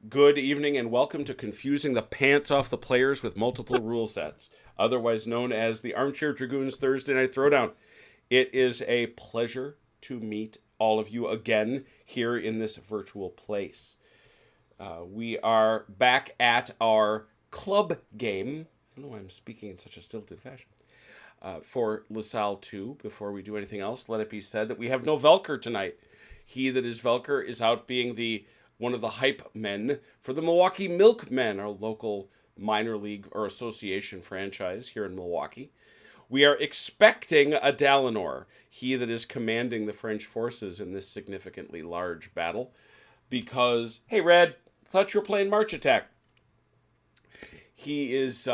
Good evening and welcome to Confusing the Pants Off the Players with Multiple Rule Sets, otherwise known as the Armchair Dragoons Thursday Night Throwdown. It is a pleasure to meet all of you again here in this virtual place. We are back at our club game. I don't know why I'm speaking in such a stilted fashion. For Lasalle 2, before we do anything else, let it be said that we have no Velker tonight. He that is Velker is out being one of the hype men for the Milwaukee Milkmen, our local minor league or association franchise here in Milwaukee. We are expecting a Dalinor, he that is commanding the French forces in this significantly large battle, because, hey, Red, thought you were playing March Attack. He is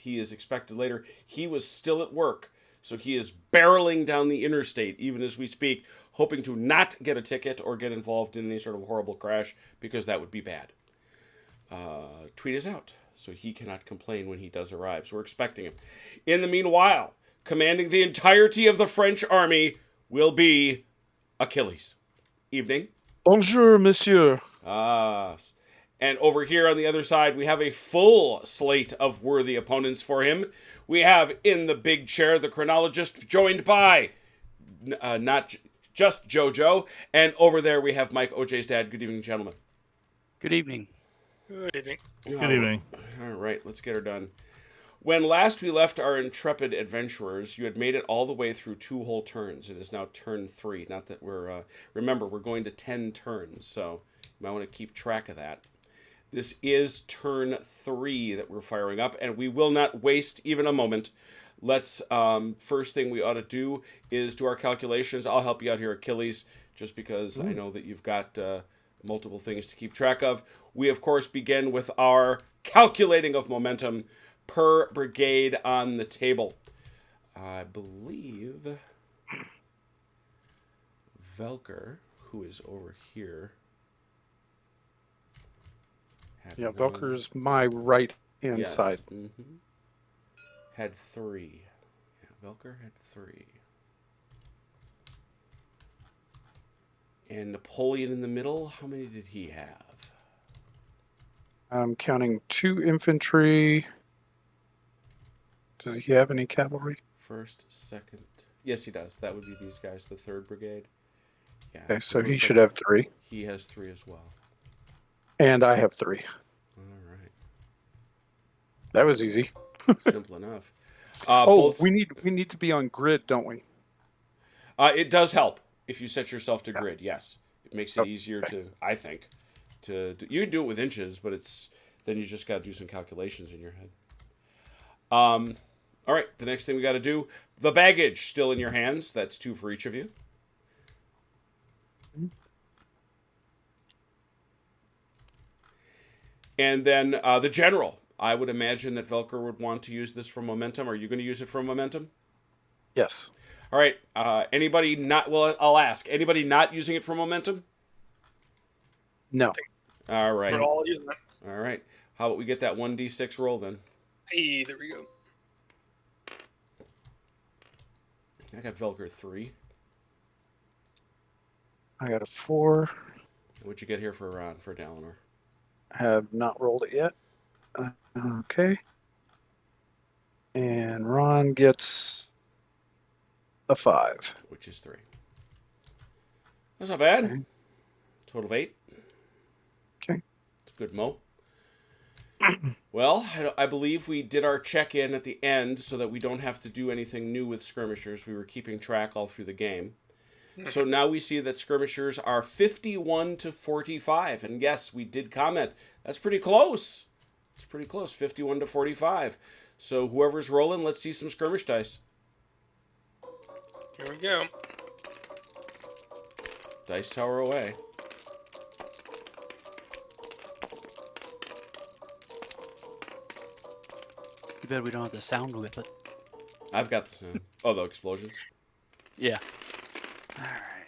expected later. He was still at work, so he is barreling down the interstate even as we speak, hoping to not get a ticket or get involved in any sort of horrible crash, because that would be bad. Tweet is out, so he cannot complain when he does arrive. So we're expecting him. In the meanwhile, commanding the entirety of the French army will be Achilles. Evening. Bonjour, monsieur. And over here on the other side, we have a full slate of worthy opponents for him. We have in the big chair the chronologist, joined by not just JoJo. And over there we have Mike, OJ's dad. Good evening, gentlemen. Good evening. Good evening. Good evening. All right, let's get her done. When last we left our intrepid adventurers, you had made it all the way through 2 whole turns. It is now turn 3. Not that we're... remember, we're going to 10 turns, so you might want to keep track of that. This is turn 3 that we're firing up, and we will not waste even a moment. Let's, first thing we ought to do is do our calculations. I'll help you out here, Achilles, just because I know that you've got multiple things to keep track of. We, of course, begin with our calculating of momentum per brigade on the table. I believe Velker, who is over here... Yeah, Velker's my right-hand side. Mm-hmm. Had 3. Yeah, Velker had 3. And Napoleon in the middle, how many did he have? I'm counting 2 infantry. Does he have any cavalry? First, second. Yes, he does. That would be these guys, the 3rd Brigade. Yeah. Okay, so he should have 3. He has 3 as well. And I have 3. All right. That was easy. Simple enough. We need to be on grid, don't we? It does help if you set yourself to grid. Yes, it makes it easier to. I think to you can do it with inches, but then you just got to do some calculations in your head. All right. The next thing we got to do, the baggage still in your hands. That's 2 for each of you. And then the general. I would imagine that Velker would want to use this for momentum. Are you going to use it for momentum? Yes. All right. Anybody not... Well, I'll ask. Anybody not using it for momentum? No. All right. We're all using it. All right. How about we get that 1d6 roll then? Hey, there we go. I got Velker 3. I got a 4. What'd you get here for Dalinor? Have not rolled it yet. Okay. And Ron gets a 5. Which is 3. That's not bad. Okay. Total of 8. Okay. It's a good mo. Well, I believe we did our check-in at the end so that we don't have to do anything new with skirmishers. We were keeping track all through the game. So now we see that skirmishers are 51 to 45. And yes, we did comment. That's pretty close. It's pretty close, 51 to 45. So whoever's rolling, let's see some skirmish dice. Here we go. Dice tower away. Too bad we don't have the sound with it. I've got the sound. Oh, the explosions. Yeah. All right.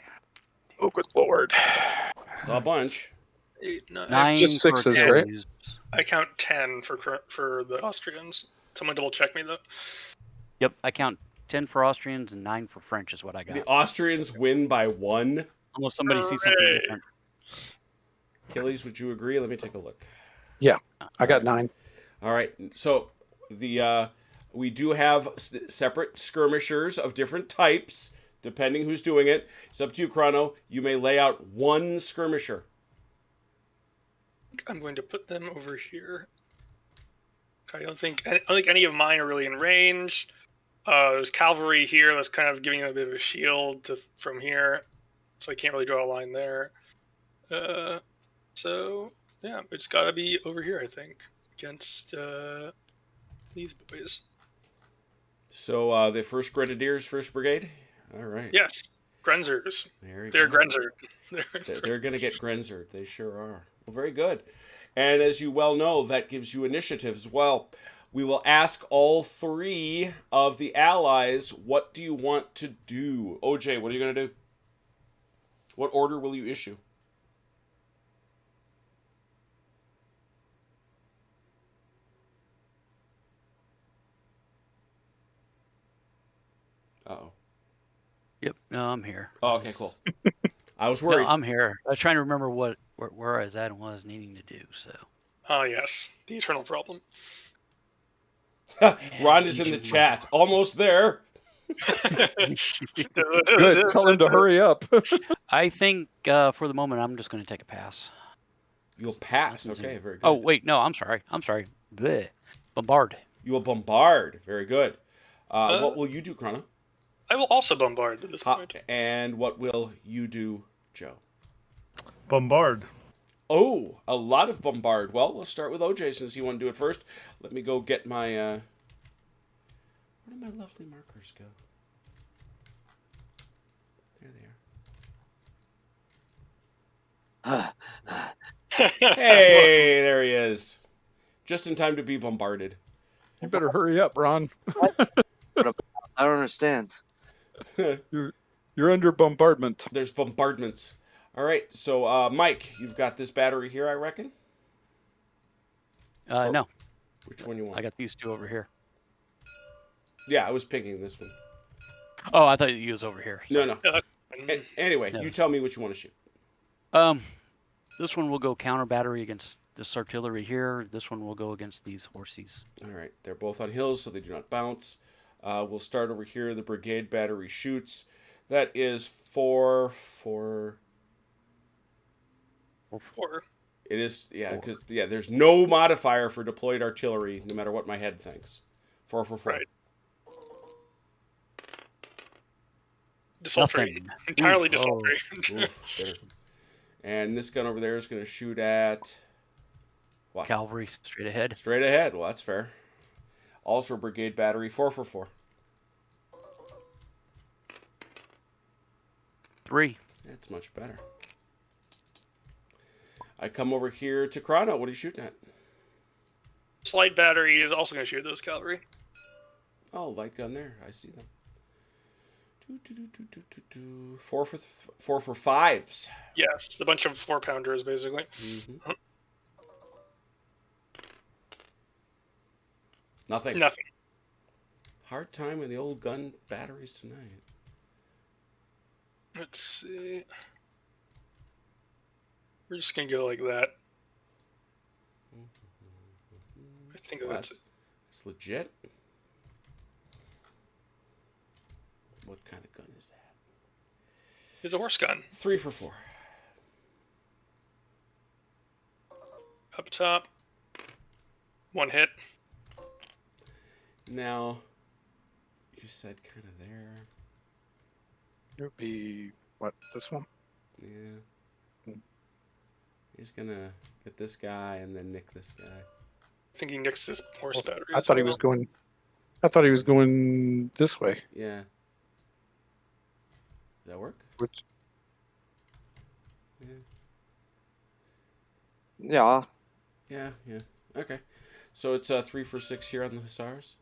Oh, good lord. Saw a bunch. 8, 9. 9 Just for 6s, right? Achilles. I count 10 for the Austrians. Someone double check me though. Yep, I count 10 for Austrians and 9 for French is what I got. The Austrians win by 1. Unless somebody sees something different. Achilles, would you agree? Let me take a look. I got 9. All right. So we do have separate skirmishers of different types, depending who's doing it. It's up to you, Chrono. You may lay out one skirmisher. I'm going to put them over here. I don't think any of mine are really in range. There's cavalry here that's kind of giving him a bit of a shield from here, so I can't really draw a line there. So yeah, it's got to be over here, I think, against these boys. So the 1st Grenadiers, 1st Brigade. All right. Yes, Grenzers. There you They're go. Grenzer. They're going to get Grenzered. They sure are. Well, very good. And as you well know, that gives you initiative as well. We will ask all 3 of the allies, what do you want to do? OJ, what are you going to do? What order will you issue? Uh-oh. Yep. No, I'm here. Oh, okay, cool. I was worried. No, I'm here. I was trying to remember where I was at and what I was needing to do. So. Oh yes, the eternal problem. Ron is in the chat. Almost there. Good. Tell him to hurry up. I think for the moment I'm just going to take a pass. You'll pass. Okay, very good. Oh wait, no, I'm sorry. Bleh. Bombard. You will bombard. Very good. What will you do, Chrono? I will also bombard at this point. And what will you do, Joe? Bombard. Oh, a lot of bombard. Well, we'll start with OJ since you want to do it first. Let me go get my... Where did my lovely markers go? There they are. Hey, there he is. Just in time to be bombarded. You better hurry up, Ron. I don't understand. You're under bombardment. There's bombardments. All right, so Mike, you've got this battery here, I reckon? No, Which one you want? I got these 2 over here. Yeah, I was picking this one. Oh, I thought you was over here. No. Anyway, No. you tell me what you want to shoot. This one will go counter battery against this artillery here. This one will go against these horsies. All right, they're both on hills, so they do not bounce. We'll start over here. The brigade battery shoots. That is 4. It is, yeah, because there's no modifier for deployed artillery, no matter what my head thinks. 4 for 4. Right. Desultory. Nothing. Entirely Oof, desultory. Oof, bitter. And this gun over there is going to shoot at what? Cavalry straight ahead. Straight ahead. Well, that's fair. Also, brigade battery 4 for 4. 3. That's much better. I come over here to Chrono. What are you shooting at? Slight battery is also going to shoot those cavalry. Oh, light gun there. I see them. 4 for 5s. Yes, the bunch of 4-pounders, basically. Mm-hmm. Nothing. Nothing. Hard time with the old gun batteries tonight. Let's see. We're just going to go like that. I think that's it. It's legit. What kind of gun is that? It's a horse gun. 3 for 4. Up top. 1 hit. Now, you said kind of there. It would be, what, this one? Yeah. He's gonna get this guy and then nick this guy. I think he nicks his horse battery. I thought he was going. I thought he was going this way. Yeah. Does that work? Which Yeah. Yeah. Okay. So it's 3 for 6 here on the Hussars.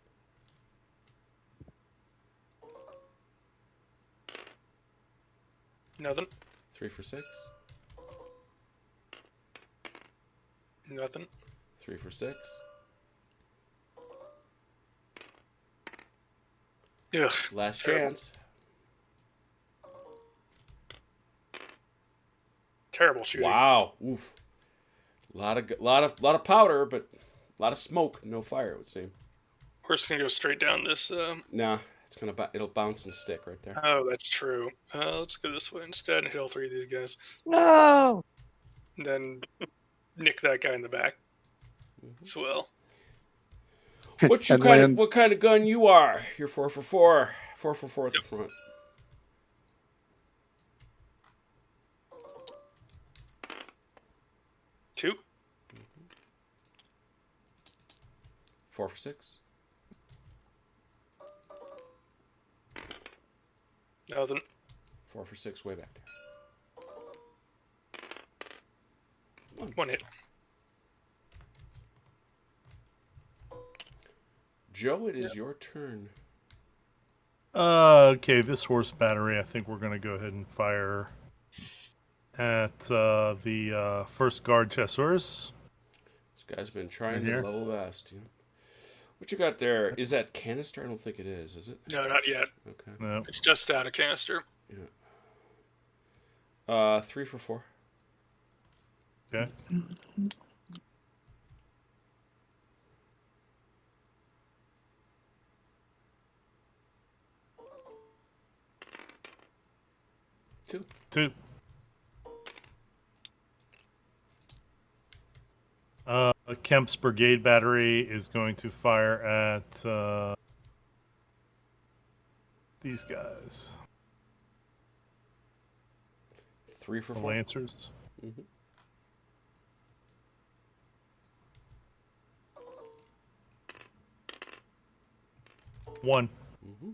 Nothing. 3 for 6. Nothing. 3 for 6. Ugh. Last Terrible. chance. Terrible shooting. Wow. Oof. lot of powder, but a lot of smoke, no fire. It would seem. We're just gonna go straight down this. Nah, it'll bounce and stick right there. Oh, that's true. Let's go this way instead and hit all three of these guys. No. And then nick that guy in the back as well. What kind of gun you are? You're 4 for 4. 4 for 4 at the front. Two. 4 for 6. Nothing. 4 for 6, way back there. One hit. Joe, it is your turn. Okay, this horse battery, I think we're going to go ahead and fire at the first guard chasseurs. This guy's been trying In to here? level best. Yeah. What you got there? Is that canister? I don't think it is it? No, not yet. Okay. No. It's just out of canister. Yeah. 3 for 4. Okay. Two. Kemp's brigade battery is going to fire at these guys. 3 for The 4. Lancers. Mm-hmm. One. Mm-hmm.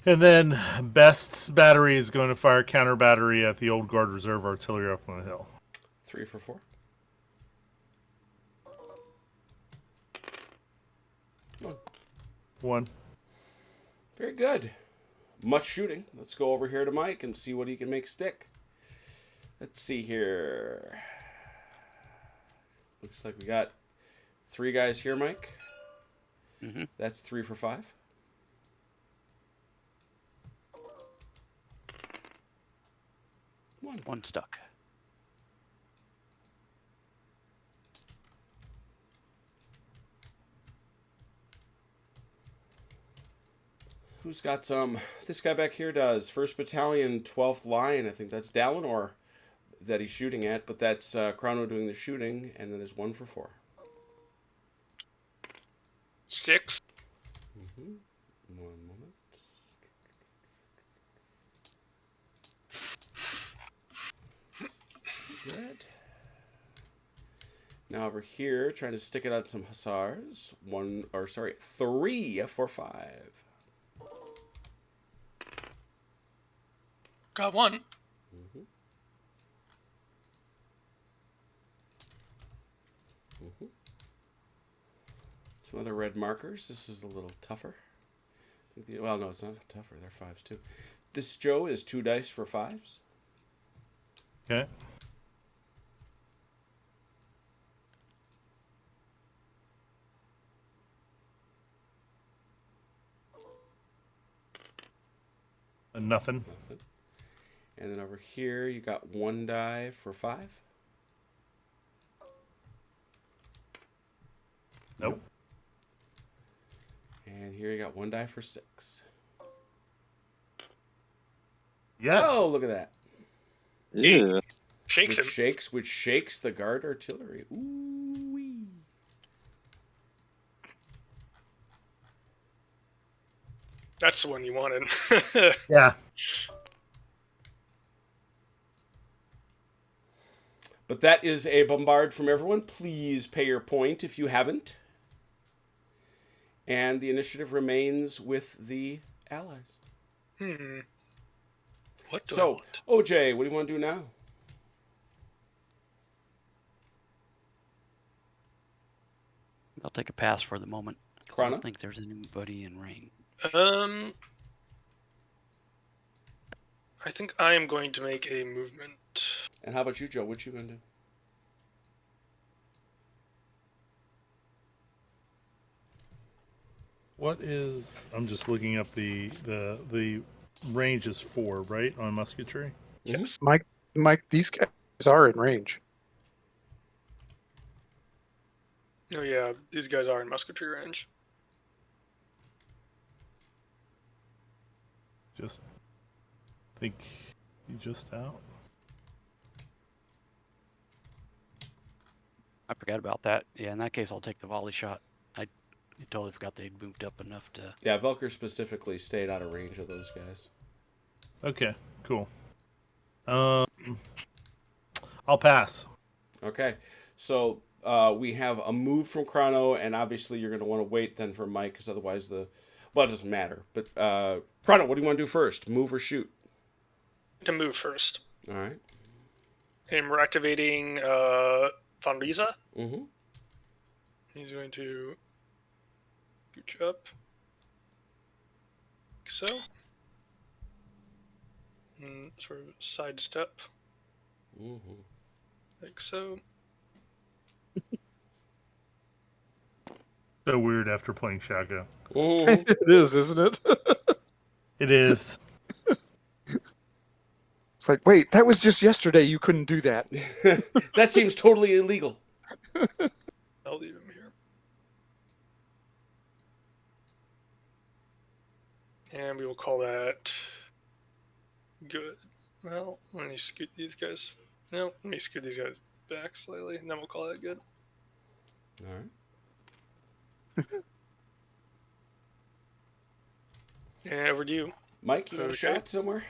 And then Best's battery is going to fire counter battery at the Old Guard Reserve Artillery up on the hill. 3 for 4. 1. Very good. Much shooting. Let's go over here to Mike and see what he can make stick. Let's see here. Looks like we got 3 guys here, Mike. Mm-hmm. That's 3 for 5. One stuck. Who's got some? This guy back here does. 1st Battalion, 12th Line. I think that's Dalinor that he's shooting at, but that's Chrono doing the shooting, and then there's 1 for 4. 6. Mm-hmm. One moment. Good. Now over here, trying to stick it on some hussars. 3 for 5. Got one. Mm-hmm. Mm-hmm. Some other red markers. This is a little tougher. Well, no, it's not tougher. They're 5s too. This Joe is 2 dice for 5s. Okay. Nothing. And then over here, you got 1 die for 5. Nope. And here you got 1 die for 6. Yes. Oh, look at that. Yeah. Shakes him. Which shakes the guard artillery. Ooh-wee. That's the one you wanted. Yeah. But that is a bombard from everyone. Please pay your point if you haven't. And the initiative remains with the allies. What do I So, want? OJ, what do you want to do now? I'll take a pass for the moment. I Chrono? don't think there's anybody in range. I think I am going to make a movement. And how about you, Joe? What you going to do? What is? I'm just looking up the range is 4, right, on musketry. Yes. Mike, these guys are in range. Oh yeah, these guys are in musketry range. Just think you just out. I forgot about that. Yeah, in that case, I'll take the volley shot. I totally forgot they'd moved up enough to. Yeah, Velker specifically stayed out of range of those guys. Okay, cool. I'll pass. Okay, so we have a move from Chrono, and obviously you're going to want to wait then for Mike, because otherwise well, it doesn't matter. But Chrono, what do you want to do first? Move or shoot? To move first. All right. And we're activating Von Riesa. Mm-hmm. He's going to gooch up. Like so. And sort of sidestep. Mm-hmm. Like so. So weird after playing Shaco. Mm-hmm. It is, isn't it? It is. It's like, wait, that was just yesterday. You couldn't do that. That seems totally illegal. I'll leave him here. And we will call that good. Well, let me scoot these guys. No, let me scoot these guys back slightly, and then we'll call that good. All right. And over to you. Mike, you got a Okay. shot somewhere?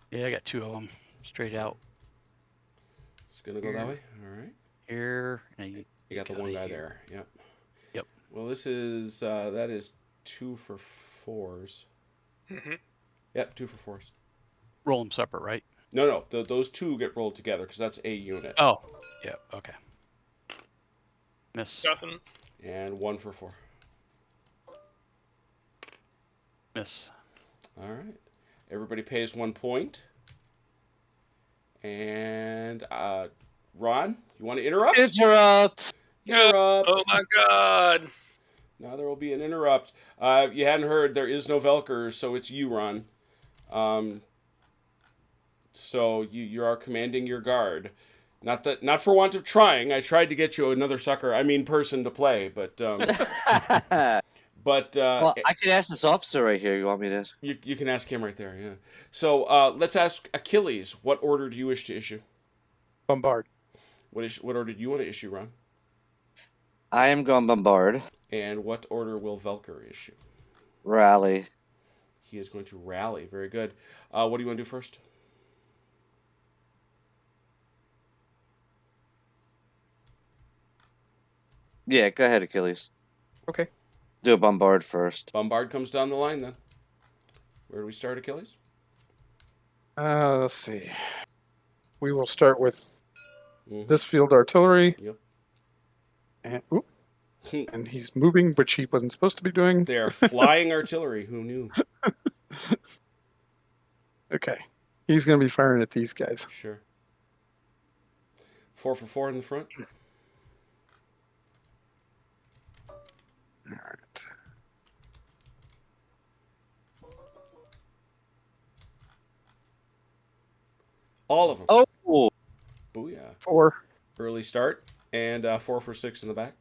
Yeah, I got 2 of them straight out It's going to go that way? All right. here. And You got the one guy there. Yep. Yep. Well, this is, that is 2 for 4s. Mm-hmm. Yep, 2 for 4s. roll them separate, right? No, those 2 get rolled together because that's a unit. Oh, yeah. Okay. Miss. Nothing. And 1 for 4. Miss. All right. Everybody pays 1 point. And Ron, you want to interrupt? Interrupt. Interrupt. Oh my god. Now there will be an interrupt. You hadn't heard, there is no Velker, so it's you, Ron. So you are commanding your guard. Not for want of trying. I tried to get you another person to play, but Well, I can ask this officer right here. You want me to ask? you can ask him right there. Yeah. So let's ask Achilles. What order do you wish to issue? Bombard. What order do you want to issue, Ron? I am going bombard. And what order will Velker issue? Rally. He is going to rally. Very good. What do you want to do first? Yeah, go ahead, Achilles. Okay. Do a bombard first. Bombard comes down the line then. Where do we start, Achilles? Let's see. We will start with Mhm. this field artillery. Yep. And he's moving, which he wasn't supposed to be doing. They are flying artillery. Who knew? Okay. He's going to be firing at these guys. Sure. 4 for 4 in the front. All right. All of them. Oh, Booyah. 4. Early start. And 4 for 6 in the back.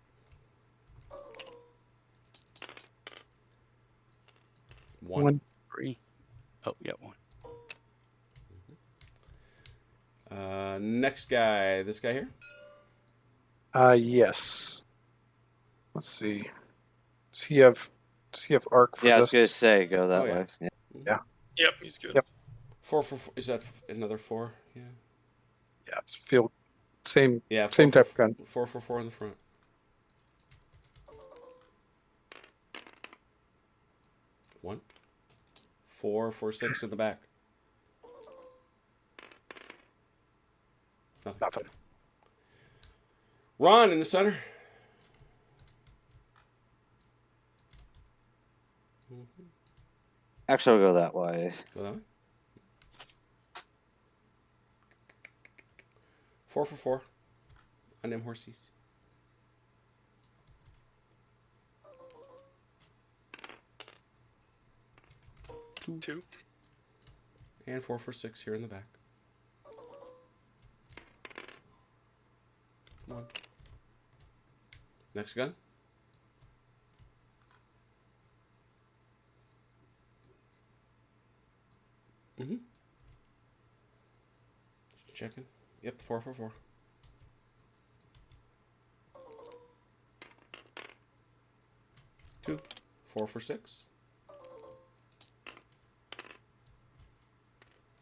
1. 3. Oh, yeah, 1. Next guy. This guy here. Yes. Let's see. Does he have arc for yeah, I this? was going to say, go that Oh, yeah. way. Yep, he's good. Yep. 4 for 4. Is that another 4? Yeah. Yeah, it's field. Same Yeah. same type of gun. 4 for 4 in the front. 1. 4 for 6 in the back. Nothing. Ron in the center. Actually, I'll go that way. Go that way. 4 for 4 on them horsies. Two. And 4 for 6 here in the back. 1. Next gun. Mm-hmm. Checking. Yep, 4 for 4. Two. 4 for 6.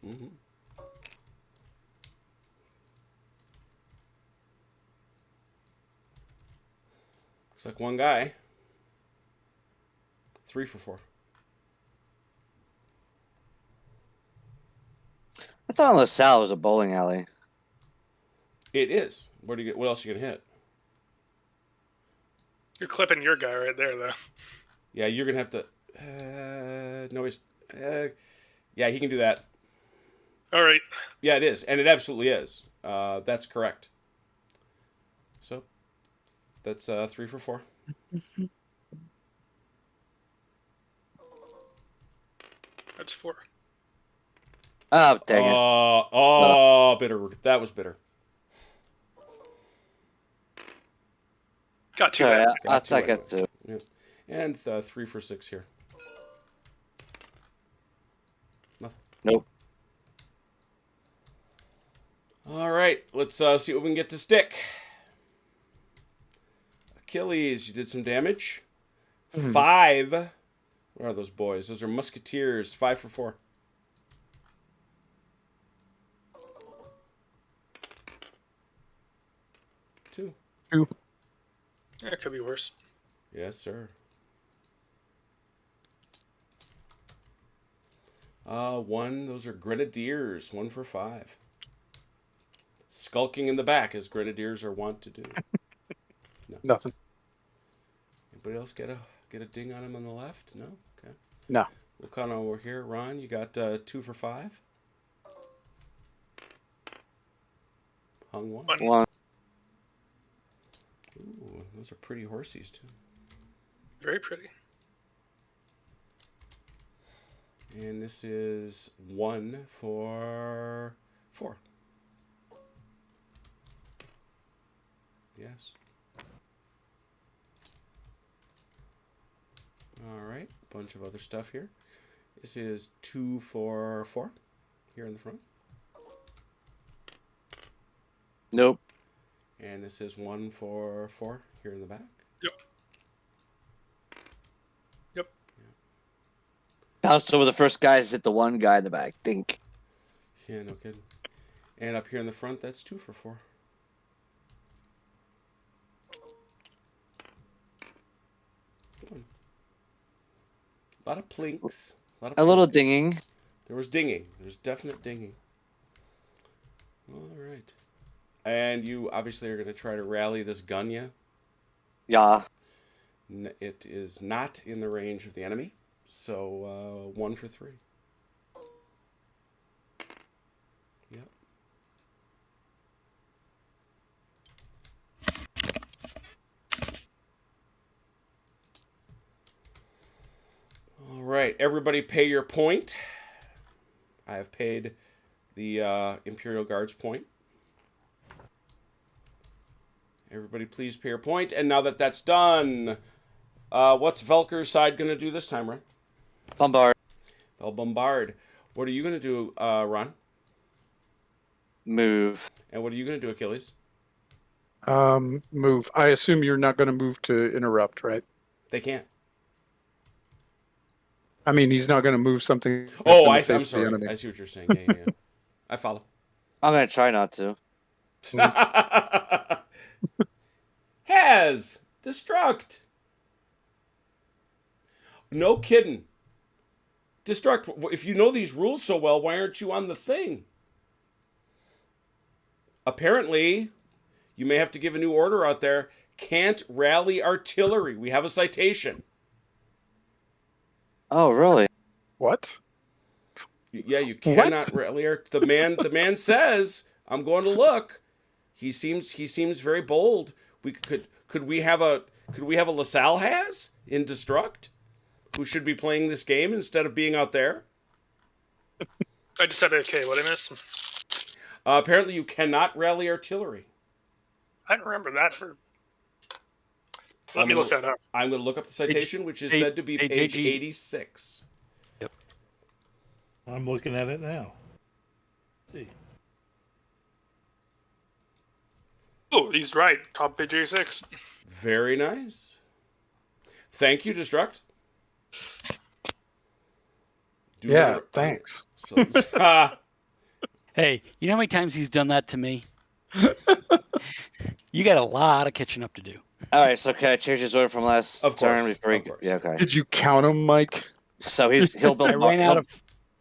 Mm-hmm. Looks like one guy. 3 for 4. I thought Lasalle was a bowling alley. It is. Where do you get? What else you gonna hit? You're clipping your guy right there, though. Yeah, you're gonna have to. No, he's. Yeah, he can do that. All right. Yeah, it is, and it absolutely is. That's correct. So, that's 3 for 4. That's 4. Oh, dang it. Oh, bitter. That was bitter. Got 2. Sorry, back. I'll two, I take it too. Yeah. And 3 for 6 here. Nothing. Nope. All right, let's see what we can get to stick. Achilles, you did some damage. 5. What are those boys? Those are musketeers. 5 for 4. Two. Yeah, it could be worse. Yes, sir. 1. Those are grenadiers. 1 for 5. Skulking in the back, as grenadiers are wont to do. No. Nothing. Anybody else get a ding on him on the left? No. Okay. No. We'll kind of over here. Ron, you got 2 for 5. Hung 1. One. Ooh, those are pretty horsies too. Very pretty. And this is 1 for 4. Yes. All right, bunch of other stuff here. This is 2 for 4 here in the front. Nope. And this is 1 for 4 here in the back. Yep. Bounced over the first guys, hit the one guy in the back. Dink. Yeah, no kidding. And up here in the front, that's 2 for 4. A lot of plinks. A little plink. dinging. There was dinging. There's definite dinging. All right. And you obviously are going to try to rally this Gunya. Yeah. It is not in the range of the enemy. So 1 for 3. Yep. All right. Everybody pay your point. I have paid the Imperial Guard's point. Everybody please pay your point. And now that that's done, what's Velker's side going to do this time, Ron? Bombard. They'll bombard. What are you going to do, Ron? Move. And what are you going to do, Achilles? Move. I assume you're not going to move to interrupt, right? They can't. I mean, he's not going to move something. that's Oh, in the I'm face of the sorry. enemy. I see what you're saying. Yeah. I follow. I'm going to try not to. Has destruct. No kidding. Destruct. If you know these rules so well, why aren't you on the thing? Apparently, you may have to give a new order out there. Can't rally artillery. We have a citation. Oh, really? What? Yeah, you cannot rally the man says, "I'm going to look." He seems very bold. Could we have a Lasalle has in Destruct, who should be playing this game instead of being out there? I just had okay. What I miss? Apparently, you cannot rally artillery. I don't remember that. Let me look that up. I'm going to look up the citation, which is Page- said to be page page 80. 86. I'm looking at it now. Let's see. Oh, he's right. Top page 86. Very nice. Thank you, Destruct. Do Yeah, it- thanks. So, Hey, you know how many times he's done that to me? You got a lot of catching up to do. All right, so can I change his order from last Of turn course, before he? of course. Yeah, okay. Did you count them, Mike? So he'll I ran out bombard. of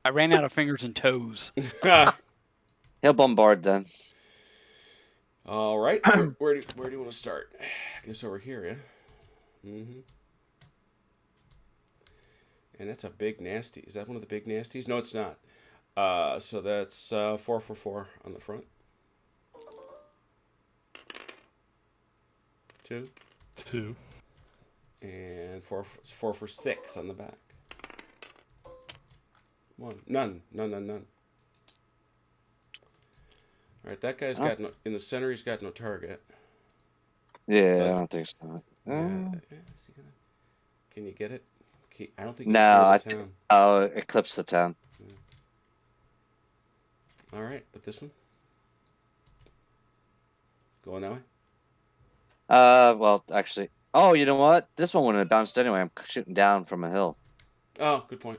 I ran out of fingers and toes. He'll bombard then. All right. Where do you want to start? I guess over here, yeah. Mm-hmm. And that's a big nasty. Is that one of the big nasties? No, it's not. So that's 4 for 4 on the front. 2. 2. And 4 for 6 on the back. 1. None. All right, that guy's got no, in the center. He's got no target. Yeah, I don't think so. Is he gonna, can you get it? I don't think. You No, can clear the town. I'll eclipse the town. All right, but this one going that way. Well, actually, oh, you know what? This one wouldn't have bounced anyway. I'm shooting down from a hill. Oh, good point.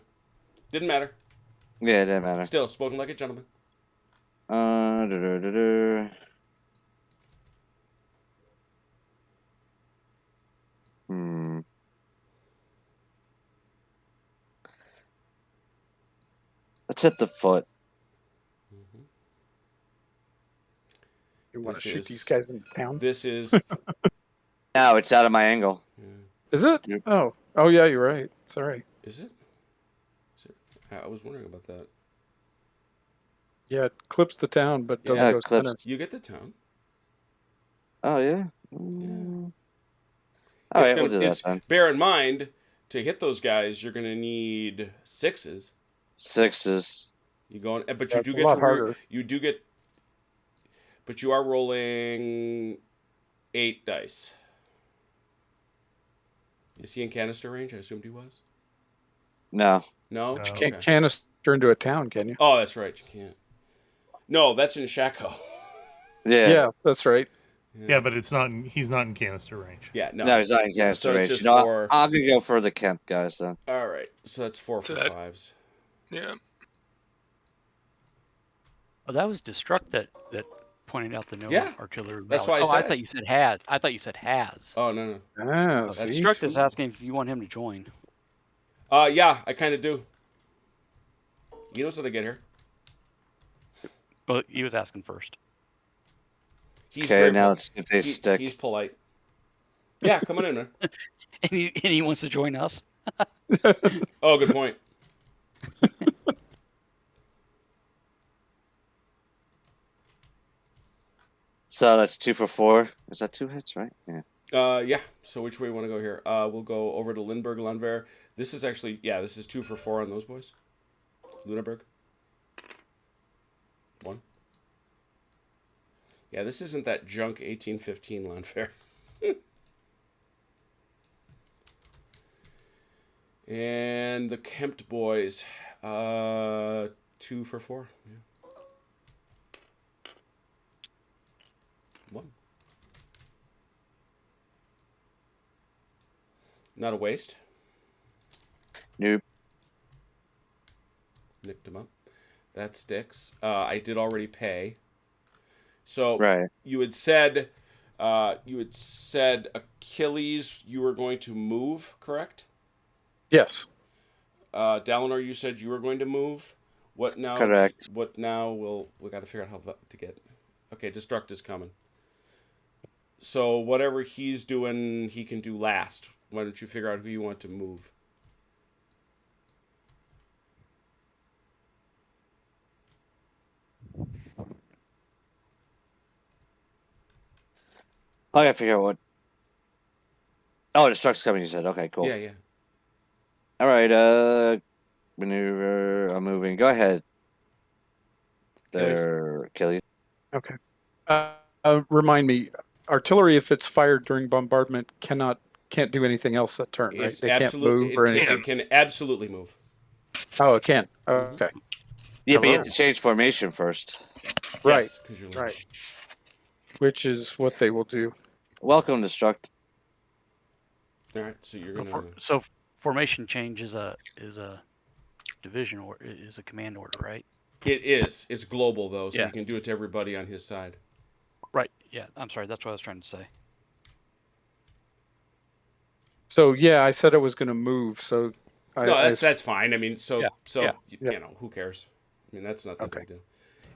Didn't matter. Yeah, it didn't matter. Still spoken like a gentleman. Hmm. Let's hit the foot. You want to This shoot is- these guys in town? This is. No, it's out of my angle. Is it? Yep. Oh yeah, you're right. Sorry. Is it? I was wondering about that. Yeah, it clips the town, but doesn't Yeah, go it clips. center. You get the town. Oh yeah. All right, we'll do that then. Bear in mind, to hit those guys, you're going to need 6s. 6s. You going, but you That's do a get lot to harder. you do get, but you are rolling 8 dice. Is he in canister range? I assumed he was. No. No. No. Okay. Can't canister into a town, can you? Oh, that's right. You can't. No, that's in Shaco. Yeah. That's right. Yeah, but it's not. He's not in canister range. Yeah. No. No, he's not in canister So it's range. just You know, for- I'm gonna go for the Kemp guys then. All right. So that's 4 for That- 5s. Yeah. Oh, that was Destruct that pointed out the no Yeah, artillery. that's rally. why I I said. thought you said has. I thought you said has. Oh no. Ah, Oh, see? Destruct is asking if you want him to join. Yeah, I kind of do. He knows how to get here. Well, he was asking first. He's Okay, very now pol- let's see if they stick. He's polite. Yeah, come on in, man. And he wants to join us. Oh, good point. So that's 2 for 4. Is that 2 hits, right? Yeah. Yeah. So which way you want to go here? We'll go over to Lindbergh, Landwehr. This is actually, this is 2 for 4 on those boys. Lunenburg. 1. Yeah, this isn't that junk 1815 Landwehr. And the Kempt boys, 2 for 4. Yeah. 1. Not a waste. Nope. Nicked him up. That sticks. I did already pay. So Right. you had said Achilles you were going to move, correct? Yes. Dalinar, you said you were going to move. What now? Correct. What now? We got to figure out how to get. Okay, Destruct is coming. So whatever he's doing, he can do last. Why don't you figure out who you want to move? I gotta figure out what. Oh, the truck's coming. You said, okay, cool. Yeah. All right. Maneuver. I'm moving. Go ahead. There, Achilles. Okay. Remind me, artillery, if it's fired during bombardment, cannot can't do anything else that turn, right? It's They can't absolutely, move or it anything. can absolutely move. Oh, it can. Okay. Yeah, but you have Hello. to change formation first. Right. Yes, 'cause you're Right. Which is what they will do. Welcome, Destruct. All right, so you're So, gonna. so formation change is a division or is a command order, right? It is. It's global though, so Yeah. you can do it to everybody on his side. Right. Yeah. I'm sorry. That's what I was trying to say. So yeah, I said I was going to move. So No, that's fine. I mean, so Yeah. you know, who cares? I mean, that's nothing Okay. to do.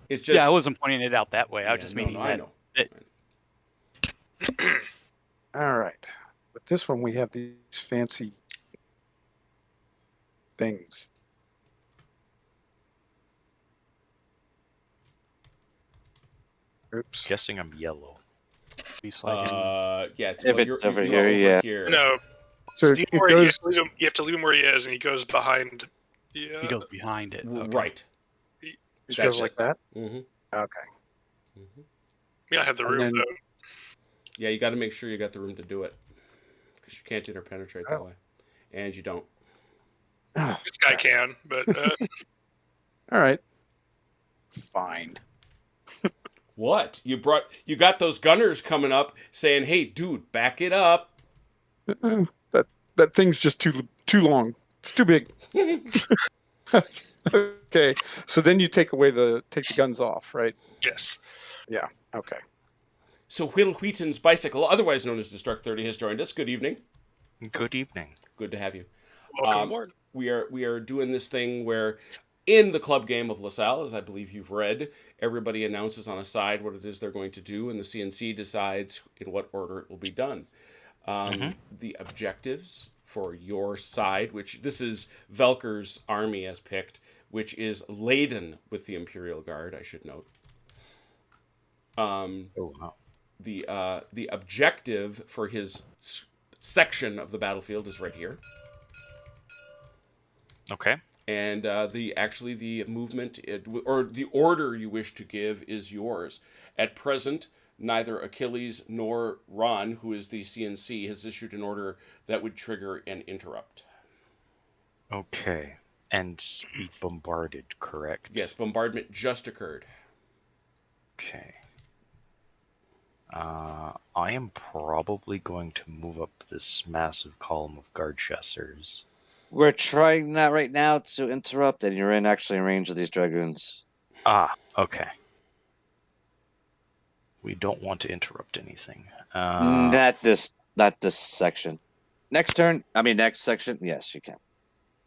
It's just Yeah, I wasn't pointing it out that way. I was Yeah, just no, meaning no, that. I know. all right. But this one we have these fancy things. Oops. Guessing I'm yellow. Be sliding. Yeah, it's, If well, it's over you're here, yeah. here. No, So Steve it Moore, goes. you have to leave him where he is, and he goes behind. Yeah, he goes behind it. Okay. Right. It That's goes it. like that. Mm-hmm. Okay. Mm-hmm. we don't have the And room then- though. Yeah, you got to make sure you got the room to do it, because you can't interpenetrate that Oh. way, and you don't. This guy can, but All right. Fine. What? You got those gunners coming up saying, "Hey, dude, back it up." That thing's just too long. It's too big. Okay. So then you take the guns off, right? yes. Okay. So Will Wheaton's bicycle, otherwise known as Destruct 30, has joined us. Good evening. Good evening. Good to have you. Welcome Um, aboard. We are doing this thing where, in the club game of Lasalle, as I believe you've read, everybody announces on a side what it is they're going to do, and the CNC decides in what order it will be done. The objectives for your side, which this is Velker's army as picked, which is laden with the Imperial Guard, I should note. Oh wow. The objective for his section of the battlefield is right here. Okay. And the movement or the order you wish to give is yours. At present, neither Achilles nor Ron, who is the CNC, has issued an order that would trigger an interrupt. Okay. And be bombarded, correct? Yes, bombardment just occurred. Okay. I am probably going to move up this massive column of guard chasseurs. We're trying that right now to interrupt, and you're actually in range of these dragoons. Ah, okay. We don't want to interrupt anything. Not this section. Next section. Yes, you can.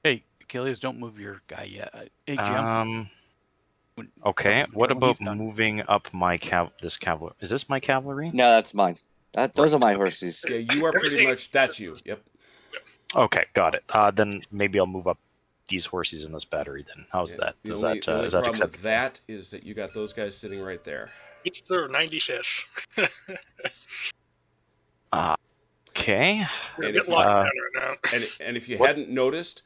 Hey, Achilles, don't move your guy yet. Hey, Jim. Okay. What when about he's done. moving up my this cavalry? Is this my cavalry? No, that's mine. Those are my horses. Yeah, you are pretty much. That's you. Yep. Okay, got it. Then maybe I'll move up these horses in this battery. Then how's Yeah, that? The Is only that problem with acceptable? that is that you got those guys sitting right there. It's their 95th. Okay. We're a And bit if you- locked down right now. And if you What- hadn't noticed,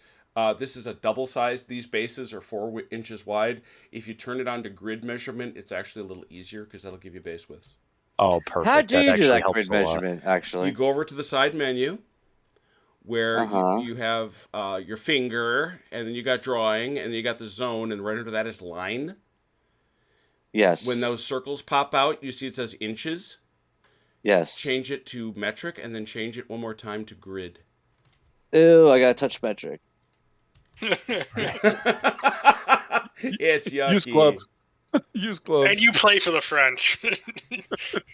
this is a double sized. These bases are 4 inches wide. If you turn it on to grid measurement, it's actually a little easier because that'll give you base widths. Oh, perfect. How do you do actually that helps grid a lot. measurement? Actually, You go over to the side menu where Uh-huh. you have your finger, and then you got drawing, and then you got the zone, and right under that is line. yes. When those circles pop out, you see it says inches. yes. Change it to metric, and then change it one more time to grid. Ew, I got to touch metric. It's yucky. Use gloves. Use gloves. And you play for the French.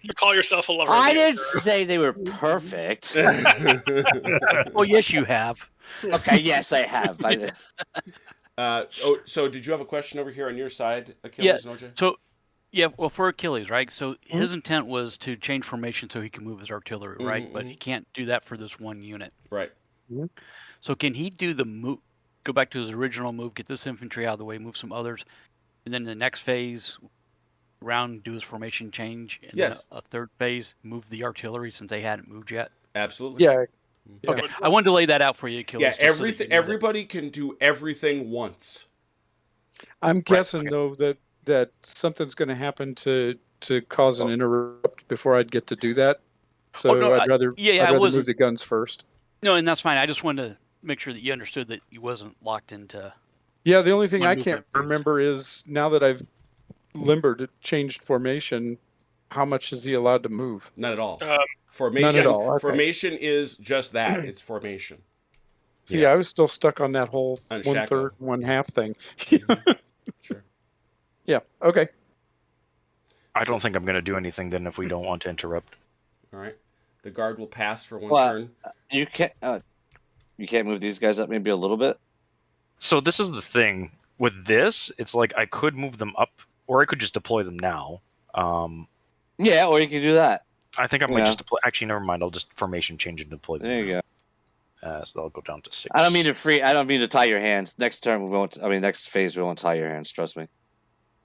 You call yourself a lover. of I the didn't emperor. say they were perfect. Well, yes, you have. Okay, yes, I have. So did you have a question over here on your side, Achilles and OJ? So, yeah, well, for Achilles, right? So his intent was to change formation so he can move his artillery, right? But he can't do that for this one unit. Right. So can he do the move? Go back to his original move, get this infantry out of the way, move some others, and then the next phase round do his formation change, and Yes. then a third phase move the artillery since they hadn't moved yet. Absolutely. Yeah. Yeah. Okay, I wanted to lay that out for you, Achilles. Yeah, just so that everything. you know that- Everybody can do everything once. I'm guessing okay. though that something's going to happen to cause an interrupt before I'd get to do that. So no, I'd rather yeah, I'd I rather wasn't- move the guns first. No, and that's fine. I just wanted to make sure that you understood that he wasn't locked into. Yeah, the only thing One I movement can't boost. remember is now that I've limbered, changed formation, how much is he allowed to move? Not at all. Um, Formation. None at all. Okay. Formation is just that. It's formation. See, Yeah. I was still stuck on that whole Unshackle. 1/3, 1/2 thing. Sure. Yeah. Okay. I don't think I'm going to do anything then if we don't want to interrupt. All right. The guard will pass for one Well, turn. You can't move these guys up maybe a little bit. So this is the thing. With this, it's like I could move them up, or I could just deploy them now. Yeah, or you can do that. I think I might Yeah. just deploy. Actually, never mind. I'll just formation change and deploy them. There you now. go. So that'll go down to 6. I don't mean to tie your hands. Next turn we won't. I mean, next phase we won't tie your hands. Trust me.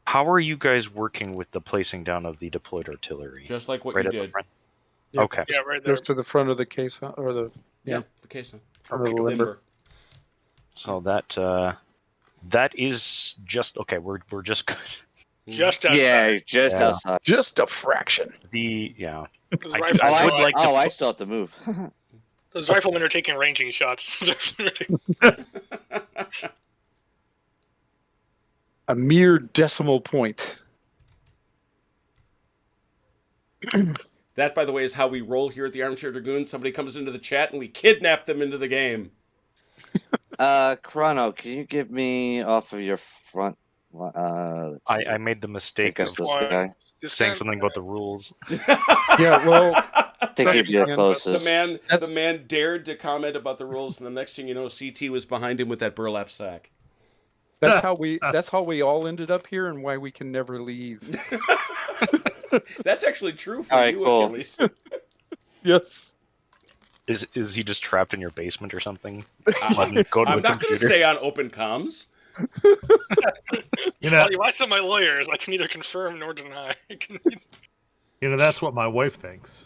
How are you guys working with the placing down of the deployed artillery? Just like what right you at the did. front. Yep. Okay. yeah, right there. Goes to the front of the case, or the Yeah. The case. front of the limber. So that is just okay. We're just good. Just outside. Yeah, just Yeah. outside. Just a fraction. Yeah. Those, I rifle- do- I would like to I put- still have to move. those riflemen are taking ranging shots. A mere decimal point. That, by the way, is how we roll here at the Armchair Dragoon. Somebody comes into the chat and we kidnap them into the game. Chrono, can you give me off of your front? Let's see. I made the I mistake guess of this guy. Just saying something about the rules. Yeah, well, I think he'd be the The closest. the man dared to comment about the rules, and the next thing you know, CT was behind him with that burlap sack. that's how we all ended up here, and why we can never leave. That's actually true for All right, you, cool. Achilles. Yes. Is he just trapped in your basement or something? Let him go to I'm a not going to computer. say on open comms. You know, Why some of my lawyers? I can neither confirm nor deny. that's what my wife thinks.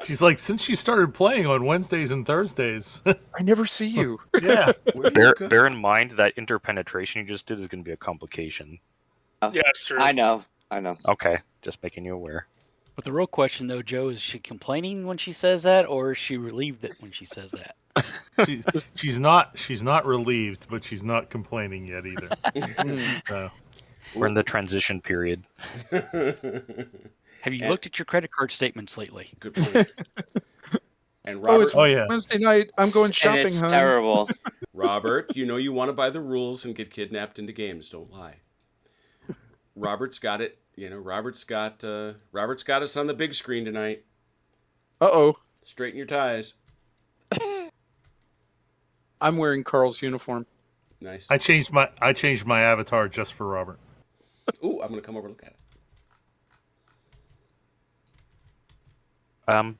She's like, since you started playing on Wednesdays and Thursdays. I never see you. Yeah. Where do you go? Bear in mind that interpenetration you just did is going to be a complication. Yeah, it's true. I know. Okay, just making you aware. But the real question, though, Joe, is she complaining when she says that, or is she relieved that when she says that? She's not relieved, but she's not complaining yet either. So, We're in the transition period. Have you looked at your credit card statements lately? Good point. And Oh, Robert, it's oh yeah. Wednesday night. I'm going And shopping, it's huh? terrible. Robert, you know you want to buy the rules and get kidnapped into games. Don't lie. Robert's got it. Robert's got us on the big screen tonight. Uh-oh. Straighten your ties. I'm wearing Carl's uniform. Nice. I changed my avatar just for Robert. Ooh, I'm gonna come over and look at it.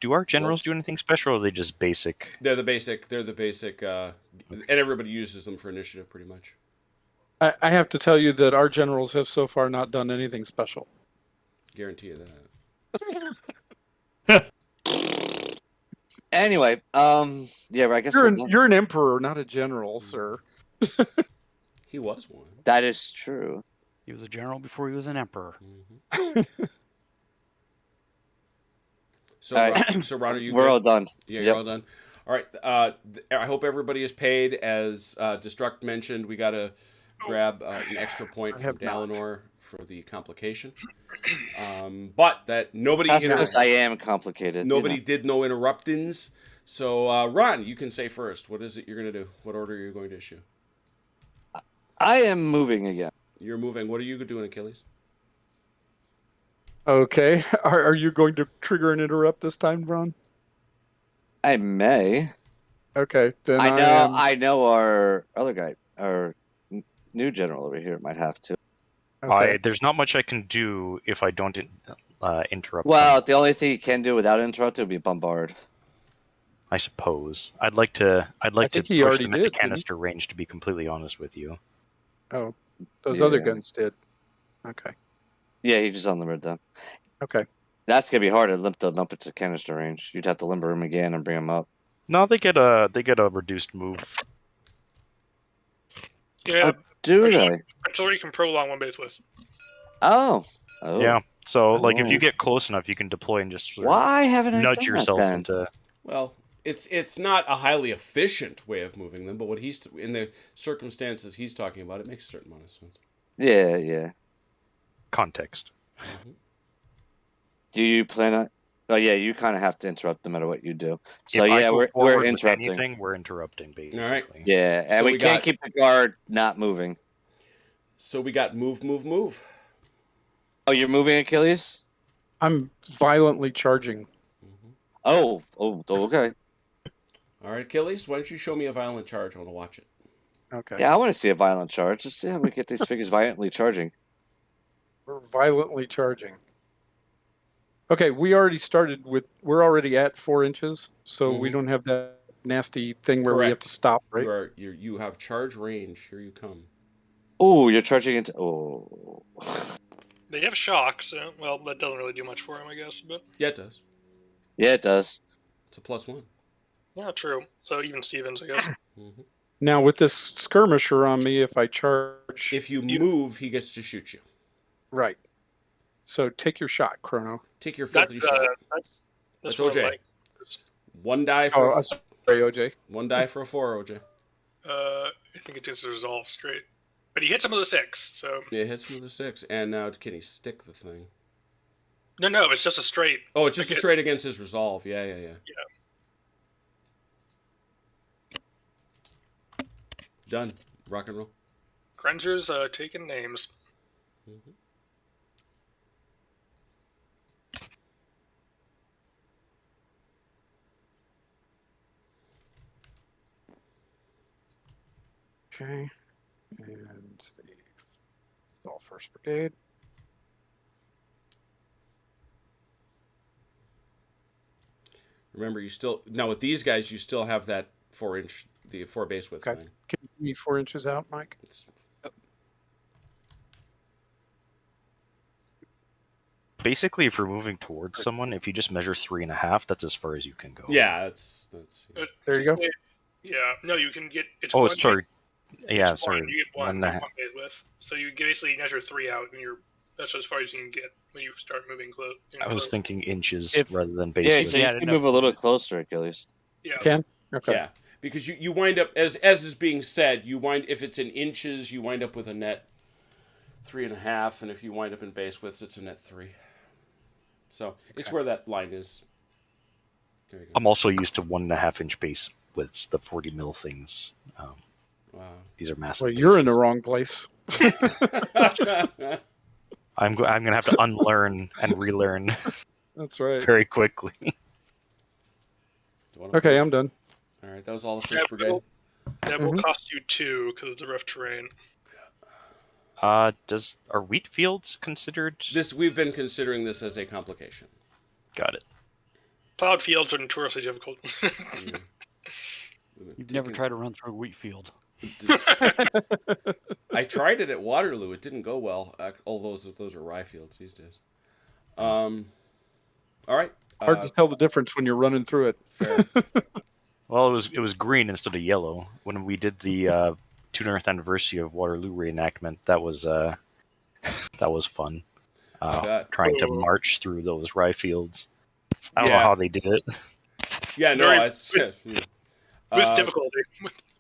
Do our generals do anything special, or are they just basic? They're the basic. And everybody uses them for initiative, pretty much. I have to tell you that our generals have so far not done anything special. Guarantee you that. Anyway, yeah, I guess You're an emperor, not a general, sir. He was one. that is true. He was a general before he was an emperor. So, All right. so Ron, are you We're good? all done. Yeah, Yep. you're all done. All right. I hope everybody is paid. As Destruct mentioned, we got to grab an extra point I from have not. Dalinor for the complication. But that nobody That's because I am complicated. nobody did no interruptings. So Ron, you can say first. What is it you're going to do? What order are you going to issue? I am moving again. You're moving. What are you doing, Achilles? Okay. Are you going to trigger an interrupt this time, Ron? I may. Okay. Then I know our other guy, our new general over here, might have to. Okay. There's not much I can do if I don't interrupt. Well, him, the only thing you can do without interrupting would be bombard. I suppose I'd like to think he push already them into did, didn't he? canister range. To be completely honest with you, Oh, those other Yeah. guns did. Okay. Yeah, he just unlimbered them. Okay. That's gonna be hard to limp it to canister range. You'd have to limber him again and bring him up. no, they get a reduced move. Yeah, Do Actually- they? artillery can prolong one base with. Oh. Yeah, So, like, if you Oh. get close enough, you can deploy and just sort of Why haven't I nudge done yourself that then? into. Well, it's not a highly efficient way of moving them, but what he's in the circumstances he's talking about, it makes a certain amount of sense. Yeah. Context. Do you plan on? Oh yeah, you kind of have to interrupt no matter what you do. So if I yeah, go we're forward with interrupting. anything, we're interrupting, basically. All right. Yeah, and So we we can't got- keep the guard not moving. So we got move. Oh, you're moving, Achilles? I'm violently charging. Oh, okay. All right, Achilles, why don't you show me a violent charge? I want to watch it. Okay. Yeah, I want to see a violent charge. Let's see how we get these figures violently charging. We're violently charging. Okay, we already started with. We're already at 4 inches, so we Mhm. don't have that nasty thing where we have Correct. to stop, right? You have charge range. Here you come. Oh, you're charging into. Oh. They have shock, so well, that doesn't really do much for him, I guess. But Yeah, it does. Yeah, it does. It's a +1. yeah, true. So even Stevens, I guess. Mhm. Now with this skirmisher on me, if I charge, If you move, he gets to shoot you. right. So take your shot, Chrono. Take your That's filthy shot. that's That's what I OJ. like. One die for Oh, sorry, OJ. one die for a 4, OJ. I think it's just a resolve straight, but he hits him with a 6. So Yeah, hits him with a 6, and now can he stick the thing? no, it's just a straight. Oh, it's just a Again. straight against his resolve. Yeah. Done. Rock and roll. Grenzer's taking names. Mhm. Okay. And the all first brigade. Remember, you still now with these guys, you still have that 4-inch, the 4 base width Okay. thing. Can you give me 4 inches out, Mike? It's, Basically, if you're moving towards someone, if you just measure 3.5, that's as far as you can go. yeah, that's. There you go. Yeah, no, you can get. It's Oh, one sorry. base- Yeah, it's sorry. One, you get one, 1.5. one base width. So you basically measure 3 out, and that's as far as you can get when you start moving close. I was thinking inches If- rather than base Yeah, width. so Yeah, I you didn't can know move if a little you- closer, Achilles. Yeah. Can? Okay. Yeah, because you wind up as is being said, if it's in inches, you wind up with a net 3.5, and if you wind up in base widths, it's a net 3. So it's where that line is. There you go. I'm also used to 1.5-inch base widths, the 40 mil things. Wow. These are massive. Well, you're in the bases. wrong place. I'm gonna have to unlearn and relearn That's right. very quickly. Okay, I'm done. All right, that was all the Yeah, first brigade. That will cost you 2 because it's a rough terrain. Are wheat fields considered? We've been considering this as a complication. Got it. Plowed fields are notoriously difficult. You've never tried to run through a wheat field. I tried it at Waterloo. It didn't go well. All those are rye fields these days. All right. Hard to tell the difference when you're running through it. Fair. Well, it was green instead of yellow when we did the 200th anniversary of Waterloo reenactment. That was fun. bet. Trying to march through those rye fields. I don't Yeah. know how they did it. Yeah, no, Very- it's With difficulty.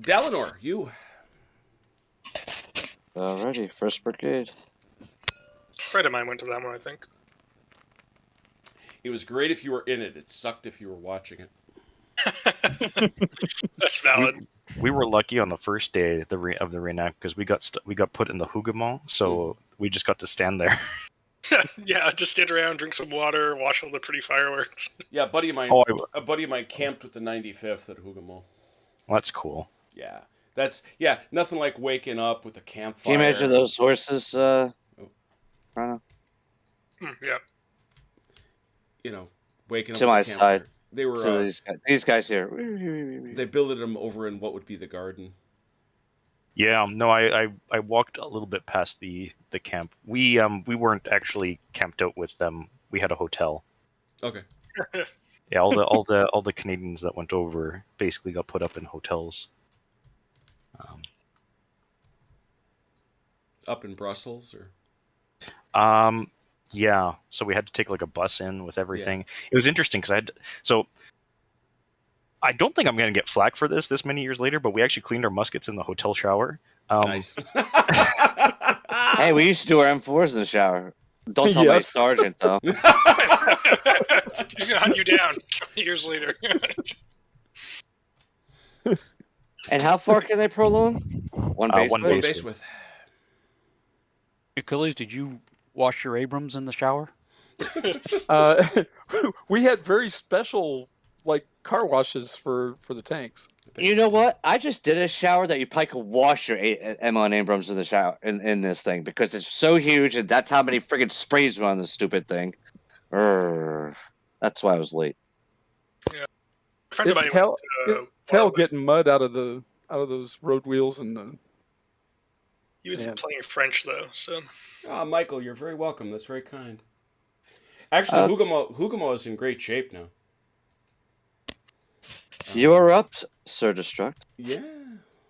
Dalinor, you. Alrighty, first brigade. A friend of mine went to that one, I think. It was great if you were in it. It sucked if you were watching it. That's valid. We were lucky on the first day of the reenact because we got put in the Hougamont, so we just got to stand there. Yeah, just stand around, drink some water, watch all the pretty fireworks. Yeah, a buddy of mine. Oh, A buddy of mine camped with the 95th at Hougamont. well, that's cool. Yeah, nothing like waking up with a campfire. Can you imagine those horses, Rana? Yeah. You know, waking up To with my a campfire. side. They were. So these guys here. They billeted them over in what would be the garden. Yeah, no, I walked a little bit past the camp. We weren't actually camped out with them. We had a hotel. Okay. Yeah, all the Canadians that went over basically got put up in hotels. Up in Brussels, or Yeah, so we had to take like a bus in with everything. It was interesting because I don't think I'm going to get flack for this many years later, but we actually cleaned our muskets in the hotel shower. Nice. Hey, we used to do our M4s in the shower. Don't tell my Yes. sergeant though. He's gonna hunt you down years later. And how far can they prolong? One base one width? One base with. Achilles, did you wash your Abrams in the shower? We had very special like car washes for the tanks. You know what? I just did a shower that you probably could wash your M1 Abrams in the shower in this thing because it's so huge and that's how many friggin' sprays were on this stupid thing. That's why I was late. A friend of It's mine hell, went, hell getting mud out of those road wheels and he was Man. playing French though, so Oh, Michael, you're very welcome. That's very kind. Actually, Hugamo is in great shape now. You are up, Sir Destruct. Yeah.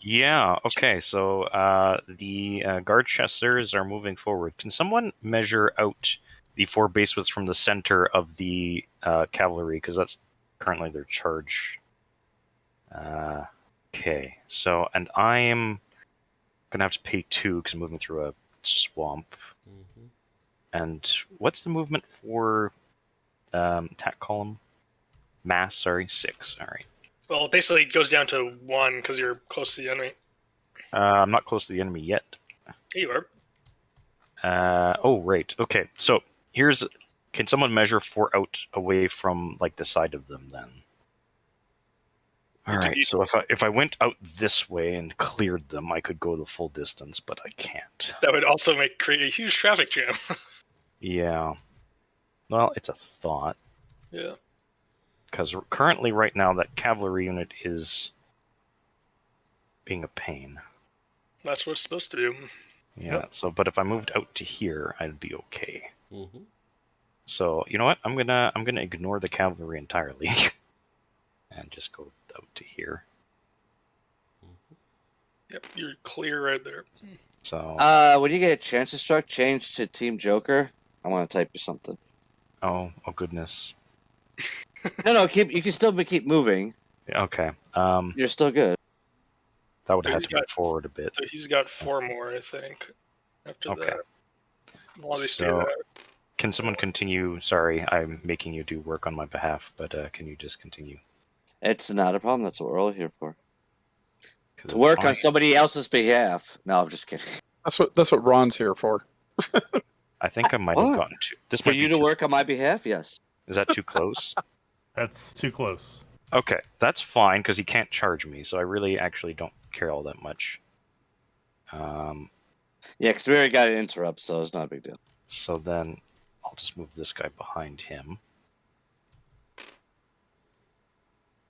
Yeah, okay, so the guard chesters are moving forward. Can someone measure out the 4 base widths from the center of the cavalry? Because that's currently their charge. Okay, so, and I am going to have to pay 2 because I'm moving through a swamp. Mm-hmm. And what's the movement for attack column? Mass, sorry, 6, alright. well, it basically goes down to 1 because you're close to the enemy. I'm not close to the enemy yet. Here you are. Oh, right. Okay. So can someone measure 4 out away from like the side of them then? All You can right. do- So if I went out this way and cleared them, I could go the full distance, but I can't. That would also create a huge traffic jam. Yeah. Well, it's a thought Yeah. because currently, right now, that cavalry unit is being a pain. That's what it's supposed to do. Yeah. Yep. So, but if I moved out to here, I'd be okay. Mm-hmm. So you know what? I'm gonna ignore the cavalry entirely, and just go out to here. Yep, you're clear right there. So When you get a chance to struck, change to Team Joker. I want to type you something. oh goodness. No, you can still keep moving. Okay. You're still good. That would So have he's to move got- forward a bit. So he's got 4 more, I think. After Okay. that. While they stay So- there. Can someone continue? Sorry, I'm making you do work on my behalf, but can you just continue? It's not a problem. That's what we're all here for. 'Cause To work if on somebody else's behalf. No, I'm just kidding. that's what Ron's here for. I think I might have What? gotten too. This For might you be to too- work on my behalf, yes. Is that too close? That's too close. Okay, that's fine because he can't charge me, so I really actually don't care all that much. Yeah, because we already got an interrupt, so it's not a big deal. So then I'll just move this guy behind him.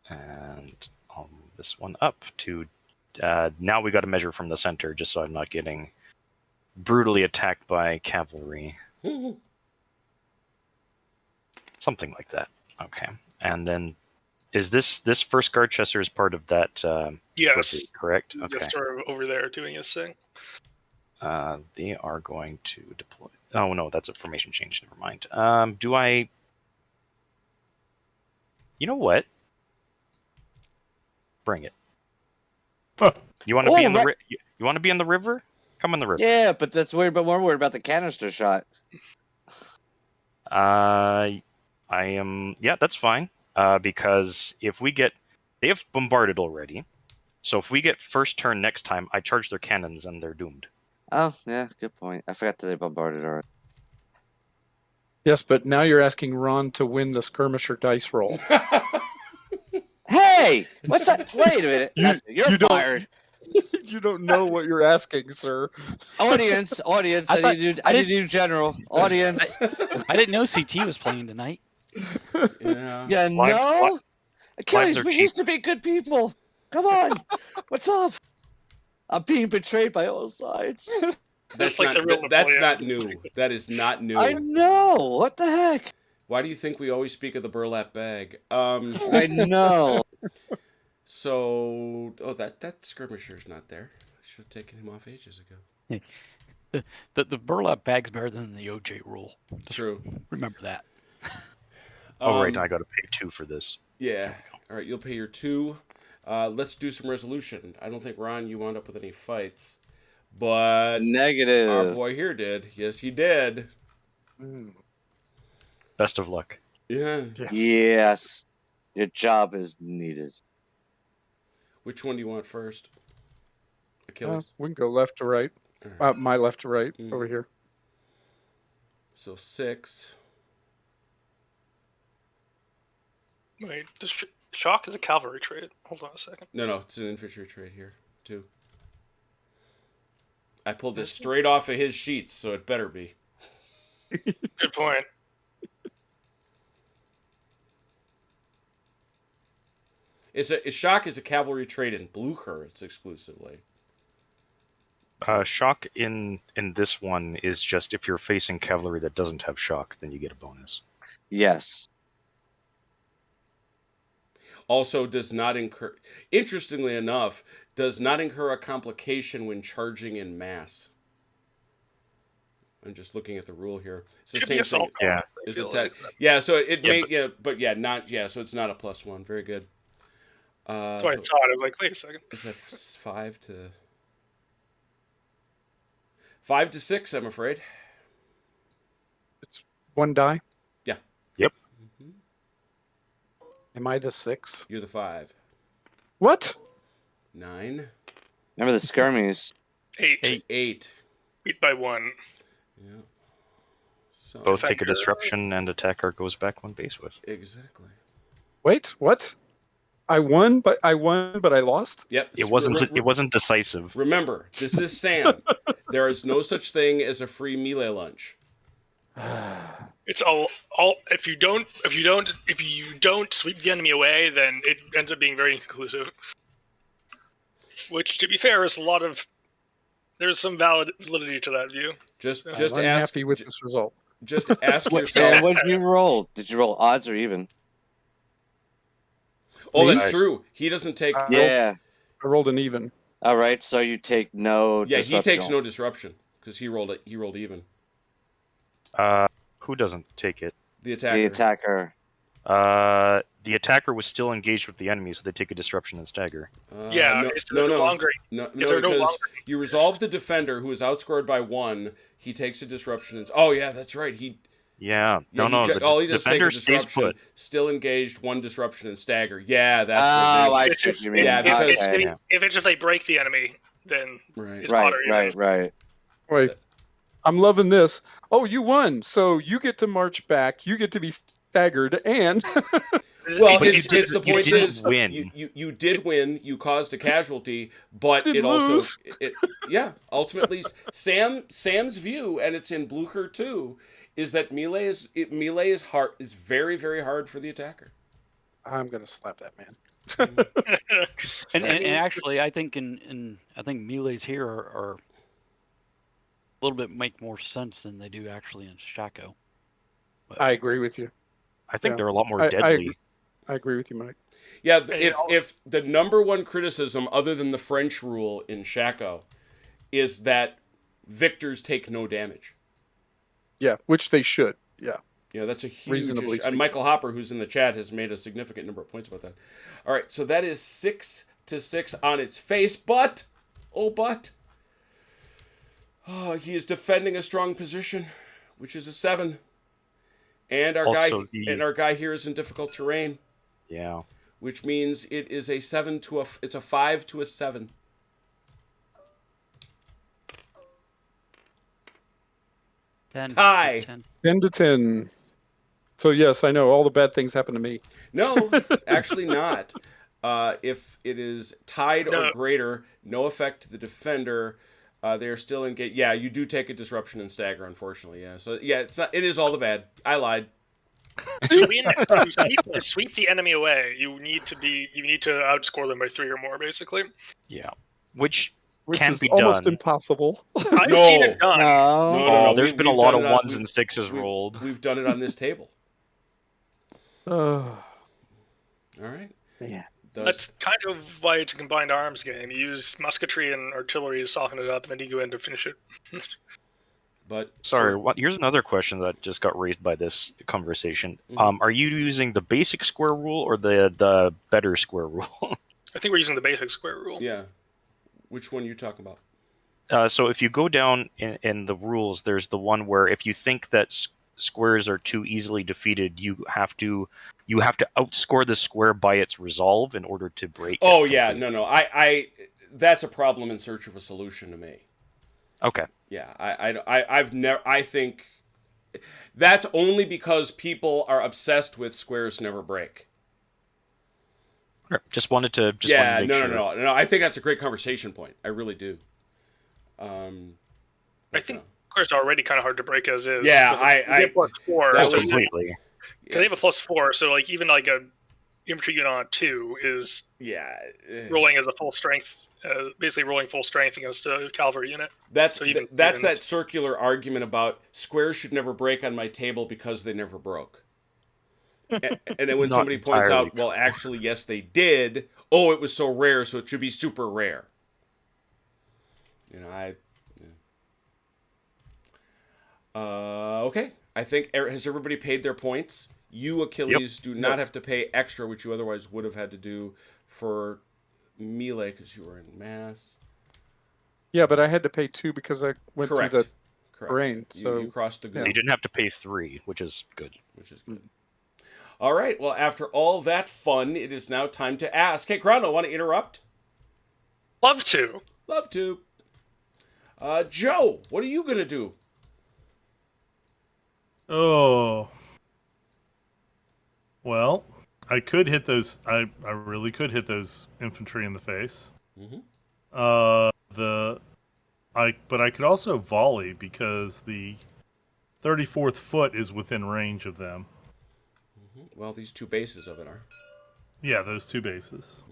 And I'll move this one up to... now we got to measure from the center, just so I'm not getting brutally attacked by cavalry. Something like that. Okay. And then, is this first guard chester is part of that Yes. brigade, correct? Okay. Just sort of over there doing his thing. They are going to deploy. Oh no, that's a formation change. Never mind. Do I? You know what? Bring it. Huh. You want to be Oh, in the right. you want to be in the river? Come in the river. Yeah, but that's weird. But more worried about the canister shot. I am. Yeah, that's fine. Because if we get, they have bombarded already. So if we get first turn next time, I charge their cannons and they're doomed. Oh, yeah, good point. I forgot that they bombarded already. Yes, but now you're asking Ron to win the skirmisher dice roll. Hey, what's that? Wait a minute. You're you don't- fired. You don't know what you're asking, sir. Audience. I I need to do general. Audience. I didn't know CT was playing tonight. Yeah. Yeah, Lines- no. Achilles, are we cheap. used to be good people. Come on. What's up? I'm being betrayed by all sides. That's like not, the real that's Napoleon. not new. That is not new. I know. What the heck? Why do you think we always speak of the burlap bag? I know. So, that skirmisher's not there. I should have taken him off ages ago. The burlap bag's better than the OJ rule. Just True. remember that. Oh, right. Um, I got to pay 2 for this. Yeah. All right, you'll pay your 2. Let's do some resolution. I don't think, Ron, you wound up with any fights. But our Negative. boy here did. Yes, he did. Mm, Best of luck. Yeah. yes. Yes. Your job is needed. Which one do you want first? Achilles. We can go left to right. All right. My left to right Mm. over here. So 6. Wait, shock is a cavalry trait. Hold on a second. No, it's an infantry trait here, 2. I pulled this straight off of his sheets, so it better be. Good point. Shock is a cavalry trait in Blucher. It's exclusively. Shock in this one is just if you're facing cavalry that doesn't have shock, then you get a bonus. Yes. Also, does not incur. Interestingly enough, does not incur a complication when charging in mass. I'm just looking at the rule here. It's the Should be same assault thing. Yeah. I Is feel it like. yeah? So it Yeah, may not so it's not a +1. Very good. That's what I thought. I was like, wait a second. Is that 5 to 6? I'm afraid. One die. Yeah. Yep. Mm-hmm. Am I the 6? You're the 5. What? 9. Remember the skirmies. 8. 8. Beat by 1. Yeah. So Both take a Defender. disruption, and attacker goes back 1 base with. exactly. Wait, what? I won, but I lost. Yep. It wasn't decisive. Remember, this is Sam. There is no such thing as a free melee lunch. It's all if you don't sweep the enemy away, then it ends up being very inconclusive. Which, to be fair, is there's some validity to that view. Just I'm ask. unhappy with this result. Just ask What, yourself. what did you roll? Did you roll odds or even? Oh, Me? that's true. He doesn't take. Yeah. I rolled an even. All right. So you take no. Yeah, he takes disruption. no disruption because he rolled it. He rolled even. Who doesn't take it? The attacker. The attacker. The attacker was still engaged with the enemy, so they take a disruption and stagger. Yeah, no, it's no, no no, longer. no, if they're no because longer you resolve the defender who is outscored by 1. He takes a disruption. And, oh yeah, that's right. Yeah. Yeah, No. he The he does take a defender stays disruption, put. Still engaged, 1 disruption and stagger. Yeah, that's Oh, what I it is. see what you mean. Yeah, because- Okay. If it's just they break the enemy, then Right. it's Right, hotter, you know? right. Wait, I'm loving this. Oh, you won, so you get to march back. You get to be staggered, and Well, But it's the you point didn't is win. You did win. You caused a casualty, but Didn't it also lose. ultimately Sam's view, and it's in Blucher too, is that melee is hard is very, very hard for the attacker. I'm gonna slap that man. And actually, I think I think melees here are a little bit make more sense than they do actually in Shaco. I agree with you. I think Yeah. they're a lot more I deadly. agree. I agree with you, Mike. Yeah, And if the number one criticism, other than the French rule in Shaco, is that victors take no damage. Yeah, which they should. Yeah. You know, that's a huge Reasonably issue. And Michael Hopper, who's in the chat, has made a significant number of points about that. All right, so that is 6 to 6 on its face, but he is defending a strong position, which is a 7. And our Also, guy here is in difficult terrain, Yeah. which means it is a 5 to a 7. Tie. 10 to 10. So yes, I know all the bad things happen to me. No, actually not. If it is tied or No. greater, no effect to the defender. They are still engaged. Yeah, you do take a disruption and stagger, unfortunately. Yeah, so yeah, it's not. It is all the bad. I lied. To win, to sweep the enemy away, you need to outscore them by 3 or more, basically. Yeah. Which Which can is be almost done. impossible. I've No. seen it done. No. No, There's been a we've lot done of it on- 1s and 6s rolled. We've done it on this table. Oh, All right. man. That's kind of why it's a combined arms game. You use musketry and artillery to soften it up, and then you go in to finish it. But Sorry, here's another question that just got raised by this conversation. Mhm. Are you using the basic square rule or the better square rule? I think we're using the basic square rule. Yeah. Which one are you talking about? So if you go down in the rules, there's the one where if you think that squares are too easily defeated, you have to outscore the square by its resolve in order to break. Oh it yeah, completely. no. I that's a problem in search of a solution to me. Okay. Yeah, I've never. I think that's only because people are obsessed with squares never break. Just wanted to make sure. No. I think that's a great conversation point. I really do. I think squares are already kind of hard to break as is. Yeah, they have +4. that So was- completely. Because they have a +4, so like even like a infantry unit on a 2 is rolling as a full strength, basically rolling full strength against a cavalry unit. That's So even that's students- that circular argument about squares should never break on my table because they never broke. And then when Not somebody points entirely out, well, actually, yes, they did. Oh, it was so rare, so it should be super rare. Okay. I think has everybody paid their points? You, Achilles, do not have to pay extra, which you otherwise would have had to do for melee because you were in mass. Yeah, but I had to pay 2 because I went Correct. through the Correct. terrain. You- So you crossed the So goal, you didn't have to pay 3, which is good. which is good. All right. Well, after all that fun, it is now time to ask. Hey, Chrono, want to interrupt? Love to. Love to. Joe, what are you gonna do? Oh. Well, I could hit those. I really could hit those infantry in the face. Mhm. But I could also volley because the 34th foot is within range of them. Well, these two bases of it are. Yeah, those 2 bases.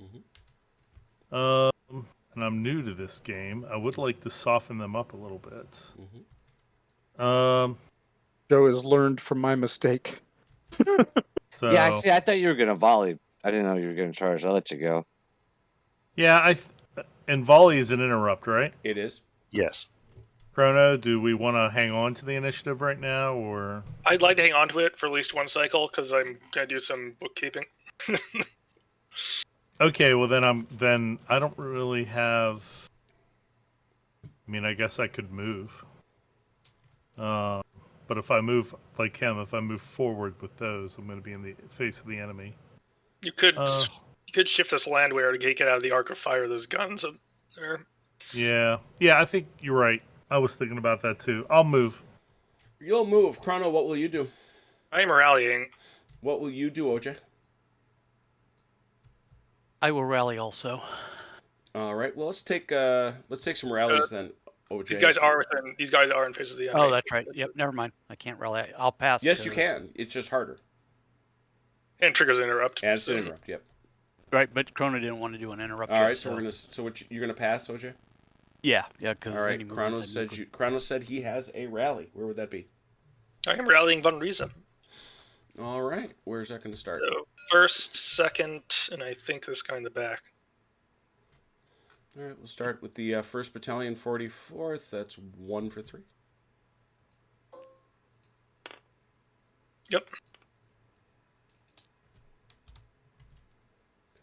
And I'm new to this game. I would like to soften them up a little bit. Joe has learned from my mistake. So Yeah, see, I thought you were gonna volley. I didn't know you were gonna charge. I'll let you go. yeah, and volley is an interrupt, right? It is. Yes. Chrono, do we want to hang on to the initiative right now, or I'd like to hang on to it for at least one cycle because I'm gonna do some bookkeeping. okay? Well, then I don't really have. I mean, I guess I could move. But if I move like him, if I move forward with those, I'm going to be in the face of the enemy. You could shift this landwehr to get out of the arc of fire of those guns up there. Yeah, I think you're right. I was thinking about that too. I'll move. You'll move. Chrono, what will you do? I am rallying. What will you do, OJ? I will rally also. All right. Well, let's take some rallies then, OJ. These guys are in face of the enemy. Oh, that's right. Yep, never mind. I can't rally. I'll pass. Yes, you because- can. It's just harder. And triggers interrupt. And it's an interrupt. Yep. Right, but Chrono didn't want to do an interrupt. All yet, right. So you're gonna pass, OJ? Yeah, because All right. Chrono said he has a rally. Where would that be? I am rallying Von Riesa. All right. Where's that going to start? So first, second, and I think this guy in the back. All right. We'll start with the 1st Battalion, 44th. That's 1 for 3. Yep.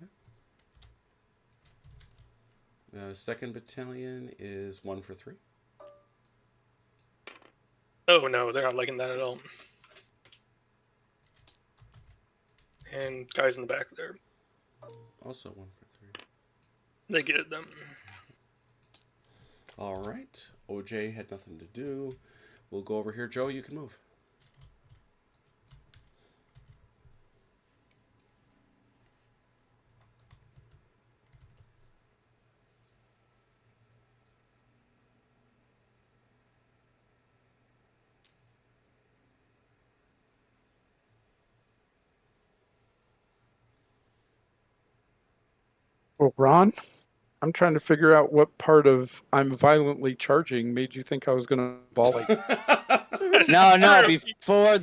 Okay. 2nd Battalion is 1 for 3. Oh no, they're not liking that at all. And guys in the back there, Also 1 for 3. they get it then. All right. OJ had nothing to do. We'll go over here. Joe, you can move. Well, Ron, I'm trying to figure out what part of I'm violently charging made you think I was going to volley. No, before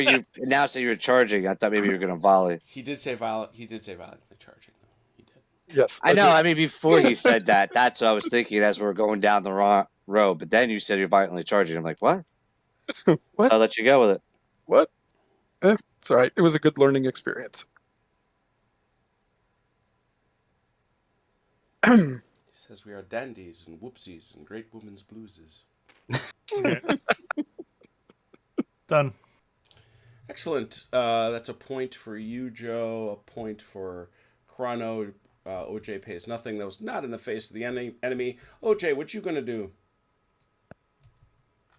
you announced that you were charging, I thought maybe you were gonna volley. He did say violently charging. He did. Yes. I know. okay. I mean, before he said that, that's what I was thinking as we're going down the row, but then you said you're violently charging. I'm like, what? What? I'll let you go with it. What? It's all right. It was a good learning experience. He says we are dandies and whoopsies and great women's blueses. Done. Excellent. That's a point for you, Joe. A point for Chrono. OJ pays nothing. That was not in the face of the enemy. OJ, what you gonna do?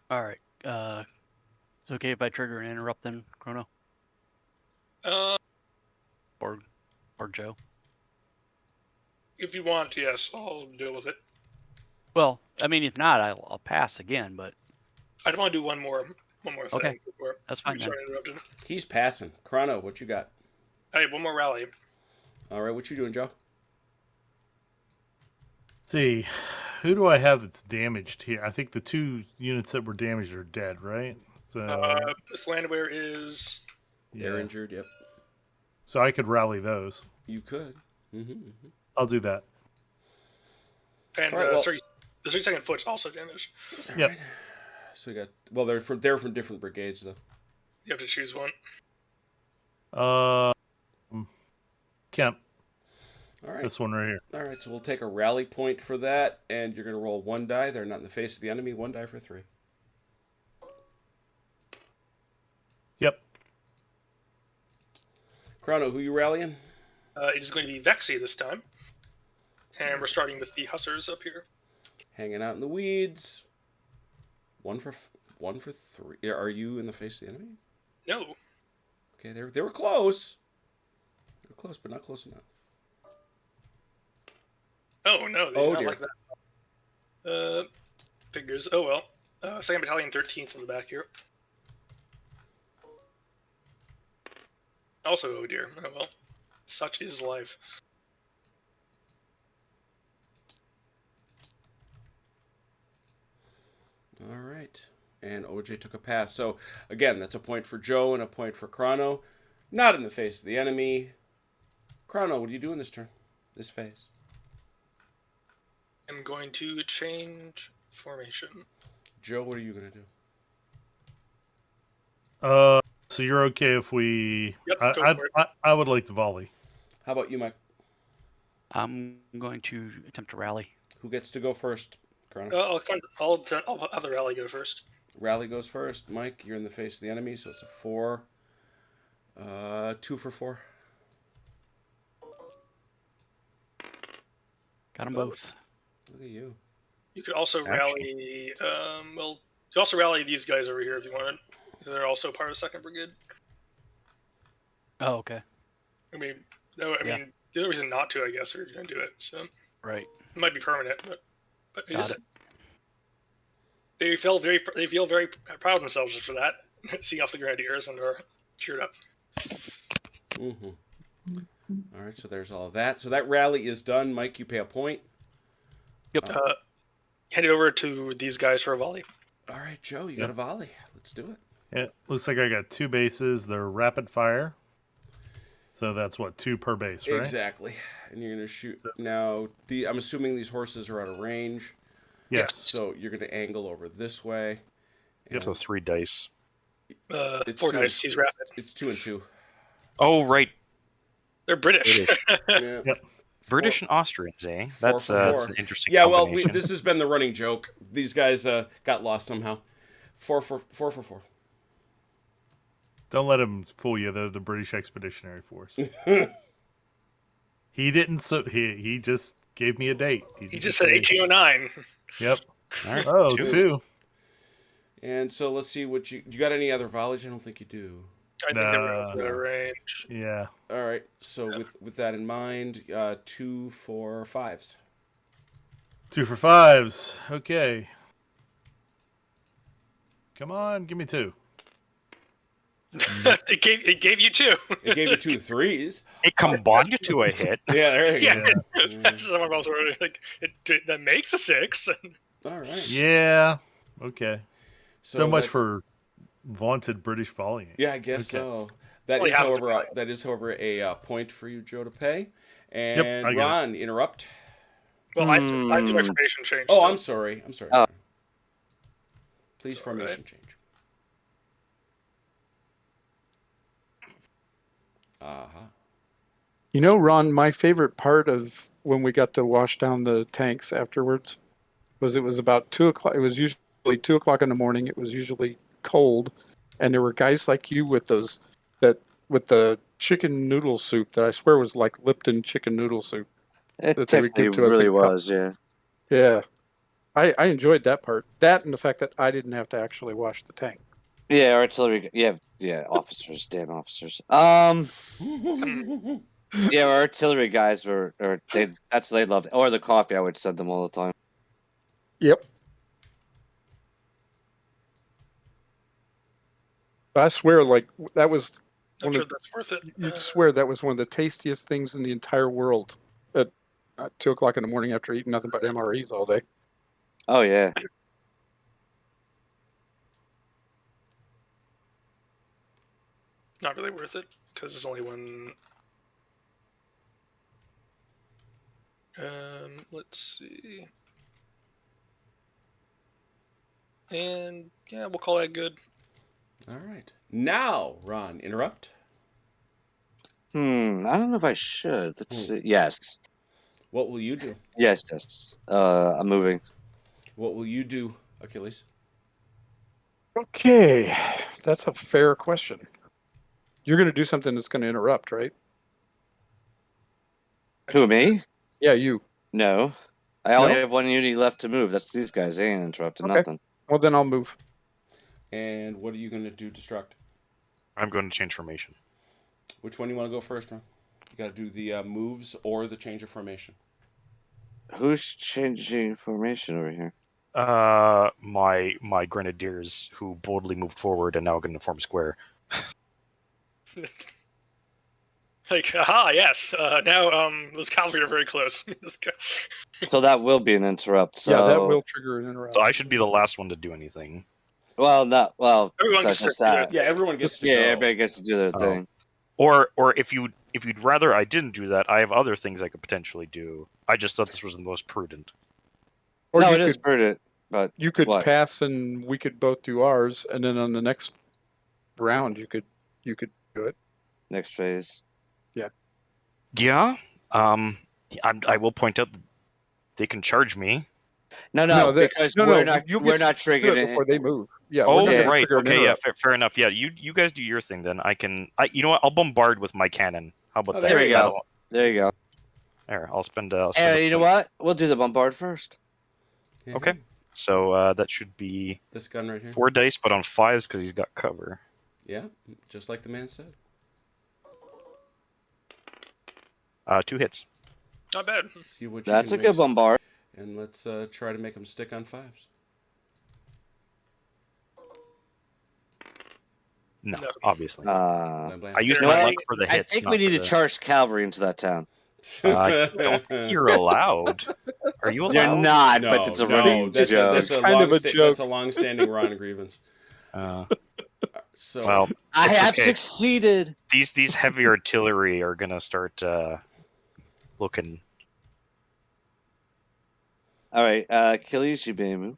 All right. It's okay if I trigger and interrupt then, Chrono Uh, or Joe. if you want, yes, I'll deal with it. Well, I mean, if not, I'll pass again. But I just want to do one more thing. Okay. Before that's fine. we Then. start interrupting. He's passing. Chrono, what you got? I have one more rally. All right, what you doing, Joe? See, who do I have that's damaged here? I think the 2 units that were damaged are dead, right? So, This landwehr is. They're injured. Yep. So I could rally those. You could. Mm-hmm. I'll do that. And All right, well- the 32nd foot's also damaged. Yep. Right. So we got. Well, they're from different brigades, though. You have to choose one. Kemp, All right. this one right here. All right. So we'll take a rally point for that, and you're gonna roll 1 die. They're not in the face of the enemy. 1 die for 3. Yep. Chrono, who you rallying? It is going to be Vexy this time. And we're starting with the Hussars up here. Hanging out in the weeds. 1 for 3. Are you in the face of the enemy? No. Okay, they were close. They were close, but not close enough. Oh, no. They Oh, did not dear. like that. Figures. Oh, well. 2nd Battalion, 13th in the back here. Also, oh dear. Oh, well. Such is life. All right. And OJ took a pass. So, again, that's a point for Joe and a point for Chrono. Not in the face of the enemy. Chrono, what are you doing this turn? This phase? I'm going to change formation. Joe, what are you going to do? So you're okay if we... Yep, go for it. I would like to volley. How about you, Mike? I'm going to attempt to rally. Who gets to go first? Chrono. I'll have the rally go first. Rally goes first. Mike, you're in the face of the enemy, so it's a 4. 2 for 4. Got them both. Look at you. You could also rally. You could also rally these guys over here if you wanted. They're also part of the 2nd Brigade. Oh, okay. I mean, the other reason not to, I guess, are going to do it. So Right. it might be permanent, but it Got is. it. They feel very proud of themselves for that. Seeing off the Grenadiers and are cheered up. Mm-hmm. All right, so there's all of that. So that rally is done. Mike, you pay a point. Yep. Hand it over to these guys for a volley. All right, Joe, you got a volley. Let's do it. It looks like I got 2 bases. They're rapid fire. So that's what, 2 per base, right? Exactly. And you're going to shoot. Now, I'm assuming these horses are out of range. Yes. So you're going to angle over this way. Yep. So 3 dice. It's 4 2 dice. He's rapid. It's 2 and 2. Oh, right. They're British. Yeah. Yep. British and Austrians, eh? 4 That's for 4. that's an interesting Yeah, well, combination. this has been the running joke. These guys got lost somehow. 4 for 4. Don't let him fool you. They're the British Expeditionary Force. He didn't. So he just gave me a date. He just said 1809. Yep. All right, Oh, 2. 2. And so let's see what you got. Any other volleys? I don't think you do. I think everyone's out of range. Yeah. All right. So with that in mind, 2 for 5s. 2 for 5s. Okay. Come on, give me 2. It gave you 2. It gave you 2 3s. It combined to a hit. Yeah, there you Yeah. go. That's someone else already, like that makes a 6. All right. Yeah. Okay. So much that's- for vaunted British volleying. Yeah, I guess Okay. so. That only is, half of the however, value. a point for you, Joe, to pay. And I got it. Ron, interrupt. Well, I do my formation change. Oh, still. I'm sorry. Oh. Please, All formation right. change. Uh-huh. You know, Ron, my favorite part of when we got to wash down the tanks afterwards was it was about 2 o'clock. It was usually 2 o'clock in the morning. It was usually cold, and there were guys like you with with the chicken noodle soup that I swear was like Lipton chicken noodle soup It that they would technically give to us really in was, cups. yeah. Yeah, I enjoyed that part. That and the fact that I didn't have to actually wash the tank. Yeah, artillery. Yeah, officers, damn officers. Yeah, our artillery guys were, or that's what they loved, or the coffee. I would send them all the time. Yep. But I swear, like that was I'm one sure of that's worth it. you'd swear that was one of the tastiest things in the entire world at 2 o'clock in the morning after eating nothing but MREs all day. Oh yeah, Not really worth it because there's only one. Let's see. And yeah, we'll call that good. All right. Now, Ron, interrupt. I don't know if I should. Let's see. Yes, What will you do? yes. I'm moving. What will you do, Achilles? Okay, that's a fair question. You're going to do something that's going to interrupt, right? Who, me? Yeah, you. No, I only No? have one unity left to move. That's these guys. They ain't interrupted Okay. nothing. Well, then I'll move. And what are you going to do, Destruct? I'm going to change formation. Which one do you want to go first, Ron? You got to do the moves or the change of formation. Who's changing formation over here? My grenadiers who boldly moved forward and now going to form square. Like, aha, yes. Now, those cavalry are very close. Let's go. So that will be an interrupt. So Yeah, that will trigger an interrupt. So I should be the last one to do anything. well, not well. Everyone Such gets as to do that. their Yeah, everyone gets to Yeah, go. everybody gets to do their Oh. thing. Or if you'd rather I didn't do that, I have other things I could potentially do. I just thought this was the most prudent. Or No, you it is could prudent, but you could what? pass and we could both do ours, and then on the next round you could do it. Next phase. Yeah. I will point out that they can charge me. No, because we're not you'll we're get not to do triggering it it. before they move. Yeah, Oh, we're not gonna right. trigger an Okay, yeah, interrupt. fair enough. Yeah, you guys do your thing then. You know what? I'll bombard with my cannon. How about Oh, that? There we go. That'll- There you go. There, I'll spend. I'll spend And a you know point. what? We'll do the bombard first. Yeah. Okay. So that should be This gun right here. 4 dice, but on 5s because he's got cover. Yeah, just like the man said. 2 hits. Not bad. See what you That's a can good mix. bombard. And let's try to make them stick on 5s. No, No. obviously. Blam, blam. I used you my know luck what? for the I hits. think not we need for to the- charge cavalry into that town. I don't think you're allowed. Are you allowed? You're not, No, but it's a no, running that's joke. that's a Kind of a That's joke. a long-standing Ron grievance. So Well, I it's have okay. succeeded. These heavy artillery are gonna start looking. All right, Achilles, you may move.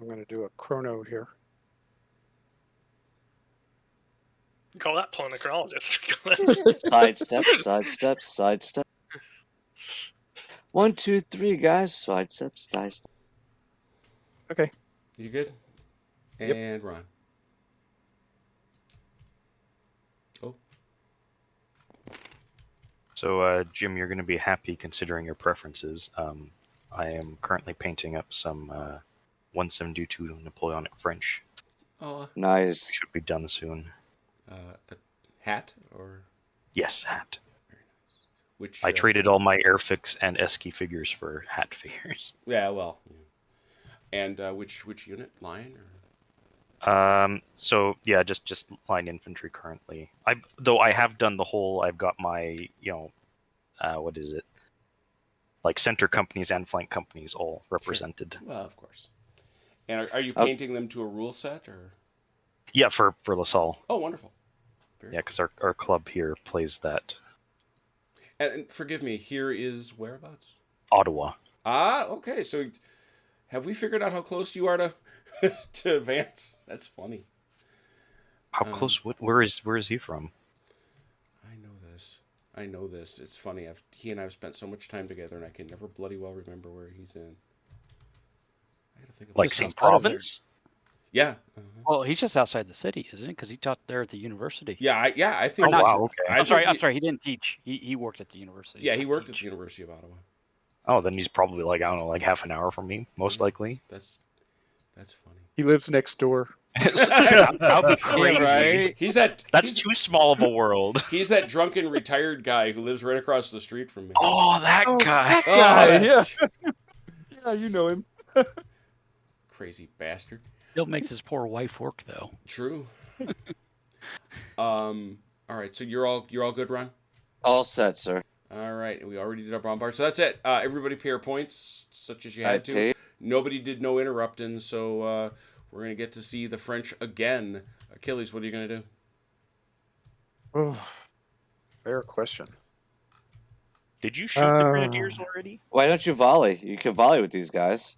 I'm gonna do a chrono here. You call that pulling the chronologist. Sidestep. 1, 2, 3, guys. Sidestep. Okay. you good? Yep. And Ron. Oh, So Jim, you're gonna be happy considering your preferences. I am currently painting up some 172 Napoleonic French. Oh, Nice. Should be done soon. a hat or Yes, hat. which? I traded all my Airfix and Esky figures for hat figures. Yeah, well, yeah. And which unit? Line or? So yeah, just line infantry currently. I have done the whole. I've got my what is it? Like center companies and flank companies all represented. Sure. Well, of course. And are you painting them to a rule set or? Yeah, for Lasalle. Oh, wonderful. Yeah, because our club here plays that. And forgive me, here is whereabouts? Ottawa. Ah, okay. So have we figured out how close you are to to Vance? That's funny. How close? Where is he from? I know this. It's funny. He and I have spent so much time together, and I can never bloody well remember where he's in. I gotta think of Like St. Province? Yeah. Well, he's just outside the city, isn't it? Because he taught there at the university. Yeah. I think. Oh, wow, okay. I'm sorry. He didn't teach. He worked at the university. Yeah, he worked at the University of Ottawa. Oh, then he's probably like, I don't know, like half an hour from me, most likely. That's funny. He lives next door. That would be crazy. Yeah, right? That's too small of a world. He's that drunken retired guy who lives right across the street from me. Oh, that guy. Yeah. Yeah, you know him. Crazy bastard. Still makes his poor wife work though. True. All right. So you're all good, Ron? All set, sir. All right. We already did our bombard. So that's it. Everybody pay your points, such as you had to. paid. Nobody did no interrupting. So we're gonna get to see the French again. Achilles, what are you gonna do? Oh, fair question. Did you shoot the grenadiers already? Why don't you volley? You can volley with these guys.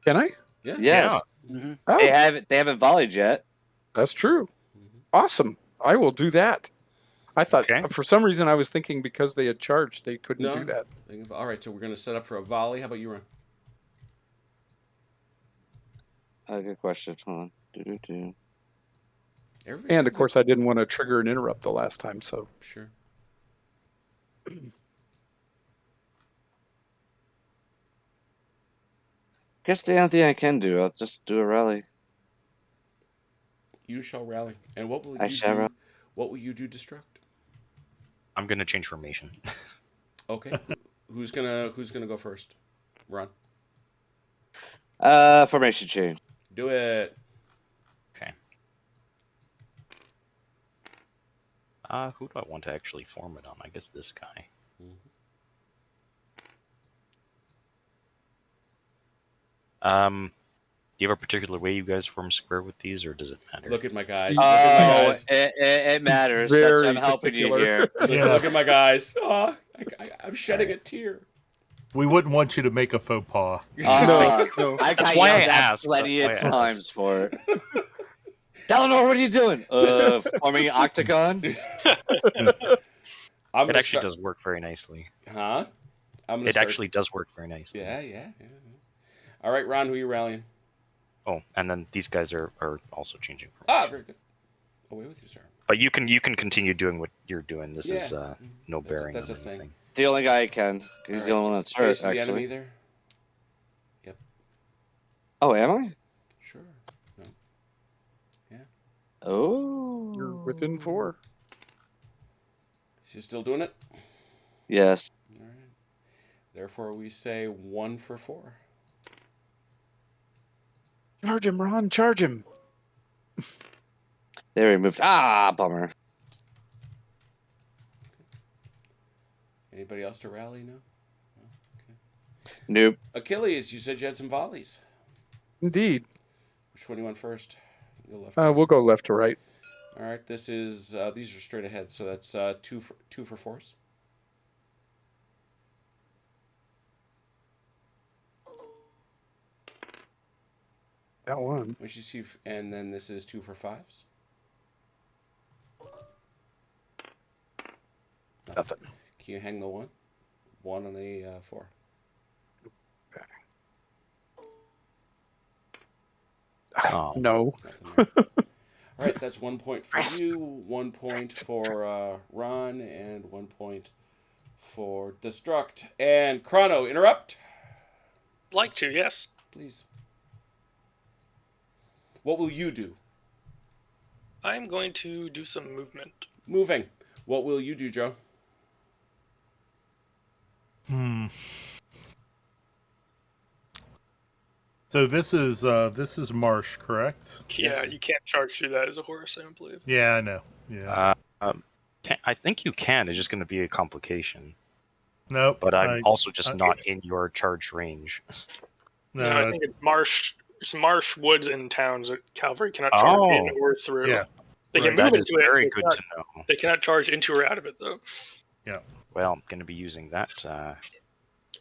Can I? Yeah. Yes. Mm-hmm. Oh, They haven't volleyed yet. that's true. Mhm. Awesome. I will do that. I thought Okay. for some reason I was thinking because they had charged they couldn't No. do that. All right. So we're gonna set up for a volley. How about you, Ron? Good question. Hold on. Do. Everybody's And of good. course I didn't want to trigger an interrupt the last time, so Sure. Guess the only thing I can do, I'll just do a rally. You shall rally. And what will I you shall do? rally. What will you do? Destruct. I'm gonna change formation. Okay. Who's gonna go first? Ron. Formation change. Do it. Okay. Who do I want to actually form it on? I guess this guy. Mhm. Do you have a particular way you guys form square with these, or does it matter? Look at my guys. Oh, Look at my guys. It matters. Very I'm helping you particular. here. Look at my guys. Oh, I'm shedding a tear. We wouldn't want you to make a faux pas. no. I got why I yelled at asked. plenty of That's why I times for it. Delano, what are you doing? Forming an octagon? I'm It gonna actually start- does work very nicely. Huh? I'm gonna It start- actually does work very nicely. Yeah. All right, Ron. Who are you rallying? Oh, and then these guys are also changing. Ah, very good. Away with you, sir. But you can continue doing what you're doing. This is Yeah. no bearing That's on a thing. anything. The only guy I can. He's the All right. only one that's hurt, Face the enemy actually. there. Yep. Oh, am I? Sure. No. Oh. You're within 4. She's still doing it. Yes. All right. Therefore, we say 1 for 4. Charge him, Ron, charge him. There he moved. Ah, bummer. Anybody else to rally? No. Nope. Achilles, you said you had some volleys. Indeed. Which one do you want first? You go left. We'll go left to right. All right. This is these are straight ahead, so that's 2 for 4s. That one. Which you see, and then this is 2 for 5s. Nothing. Can you hang the 1? 1 on a 4. Oh. No. Nothing there. All right, that's 1 point for you, 1 point for Ron, and 1 point for Destruct. And Chrono, interrupt. Like to, yes. Please. What will you do? I'm going to do some movement. Moving. What will you do, Joe? So this is marsh, correct? Yes, Yeah, sir. you can't charge through that as a horse, I don't believe. Yeah, I know. Yeah. I think you can. It's just going to be a complication. Nope. But I'm also just I- not in your charge range. No, I No, think it's marsh. It's marsh, woods, and towns that cavalry cannot charge in Oh. or through. Yeah. They can Right. move That is into it. very They good cannot- to know. They cannot charge into or out of it, though. Well, I'm going to be using that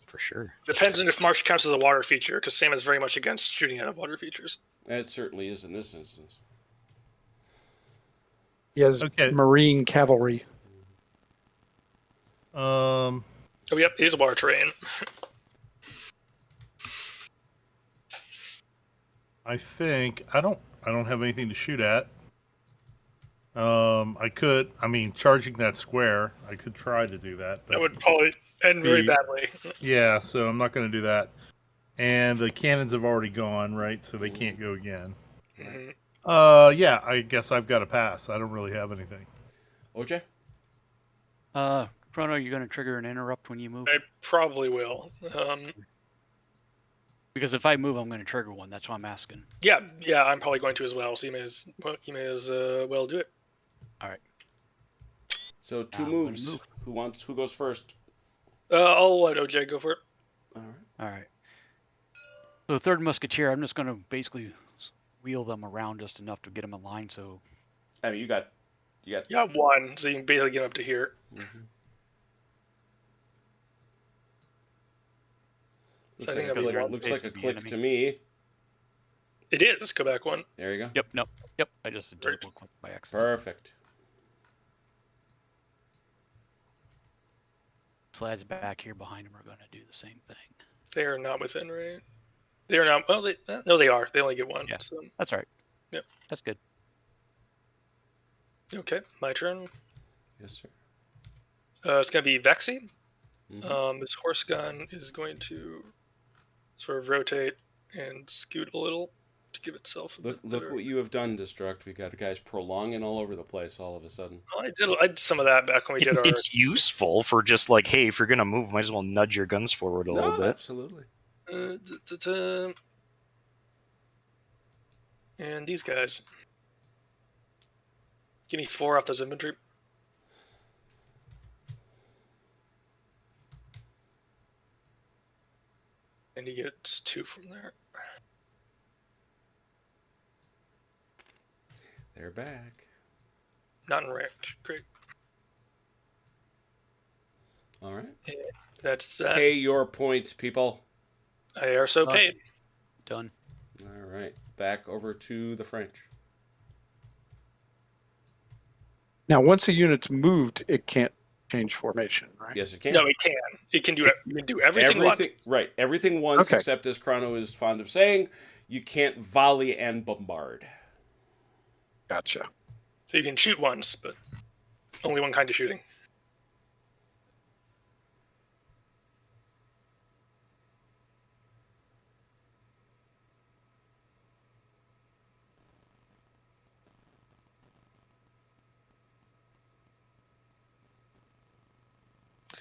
for sure. Depends on if marsh counts as a water feature, because Sam is very much against shooting out of water features. It certainly is in this instance. He has Okay. marine cavalry. Oh, yep, it is water terrain. I think I don't have anything to shoot at. I could. I mean, charging that square, I could try to do that. But That would probably end really The- badly. yeah, so I'm not going to do that. And the cannons have already gone, right? So they can't go again. Mhm. Yeah, I guess I've got to pass. I don't really have anything. OJ? Chrono, you're going to trigger an interrupt when you move? I probably will. Because if I move, I'm going to trigger one. That's why I'm asking. Yeah, I'm probably going to as well. So you may as well do it. So 2 I'm gonna moves. move. Who goes first? I'll let OJ go for it. All right. All right. So the third musketeer, I'm just going to basically wheel them around just enough to get them in line. So I mean, you got. You got one, so you can basically get up to here. Mm-hmm. I think that'd be one. Looks like a Face the click enemy. to me. It is. Go back one. There you go. yep, no, yep. I just did Right. double click by accident. Perfect. Slides back here behind him are going to do the same thing. They are not within range. They are not. Well, no, they are. They only get one. Yeah. So, That's all right. Yep. That's good. okay, my turn. Yes, sir. It's going to be Vexy. Mhm. This horse gun is going to sort of rotate and scoot a little to give itself a Look bit better. what you have done, Destruct. We got guys prolonging all over the place all of a sudden. Oh, I did some of that back when we did our. It's useful for just like, hey, if you're going to move, might as well nudge your guns forward a little bit. Absolutely. And these guys. Give me 4 off those infantry. And he gets 2 from there. They're back. Not in range. Great. All right. That's that. Pay your points, people. They are so Okay. paid. Done. All right. Back over to the French. Now, once a unit's moved, it can't change formation, right? Yes, it can. No, it can. It can do it. You can do everything once. Right. Everything once, Okay. except as Chrono is fond of saying, you can't volley and bombard. Gotcha. So you can shoot once, but only one kind of shooting.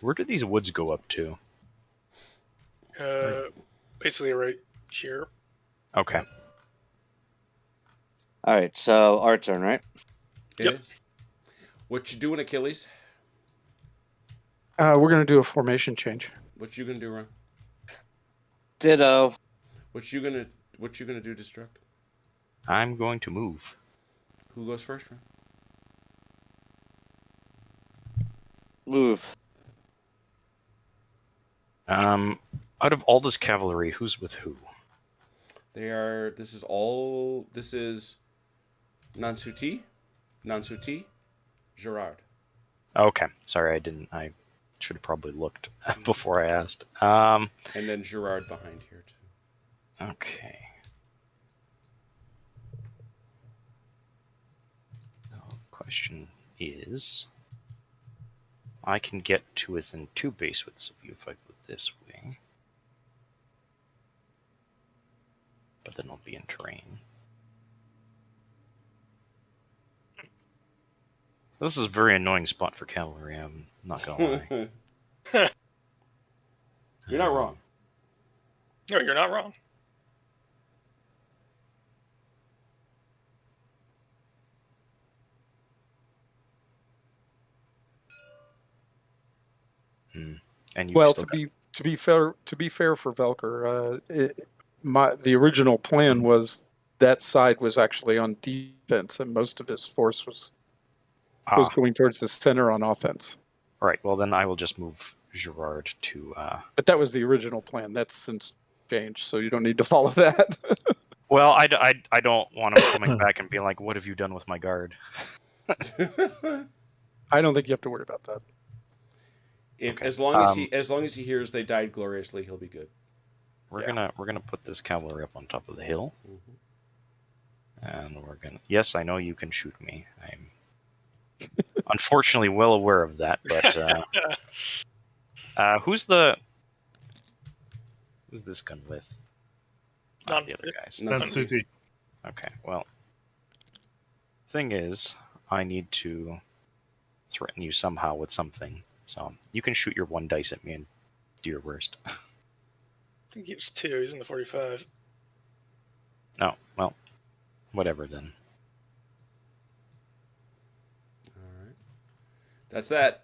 Where do these woods go up to? Basically right here. Okay. All right, so our turn, right? It Yep. is. What you doing, Achilles? We're going to do a formation change. What you gonna do, Ron? Ditto. What you gonna do, Destruct? I'm going to move. Who goes first, Ron? Move. Out of all this cavalry, who's with who? This is Nansuti, Gerard. Okay. Sorry, I should have probably looked before I asked. And then Gerard behind here, too. Okay. So, question is, I can get to within 2 base widths of you if I go this way. but then I'll be in terrain. This is a very annoying spot for cavalry, I'm not gonna lie. You're not wrong. No, you're not wrong. And you Well, still to be fair for Velker, the original plan was that side was actually on defense, and most of his force was going towards the center on offense. All right, well then I will just move Gerard to... But that was the original plan. That's since changed, so you don't need to follow that. Well, I don't want him coming back and being like, what have you done with my guard? I don't think you have to worry about that. Okay. As long as he hears they died gloriously, he'll be good. We're gonna put this cavalry up on top of the hill, Mm-hmm. and we're gonna... Yes, I know you can shoot me. I'm unfortunately well aware of that, but who's this gun with? Not The other guys. That's Suti. Okay, well, thing is, I need to threaten you somehow with something. So you can shoot your 1 dice at me and do your worst. I think he was 2. He's in the 45. Oh, well, whatever then. All right. That's that.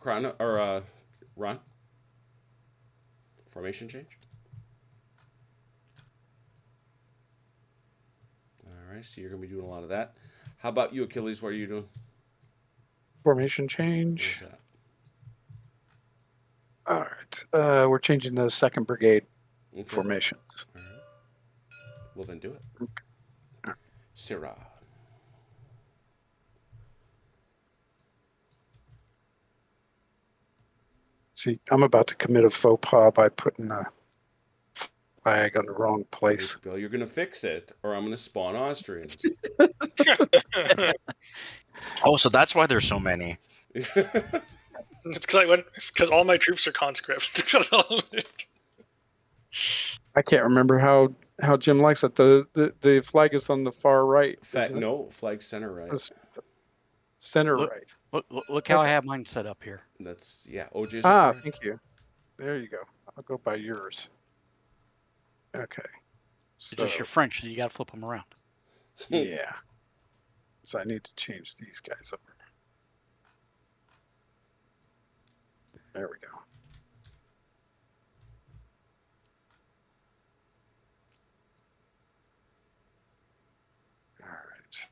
Ron. Formation change. All right. So you're gonna be doing a lot of that. How about you, Achilles? What are you doing? Formation change. Where's that? All right. We're changing the 2nd Brigade Okay. formations. All right. Well, then do it. Okay. Syrah. See, I'm about to commit a faux pas by putting a flag on the wrong place. Bill, you're gonna fix it, or I'm gonna spawn Austrians. Oh, so that's why there's so many. It's because all my troops are conscript. I can't remember how Jim likes it. The flag is on the far right. isn't it? No, flag center right. Center Look. right. Look how Okay. I have mine set up here. That's OJ's. Ah, required. thank you. There you go. I'll go by yours. Okay. It's So, just your French, so you got to flip them around. yeah. So I need to change these guys over. There we go. All right.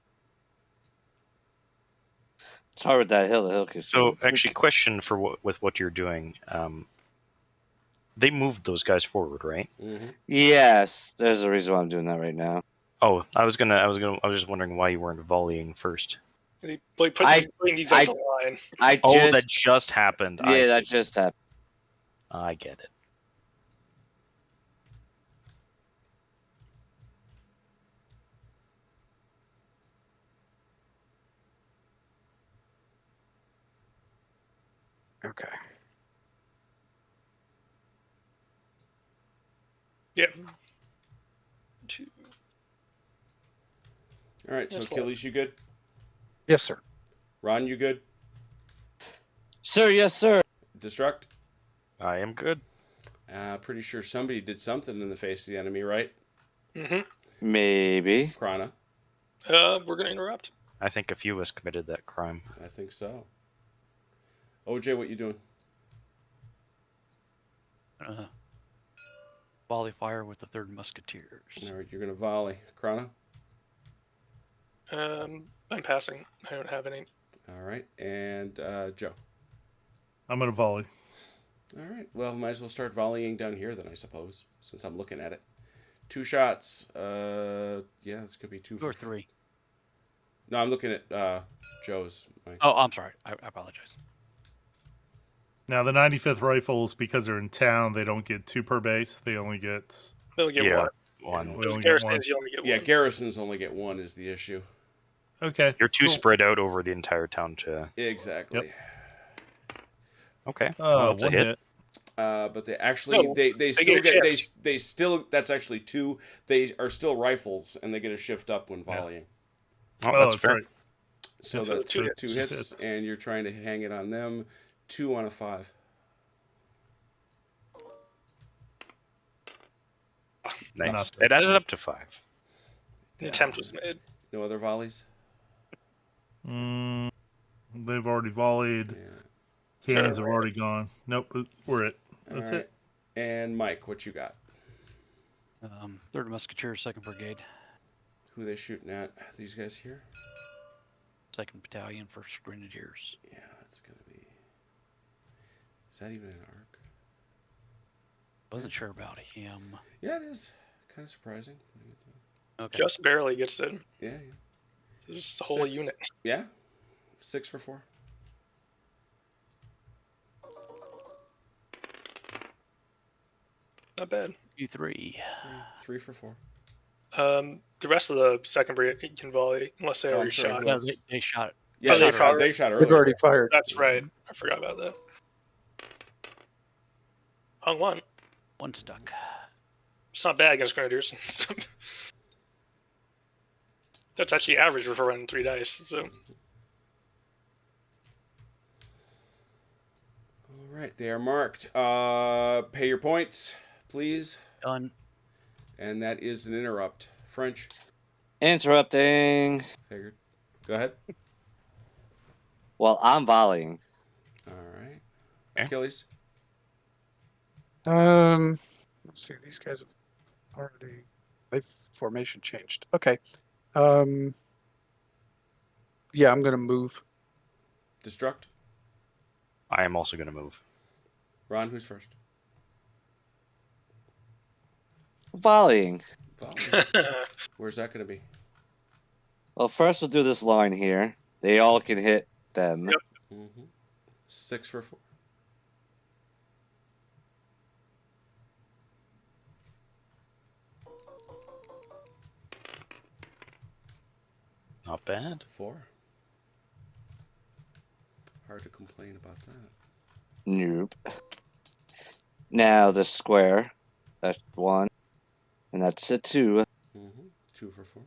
It's hard with that hill. The hill can So, actually, question for what you're doing. They moved those guys forward, right? Mm-hmm. Yes, there's a reason why I'm doing that right now. Oh, I was just wondering why you weren't volleying first. He putting these on the line. That just happened. I Yeah, see. that just happened. I get it. Okay. Yeah. 2. All right. So Yes, Achilles, you good? Yes, sir. Ron, you good? Sir, yes, sir. Destruct. I am good. Pretty sure somebody did something in the face of the enemy, right? Mm-hmm. Maybe. Krana. We're gonna interrupt. I think a few of us committed that crime. I think so. OJ, what you doing? Volley fire with the 3rd Musketeers. All right, you're gonna volley. Krana. I'm passing. I don't have any. All right, and Joe. I'm gonna volley. All right. Well, might as well start volleying down here then, I suppose, since I'm looking at it. 2 shots. Yeah, this could be 2 2 or 3. No, I'm looking at Joe's. Oh, I'm sorry. I apologize. Now the 95th Rifles, because they're in town, they don't get 2 per base. They only get. They'll get Yeah. one. One. We Those only get one. garrisons, you only get Yeah, one. garrisons only get 1 is the issue. Okay. You're too cool. spread out over the entire town to... Exactly. Okay. Oh, That's a one hit. hit. But they actually No, they still get a get shift. they still that's actually 2. They are still rifles and they get a shift up when Yeah. volleying. Oh, that's fair. right. So It's that's two 2 hits. hits, and you're trying to hang it on them. 2 on a 5. Nice. Nothing. It added up to 5. The attempt was made. No other volleys. They've already volleyed. Yeah. Cannons have already gone. Nope, we're it. All That's right. it. And Mike, what you got? 3rd Musketeers, 2nd Brigade, Who they shooting at? These guys here? 2nd Battalion, 1st Grenadiers. Yeah, that's gonna be. Is that even an arc? Wasn't sure about him. Yeah, it is. Kind of surprising. Okay. Just barely gets in. Yeah. Just the whole 6. unit. Yeah. 6 for 4. Not bad. U3. 3 for 4. The rest of the second brigade can volley unless they Oh, I'm already sorry, shot. who Yeah, else? they shot it. Yeah, Oh, they they shot. fired? They shot They've earlier. already fired. That's right. I forgot about that. Hung one. One stuck. It's not bad against grenadiers. That's actually average for running 3 dice. So All right, they are marked. Pay your points, please. Done. And that is an interrupt. French. Interrupting. Figured. Go ahead. Well, I'm volleying. All right. Okay. Achilles. Let's see. These guys have already. They've formation changed. Okay. Yeah, I'm gonna move. Destruct. I am also going to move. Ron, who's first? Volleying. Volley. Where's that going to be? Well, first we'll do this line here. They all can hit them. Yep. 6 for 4. Not bad. 4. Hard to complain about that. Nope. Now the square. That's 1. And that's a 2. 2 for 4.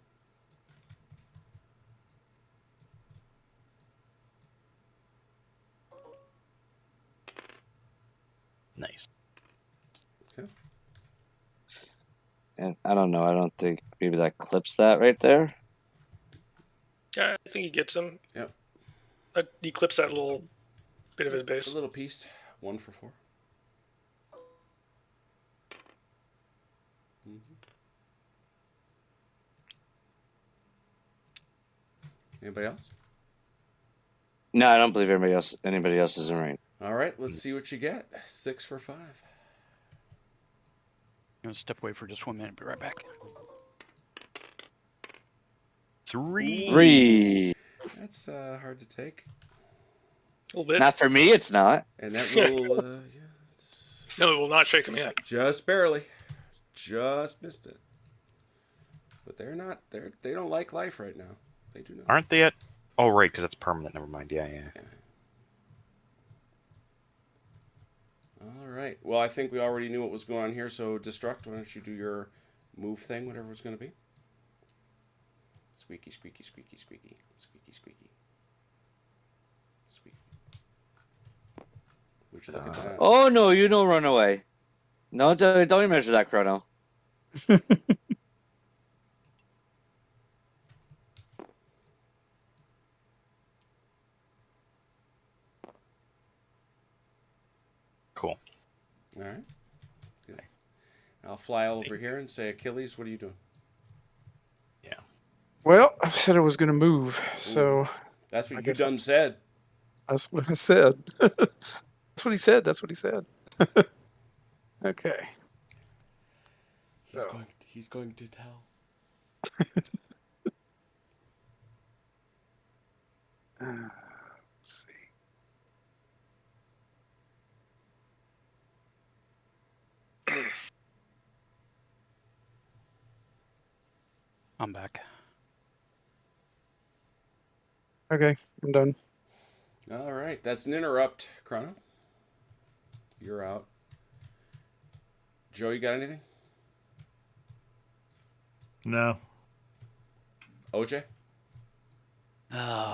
Nice. Okay. And I don't know. I don't think maybe that clips that right there. yeah, I think he gets him. Yep. He clips that little bit of his base. A little piece. 1 for 4. Anybody else? No, I don't believe anybody else is in range. All right, let's see what you get. 6 for 5. I'm gonna step away for just 1 minute. Be right back. 3. 3. That's hard to take. A little bit. Not for me, it's not. And that will, No, it will not shake him yet. just barely. Just missed it. But they don't like life right now. They do not. Aren't they at... Oh, right, because that's permanent. Never mind. Yeah. All right. Well, I think we already knew what was going on here, so Destruct, why don't you do your move thing, whatever it's going to be? Squeaky, squeaky, squeaky, squeaky. Squeaky, squeaky. Squeaky. Would you look at that? Oh, no, you don't run away. No, don't even measure that, Chrono. Cool. All right. Good. I'll fly over here and say, Achilles, what are you doing? Well, I said I was gonna move, so That's I what you guess done said. that's what I said. That's what he said. That's what he said. Okay. He's going to tell. Let's see. I'm back. Okay, I'm done. All right. That's an interrupt, Chrono. You're out. Joe, you got anything? No. OJ? I'm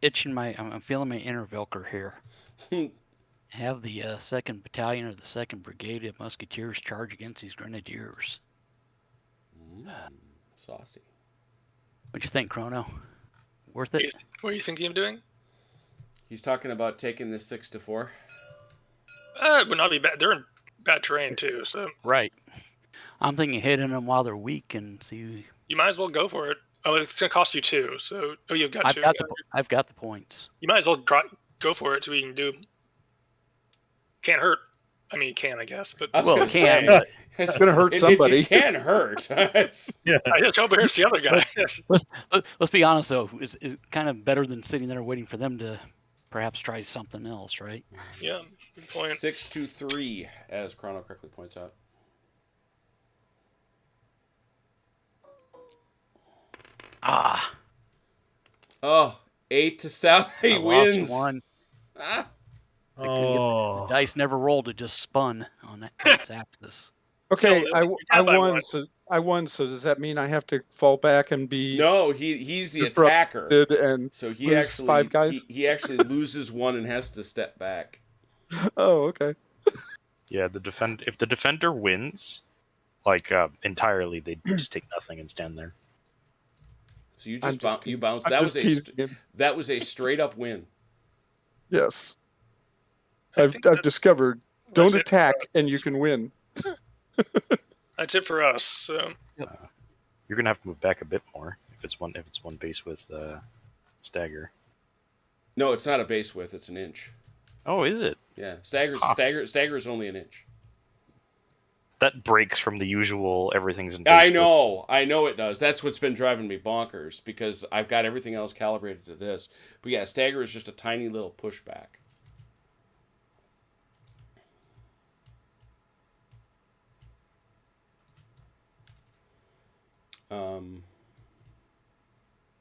itching I'm feeling my inner Velker here. Have the 2nd Battalion or the 2nd Brigade of Musketeers charge against these Grenadiers. Saucy. What you think, Chrono? Worth it? What are you thinking of doing? He's talking about taking this 6-4. It would not be bad. They're in bad terrain too, so Right. I'm thinking hitting them while they're weak and see. you might as well go for it. Oh, it's gonna cost you 2. So you've got 2. I've got the points. You might as well go for it so we can do. Can't hurt. I mean, you can, I guess, but I was Well, gonna it can, say, but- It's gonna hurt somebody. It can hurt. Yeah. I just hope it hurts the other guy. Let's be honest though. It's kind of better than sitting there waiting for them to perhaps try something else, right? Yeah, good point. 6-3, as Chrono correctly points out. Ah, Oh, 8-7. He I lost wins. one. Ah. Oh. Dice never rolled; it just spun on that its axis. Okay, Still, I you're down by won. one. So I won. So does that mean I have to fall back and be No, he's the disrupted attacker. and So he lose actually 5 guys? he actually loses one and has to step back. oh, okay. Yeah, if the defender wins, like entirely, they just take nothing and stand there. So you I'm just just you teasing- bounced. I'm That just was teasing him. that was a straight up win. Yes, I I've think that's discovered. that's Don't it for attack, us. and you can win. That's it for us. So You're gonna have to move back a bit more if it's one base with stagger. No, it's not a base width. It's an inch. Oh, is it? Yeah, stagger is only an inch. That breaks from the usual everything's in base I widths. know it does. That's what's been driving me bonkers because I've got everything else calibrated to this. But yeah, stagger is just a tiny little pushback.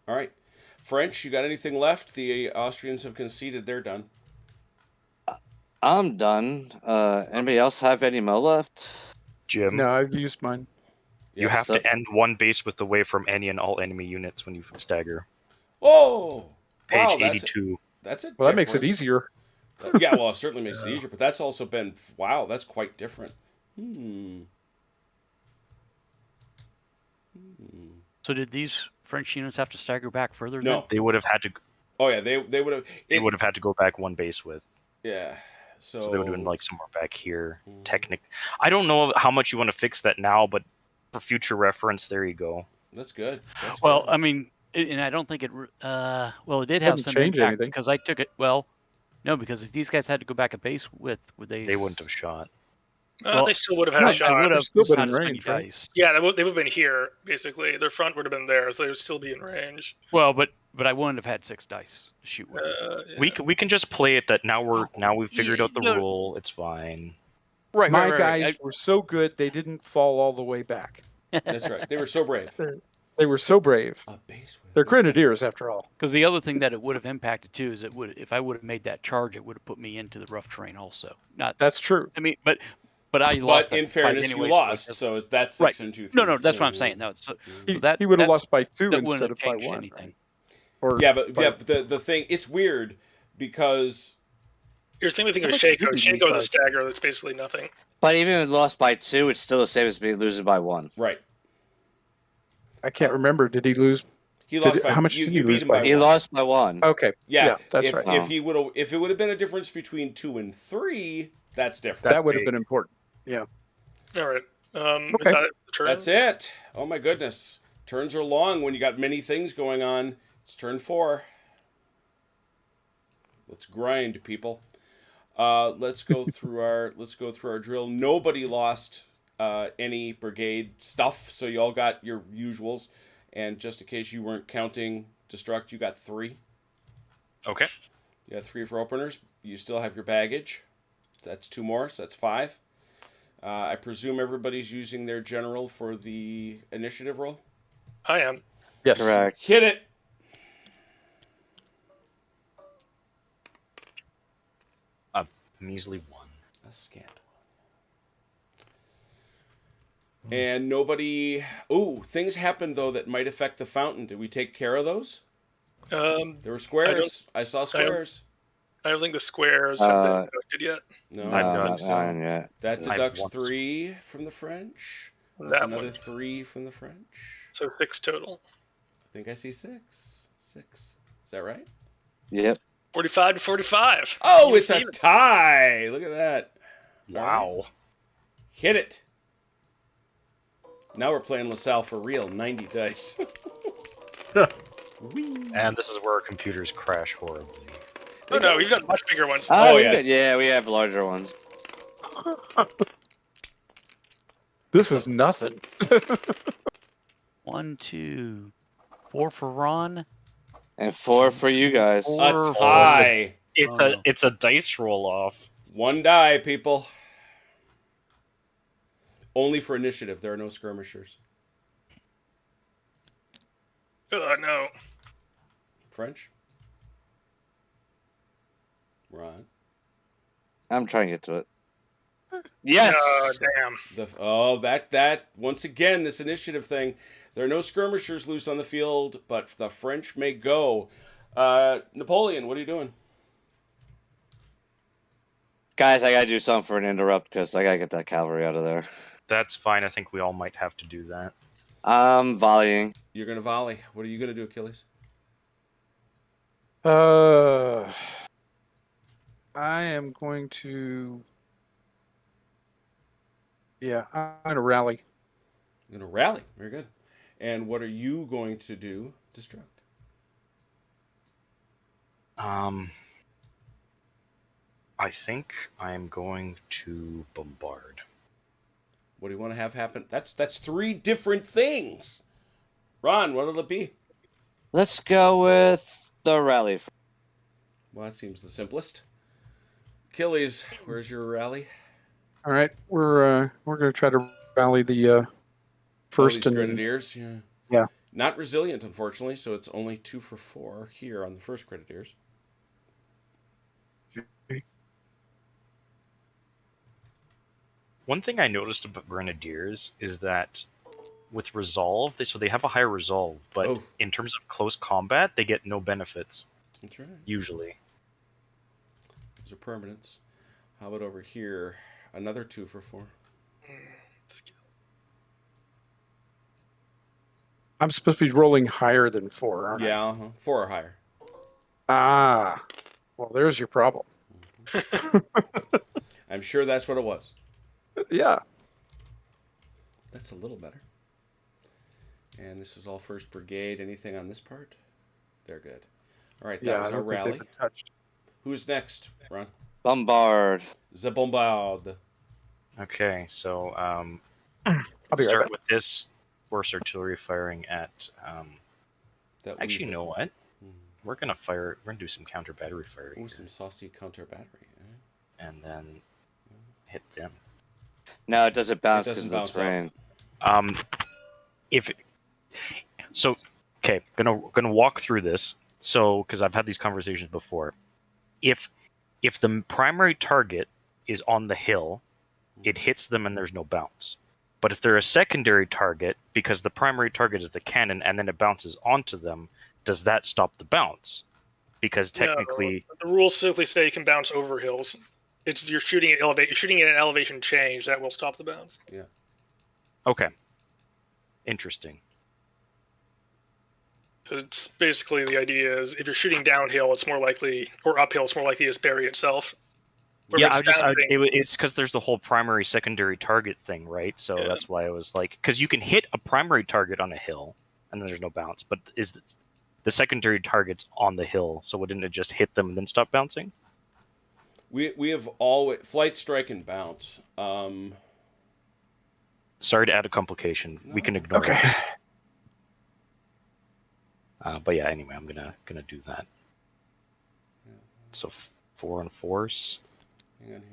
All right, French. You got anything left? The Austrians have conceded; they're done. I'm done. Anybody else have any mo left? Jim, No, I've used mine. you Yeah, have so- to end one base width away from any and all enemy units when you stagger. Oh, Page wow, 82. That's a Well, that makes it difference. easier. Yeah, well, it certainly makes it easier, but that's also been wow. That's quite different. So did these French units have to stagger back further? No. They would have had to. Oh yeah, they would have. They would have had to go back one base width. Yeah. So, So they would have been like somewhere back here. I don't know how much you want to fix that now, but for future reference, there you go. That's good. That's Well, good. I mean, and I don't think it. Well, it did have Doesn't some change impact anything. because I took it. Well, no, because if these guys had to go back a base width, would they? They wouldn't have shot. Well, they still would have had No, a shot. I would have. still just been not in as many range, right? dice. Yeah, they would have been here basically. Their front would have been there, so they would still be in range. Well, but I wouldn't have had 6 dice to shoot with. Yeah. We can just play it that now we've figured Yeah, out the no. rule. It's fine. Right, My guys were so good they didn't fall all the way back. That's right. They were so brave. They were so brave. A base width. They're grenadiers, after all. Because the other thing that it would have impacted too is if I would have made that charge, it would have put me into the rough terrain also. Not, That's true. I mean, but I lost. But in that fight fairness, anyway, you lost. so So that's Right. 6 and 2. No, that's what I'm saying. No, so He, that he would have that's- lost by 2 that wouldn't instead have of by changed 1. anything. Right? Or Yeah, but the thing, it's weird because You're thinking How of much Shaco. did he Shaco with a lose? stagger, that's basically nothing. But even if it lost by 2, it's still the same as me losing by 1. right. I can't remember. Did he lose? He Did lost it- by how much you, did you he beat lose him by? by He 1. lost by 1. Okay. Yeah, that's if, right. If he would have, if it would have been a difference between 2 and 3, that's different. That would have big. been important. All right. Okay. Is that it for turn? That's it. Oh my goodness, turns are long when you got many things going on. It's turn 4. Let's grind, people. Let's go through our drill. Nobody lost any brigade stuff, so you all got your usuals. And just in case you weren't counting destruct, you got 3. Okay. You got 3 for openers. You still have your baggage. That's 2 more, so that's 5. I presume everybody's using their general for the initiative roll. I am. Yes. Correct. Hit it. Measly 1. A scant And nobody... Ooh, things happened, though, that might affect the fountain. Did we take care of those? There were squares. I saw squares. I don't think the squares have been deducted yet. No, I No, don't not think mine so. yet. that I've deducts once. 3 from the French. That's That another one. 3 from the French. So 6 total. I think I see 6. 6. Is that right? Yep. 45 to 45. Oh, Even it's a Steven. tie. Look at that. Wow. Hit it. Now we're playing Lasalle for real. 90 dice. And this is where our computers crash horribly. Oh no, we've got much bigger ones. Oh, we yes. got- yeah, we have larger ones. This is nothing. 1, 2, 4 for Ron. And 4 for you guys. A tie. It's a dice roll off. 1 die, people. Only for initiative. There are no skirmishers. No. French? Ron? I'm trying to get to it. Yes. Damn. That once again, this initiative thing. There are no skirmishers loose on the field, but the French may go. Napoleon, what are you doing? Guys, I gotta do something for an interrupt because I gotta get that cavalry out of there. That's fine. I think we all might have to do that. I'm volleying. You're gonna volley. What are you gonna do, Achilles? I am going to. Yeah, I'm going to rally. You're gonna rally. Very good. And what are you going to do? Destruct. I think I'm going to bombard. What do you want to have happen? That's 3 different things. Ron, what'll it be? Let's go with the rally. Well, that seems the simplest. Achilles, where's your rally? All right, we're going to try to rally the first These and Grenadiers. Yeah. Yeah. Not resilient, unfortunately, so it's only 2 for 4 here on the first Grenadiers. One thing I noticed about Grenadiers is that with resolve, they have a higher resolve, but in terms of close combat, they get no benefits. That's right. Usually. Those are permanents. How about over here? Another 2 for 4. I'm supposed to be rolling higher than 4, aren't Yeah, 4 or higher. I? Well, there's your problem. I'm sure that's what it was. Yeah. That's a little better. And this is all 1st Brigade. Anything on this part? They're good. All right, that was our rally. Who's next, Ron? Bombard. The Bombard. Okay, so I'll be right start back. with this horse artillery firing at. Actually, you know what? We're gonna do some counter battery firing. Ooh, here, some saucy counter battery. and then hit them. No, it doesn't bounce It because doesn't of the bounce terrain. Okay, gonna walk through this. So, because I've had these conversations before, if the primary target is on the hill, it hits them and there's no bounce. But if they're a secondary target, because the primary target is the cannon and then it bounces onto them, does that stop the bounce? Because technically, the rules specifically say you can bounce over hills. You're shooting at an elevation change that will stop the bounce. Yeah. Okay. Interesting. It's basically the idea is if you're shooting downhill, it's more likely, or uphill, it's more likely to just bury itself. Yeah, it's because there's the whole primary secondary target thing, right? So that's why I was like, because you can hit a primary target on a hill and then there's no bounce, but is the secondary target's on the hill, so wouldn't it just hit them and then stop bouncing? We have always flight, strike, and bounce. Sorry to add a complication. We can ignore it. But yeah, anyway, I'm gonna do that. So 4 on 4s. Hang on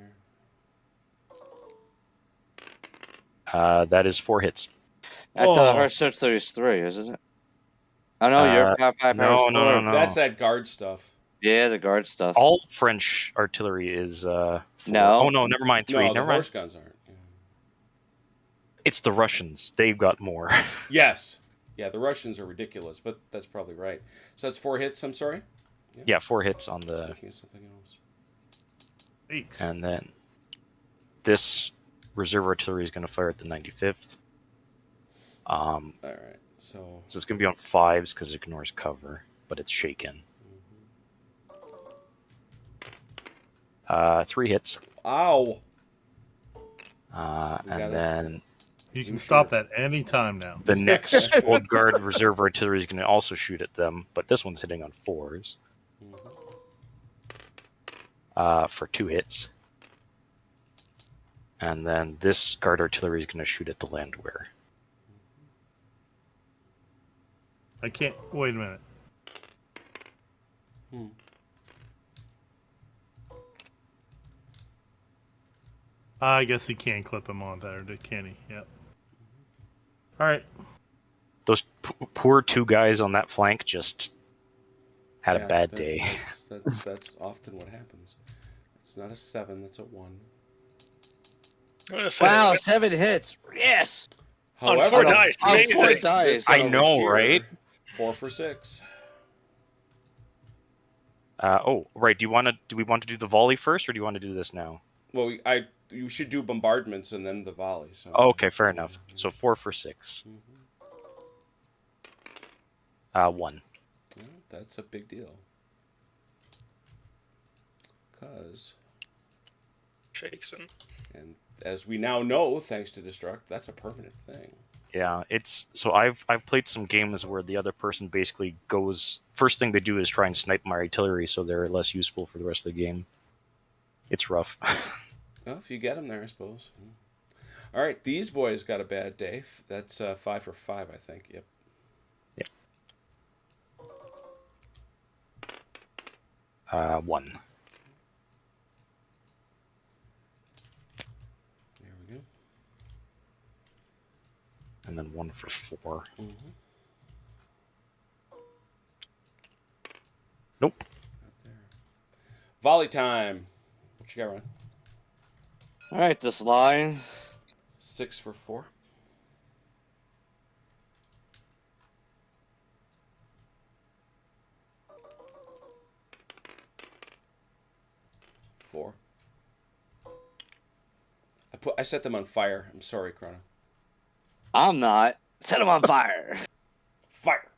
here. That is 4 hits. I thought her search 33, isn't it? Oh no, you're no. That's that guard stuff. Yeah, the guard stuff. All French artillery is 4. No. Oh no, never mind. 3. No, never the mind. horse guns aren't. It's the Russians. They've got more. Yes. Yeah, the Russians are ridiculous, but that's probably right. So that's 4 hits, I'm sorry? Yeah, 4 hits on the... Looking at something else. Weeks. And then this reserve artillery is going to fire at the 95th. All right, so... So it's going to be on 5s because it ignores cover, but it's shaken. 3 hits. Ow! And then You can You stop sure? that any time now. the next Old Guard reserve artillery is going to also shoot at them, but this one's hitting on 4s for 2 hits. And then this Guard artillery is going to shoot at the landwehr. I can't. Wait a minute. I guess he can clip him on there, can he? Yep. All right. Those poor 2 guys on that flank just had Yeah, a bad that's- day. That's often what happens. It's not a 7, that's a 1. I'm gonna say Wow, that- 7 hits. Yes. On However, 4 dice. on Amazing. 4 dice. this guy I over know, here, right? 4 for 6. Right. Do we want to do the volley first, or do you want to do this now? Well, you should do bombardments and then the volley. So. Okay, fair enough. So 4 for 6. 1. Well, that's a big deal. Because, Shakes him. and as we now know, thanks to Destruct, that's a permanent thing. Yeah, it's so I've played some games where the other person basically goes first thing they do is try and snipe my artillery, so they're less useful for the rest of the game. It's rough. Well, if you get them there, I suppose. All right, these boys got a bad day. That's 5 for 5, I think. Yep. 1. There we go. And then 1 for 4. Nope. Not there. Volley time. What you got, Ron? All right, this line. 6 for 4. Four. I set them on fire. I'm sorry, Chrono. I'm not. Set him on fire. Fire.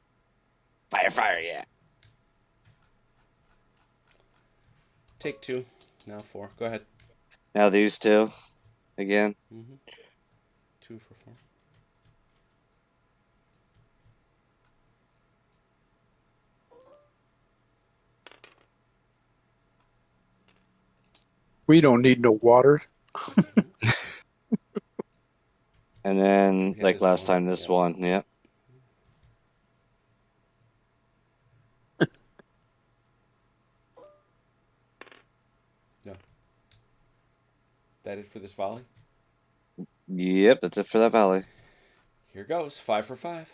Fire, fire, yeah. Take 2. Now 4. Go ahead. Now these 2. Again. 2 for 4. We don't need no water. And then, Yeah, like this last one, time, this yeah. one. Yep. No. That it for this volley? Yep, that's it for that valley. Here goes. 5 for 5.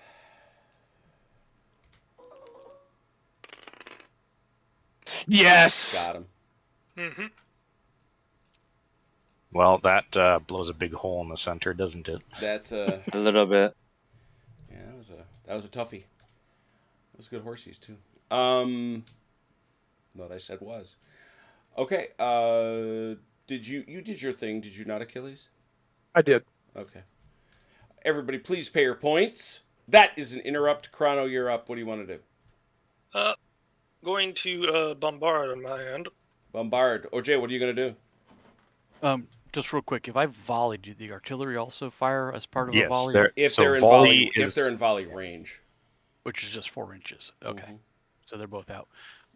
Yes! Got him. Mm-hmm. Well, that blows a big hole in the center, doesn't it? That's A little bit. yeah, that was a toughie. Those good horsies too. What I said was. Okay, did you did your thing, did you not, Achilles? I did. Okay. Everybody please pay your points. That is an interrupt. Chrono, you're up. What do you want to do? Going to bombard on my end. Bombard. OJ, what are you going to do? Just real quick, if I volley, do the artillery also fire as part of a Yes, volley? If they're in volley range. Which is just 4 inches. Okay. Mhm. So they're both out.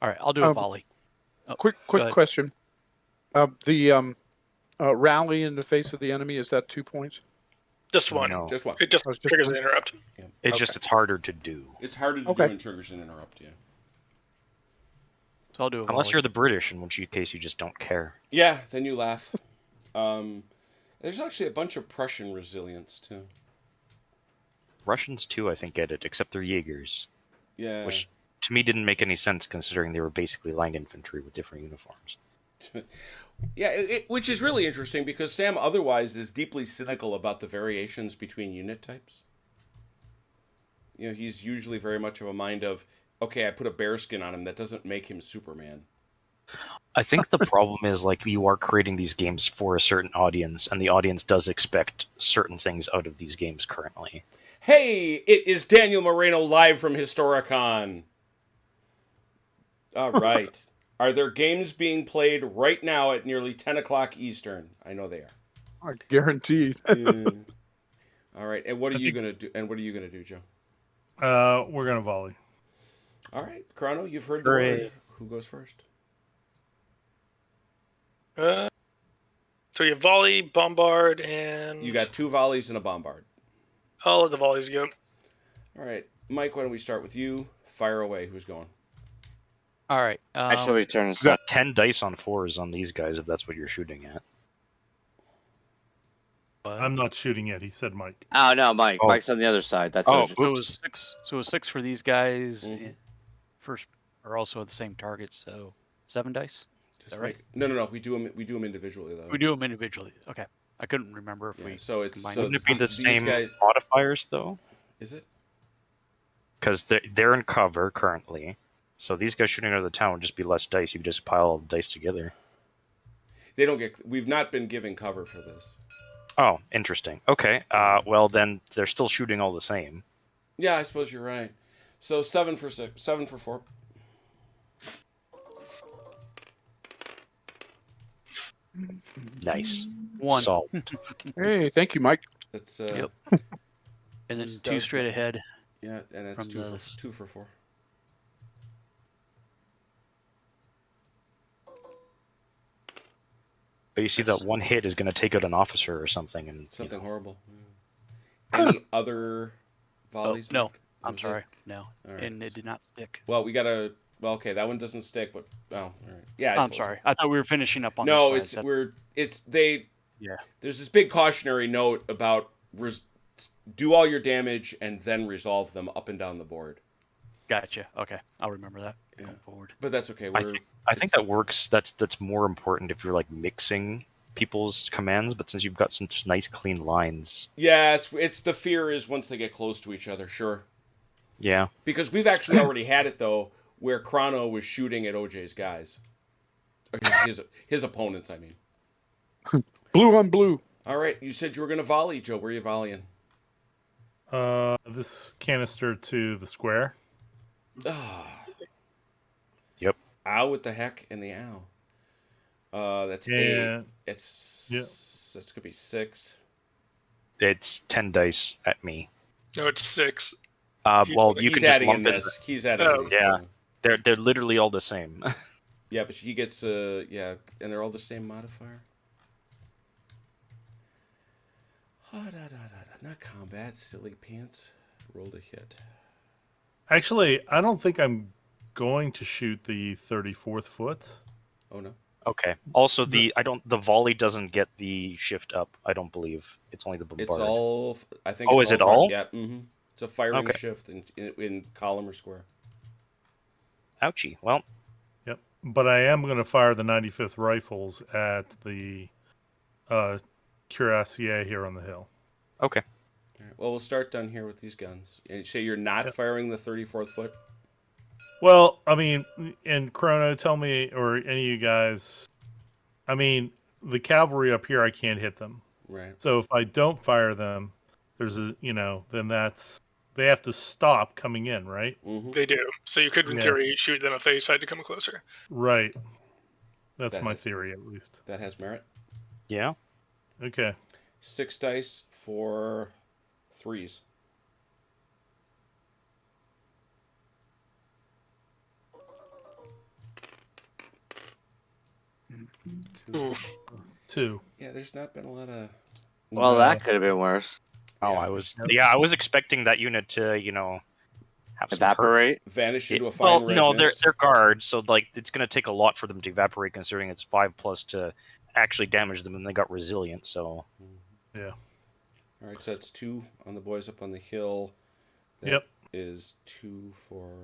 All right, I'll do a volley. Oh, Quick ahead. question. The rally in the face of the enemy, is that 2 points? Just one. No. Just one. It just Oh, it's just triggers one? an interrupt. It's just it's harder to do. It's harder to Okay. do in triggers and interrupt, yeah. So I'll do a Unless volley. you're the British, in which case you just don't care. Yeah, then you laugh. There's actually a bunch of Prussian resilience too. Russians too, I think, get it, except they're Jaegers, Yeah. which to me didn't make any sense considering they were basically line infantry with different uniforms. Yeah, which is really interesting because Sam otherwise is deeply cynical about the variations between unit types. He's usually very much of a mind of, okay, I put a bearskin on him. That doesn't make him Superman. I think the problem is like you are creating these games for a certain audience, and the audience does expect certain things out of these games currently. Hey, it is Daniel Moreno live from Historicon. All right. Are there games being played right now at nearly 10 o'clock Eastern? I know they are. Guaranteed. All right. And what are you gonna do? And what are you gonna do, Joe? We're gonna volley. All right, Chrono, you've heard the word. Who goes first? So you have volley, bombard, and You got 2 volleys and a bombard. I'll let the volleys go. All right, Mike. Why don't we start with you? Fire away. Who's going? All right. I shall return You got 10 dice on 4s on these guys if that's what you're shooting at. I'm not shooting yet. He said Mike. Oh no, Mike. Oh. Mike's on the other side. That's Oh, OJ. So it was 6. So it was 6 for these guys. Mhm. First are also at the same target. So 7 dice. Just that right? No. We do them individually though. We do them individually. Okay. I couldn't remember if Yeah, we. so it's combined so Wouldn't it be the these same guys. modifiers though? Is it? Because they're in cover currently. So these guys shooting out of the town would just be less dice. You could just pile all the dice together. They don't get. We've not been giving cover for this. Oh, interesting. Okay. Well, then they're still shooting all the same. Yeah, I suppose you're right. So 7 for 6, 7 for 4. Nice. 1. Solid. Hey, thank you, Mike. That's Yep. And then This 2 does straight go- ahead. yeah, and that's From 2 the- for 2 for 4. But you see that one hit is going to take out an officer or something, and Something horrible. Any other volleys? No. Mike? That I'm was it? sorry. No. All right. And it did not stick. Well, we gotta. Well, okay, that one doesn't stick, but all right. Yeah, I I'm suppose. sorry. I thought we were finishing up on No, this it's side. they. Yeah. There's this big cautionary note about do all your damage and then resolve them up and down the board. Gotcha. Okay. I'll remember that Yeah. going forward. But that's okay. I think that works. That's more important if you're like mixing people's commands. But since you've got some just nice clean lines, Yeah, it's the fear is once they get close to each other, sure. yeah. Because we've actually already had it though, where Chrono was shooting at OJ's guys, or his opponents. I mean. Blue on blue. All right, you said you were gonna volley, Joe. Where are you volleying? This canister to the square. Ah. Yep. Ow with the heck and the ow. That's 8. And That's gonna be 6. It's 10 dice at me. No, it's 6. Well, you He's can just adding in lump it. this. He's adding Oh, in these, yeah. too. They're literally all the same. Yeah, but he gets yeah, and they're all the same modifier. Not combat, silly pants. Rolled a hit. Actually, I don't think I'm going to shoot the 34th foot. Oh no. Okay. Also, the volley doesn't get the shift up. I don't believe it's only the bombard. It's all. I think. Oh, it's is it target- all? Yeah. Mm-hmm. It's a firing Okay. shift in column or square. Ouchie. Well, Yep. But I am going to fire the 95th rifles at the cuirassier here on the hill. okay. All right, well, we'll start down here with these guns. And you say you're not Yep. firing the 34th foot. Well, I mean, and Chrono, tell me, or any of you guys, I mean, the cavalry up here, I can't hit them. Right. So if I don't fire them, there's then they have to stop coming in, right? Mm-hmm. They do. So you could, in Yeah. theory, shoot them if they decide to come closer. Right. That's That my is- theory, at least. That has merit. Yeah. Okay. 6 dice for 3s. Ooh. 2. Yeah, there's not been a lot of. Well, No. that could have been worse. Oh, Yeah. I was expecting that unit to, have some hurt. Evaporate. Vanish into a fine Well, red no, mist. they're guards, so like it's gonna take a lot for them to evaporate, considering it's 5+ to actually damage them, and they got resilient. So Yeah. All right, so that's 2 on the boys up on the hill. That Yep. is 2 for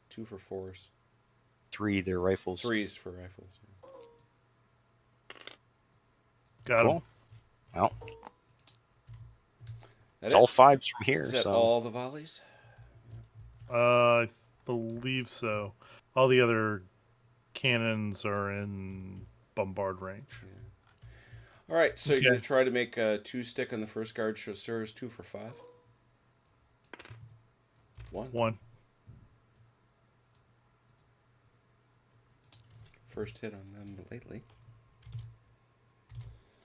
4s. 3, they're rifles. 3s for rifles. Got him. Cool. Well, That it's it? all 5s from here. Is that So all the volleys? I believe so. All the other cannons are in bombard range. All right, so you're going Okay. to try to make a 2 stick on the first guard chasseurs, 2 for 5. 1. 1. First hit on them lately.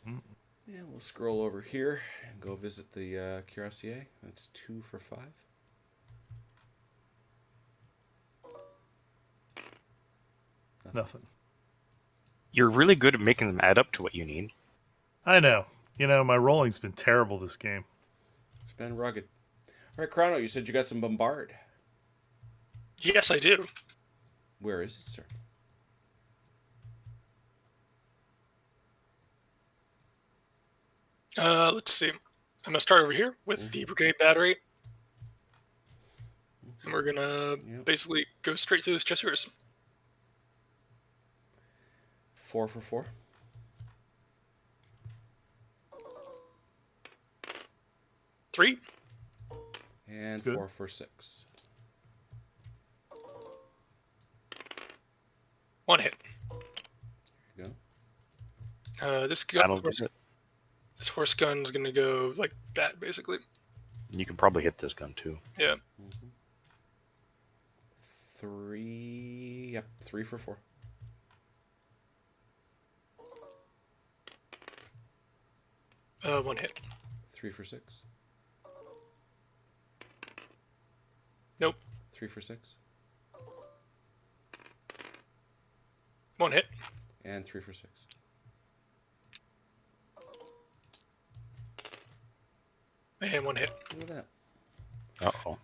Mm. Yeah, we'll scroll over here and go visit the cuirassier. That's 2 for 5. Nothing. you're really good at making them add up to what you need. I know. You know, my rolling's been terrible this game. It's been rugged. All right, Chrono, you said you got some bombard. Yes, I do. Where is it, sir? Let's see. I'm gonna start over here with the brigade battery, and we're gonna Yep. basically go straight through this chasseurs. 4 for 4. 3. And Good. 4 for 6. 1 hit. There you go. This That'll gun, do it. this horse gun is gonna go like that, basically. You can probably hit this gun too. Yeah. 3. Yep, 3 for 4. 1 hit. 3 for 6. Nope. 3 for 6. 1 hit. And 3 for 6. And 1 hit. Look at that. Uh-oh.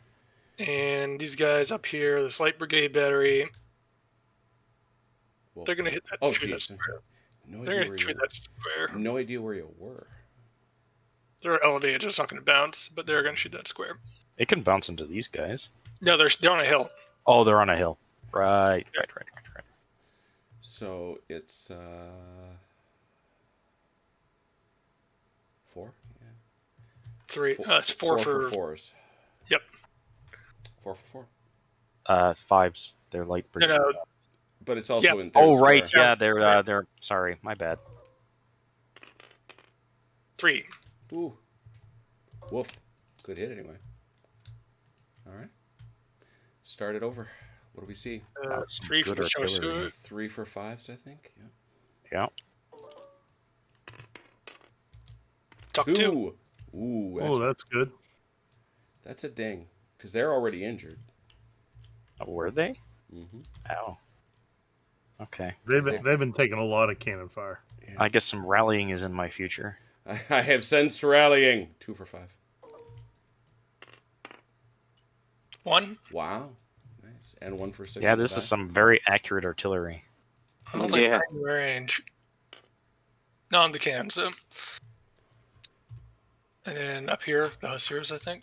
And these guys up here, this light brigade battery, Well, they're gonna hit that. oh, shoot that geez. square. No They're idea gonna where shoot you that square. No idea where you were. They're elevated, it's not gonna bounce, but they're gonna shoot that square. It can bounce into these guys. No, they're on a hill. Oh, they're on a hill. Right. So it's 4. Yeah. 3. It's 4 for. 4s. Yep. 4 for 4. 5s. They're light No, brigade. no. But it's also Yep. in their Oh, right. square. Yeah, they're. Sorry, my bad. 3. Ooh. Woof. Good hit anyway. All right. Start it over. What do we see? That's some 3 for good the artillery. chasseur. 3 for 5s, I think. Yeah. Yeah. Tuck 2. 2. Ooh, Oh, that's good. that's a ding. Because they're already injured. Oh, were they? Mm-hmm. Ow. Okay. They've been taking a lot of cannon fire. I guess some rallying is in my future. I have sensed rallying. 2 for 5. 1. Wow. Nice. And 1 for 6. Yeah, for this 5. is some very accurate artillery. I'm only Yeah. in range. Not on the cans, though. And then up here, the hussars, I think.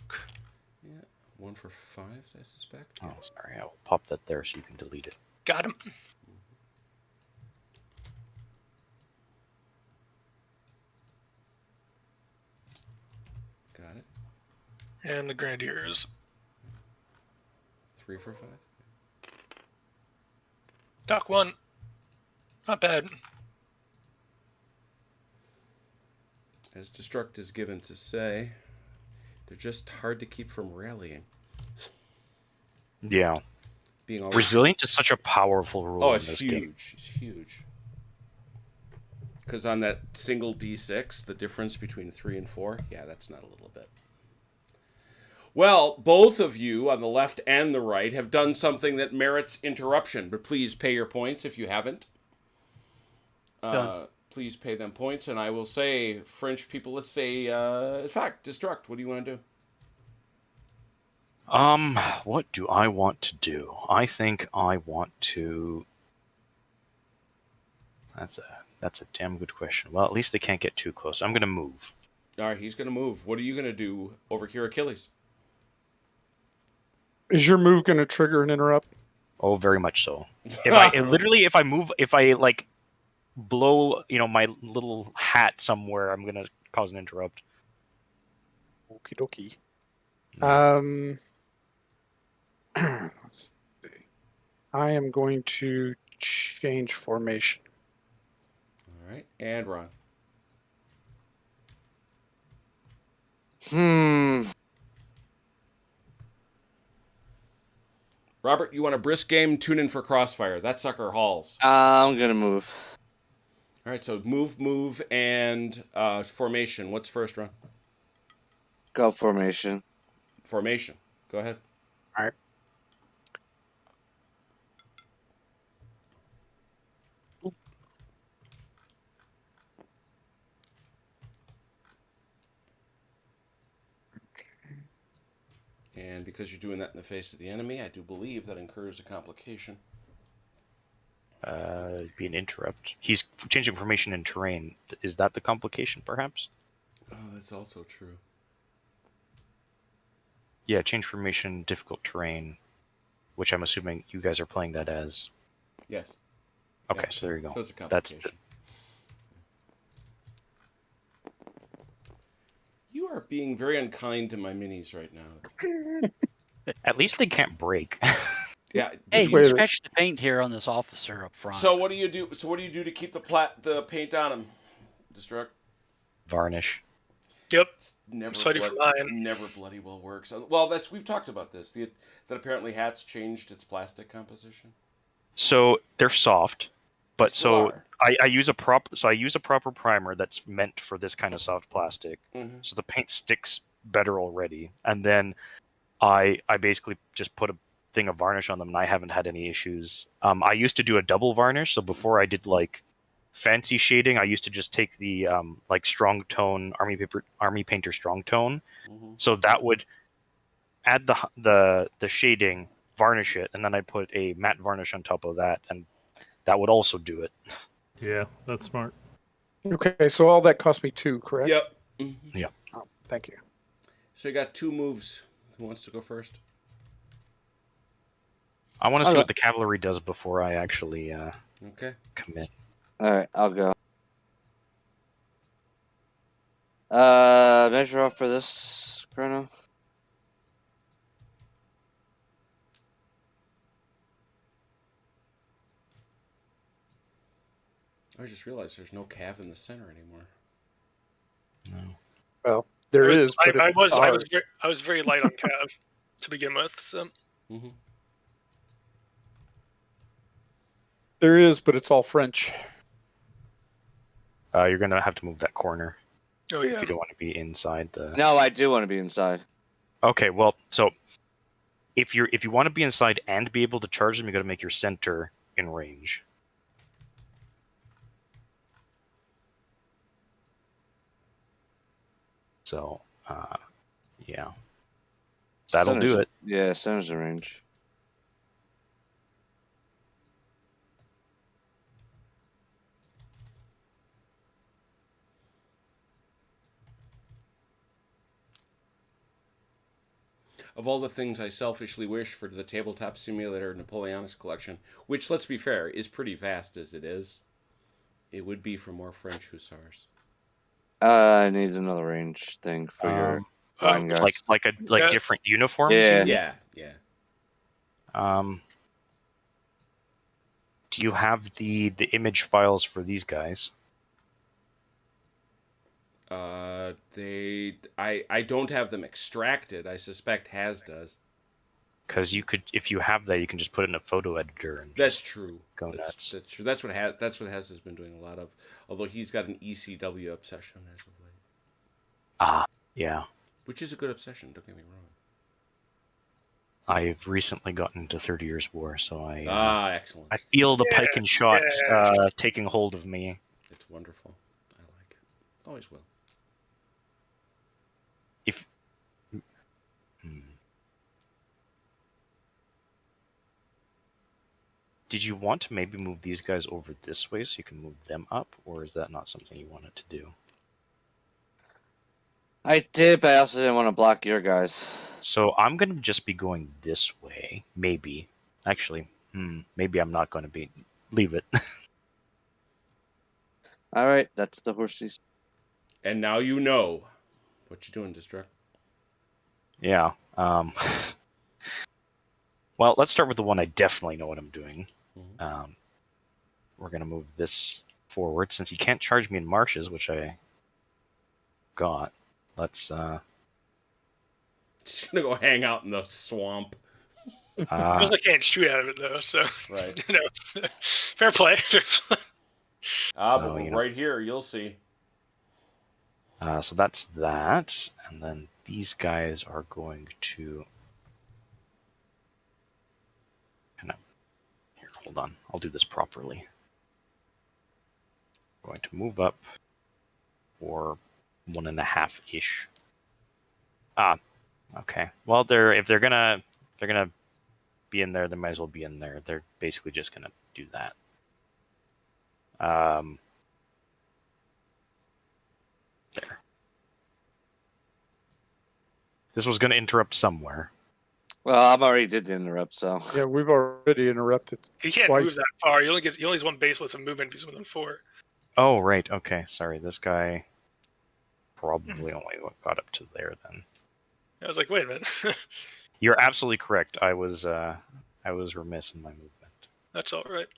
Yeah. 1 for 5s, I suspect. Oh, sorry. I'll pop that there so you can delete it. Got him. Got it. And the grenadiers. 3 for 5. Dock 1. Not bad. As Destruct is given to say, they're just hard to keep from rallying. Yeah. Being all Resilient is such a powerful rule Oh, in it's this huge. game. It's huge. Because on that single D6, the difference between 3 and 4, yeah, that's not a little bit. Well, both of you on the left and the right have done something that merits interruption, but please pay your points if you haven't. Done. Please pay them points, and I will say, French people, let's say, in fact, Destruct, what do you want to do? What do I want to do? I think I want to. That's a damn good question. Well, at least they can't get too close. I'm gonna move. All right, he's going to move. What are you going to do over here, Achilles? Is your move going to trigger an interrupt? Oh, very much so. If I like blow, my little hat somewhere, I'm gonna cause an interrupt. Okie dokie. Yeah. Let's see. I am going to change formation. All right, and Ron. Robert, you want a brisk game? Tune in for Crossfire. That sucker hauls. I'm gonna move. All right, so move, and formation. What's first, Ron? Go formation. Formation. Go ahead. All right. And because you're doing that in the face of the enemy, I do believe that incurs a complication. Be an interrupt. He's changing formation in terrain. Is that the complication, perhaps? Oh, that's also true. Yeah, change formation, difficult terrain, which I'm assuming you guys are playing that as. Yes. Okay, Yeah. so there you go. So it's a That's complication. You are being very unkind to my minis right now. At least they can't break. Yeah. Hey, way you that- scratched the paint here on this officer up front. So what do you do? So what do you do to keep the paint on him? Destruct. Varnish. Yep. It's never Sorry for mine. never bloody well works. Well, we've talked about this. That apparently Hats changed its plastic composition. So they're soft, but Still are. I use a proper primer that's meant for this kind of soft plastic. Mm-hmm. So the paint sticks better already, and then I basically just put a thing of varnish on them, and I haven't had any issues. I used to do a double varnish, so before I did like fancy shading, I used to just take the like strong tone army painter strong tone, Mm-hmm. so that would add the shading, varnish it, and then I put a matte varnish on top of that, and that would also do it. Yeah, that's smart. Okay, so all that cost me 2, correct? Yep. Mm-hmm. Oh, thank you. So you got 2 moves. Who wants to go first? I want to see Okay. what the cavalry does before I actually Okay. commit. All right, I'll go. Measure off for this, Chrono. I just realized there's no cav in the center anymore. No. Well, there I was- is. But I it's was hard. I was very light on Cav to begin with. So Mm-hmm. There is, but it's all French. You're gonna have to move that corner oh if yeah. you don't want to be inside the. No, I do want to be inside. Okay, well, so if you want to be inside and be able to charge them, you got to make your center in range. So, yeah, that'll Center's- do it. Yeah, center's in range. Of all the things I selfishly wish for the Tabletop Simulator Napoleonics collection, which, let's be fair, is pretty vast as it is, it would be for more French hussars. I need another range thing for your line guys. Like Yeah. different uniforms. Yeah. Yeah, yeah. Do you have the image files for these guys? I don't have them extracted. I suspect Haz does. Because you could, if you have that, you can just put it in a photo editor and That's just true. go nuts. That's true. That's what Haz has been doing a lot of. Although he's got an ECW obsession as of late, Yeah. which is a good obsession. Don't get me wrong. I've recently gotten into 30 Years War, so Excellent. I feel the pike and shot yes. taking hold of me. It's wonderful. I like it. Always will. If Did you want to maybe move these guys over this way so you can move them up, or is that not something you wanted to do? I did, but I also didn't want to block your guys. So I'm going to just be going this way, maybe. Actually, maybe I'm not going to leave it. All right, that's the horses. And now you know what you doing, Destruct. Yeah. Well, let's start with the one I definitely know what I'm doing. Mhm. We're going to move this forward. Since he can't charge me in marshes, which I got, let's... Just gonna go hang out in the swamp. I can't shoot out of it though, so Right. fair play. But you know. right here, you'll see. So that's that. And then these guys are going to... Here, hold on. I'll do this properly. I'm going to move up for 1.5-ish. Okay. Well, if they're gonna be in there, they might as well be in there. They're basically just gonna do that. There. This was gonna interrupt somewhere. Well, I'm already did the interrupt, so Yeah, we've already interrupted. He can't Twice. move that far. He only has one base with some movement if he's within 4. Oh, right. Okay. Sorry. This guy probably only got up to there then. I was like, wait a minute. You're absolutely correct. I was remiss in my movement. That's all right.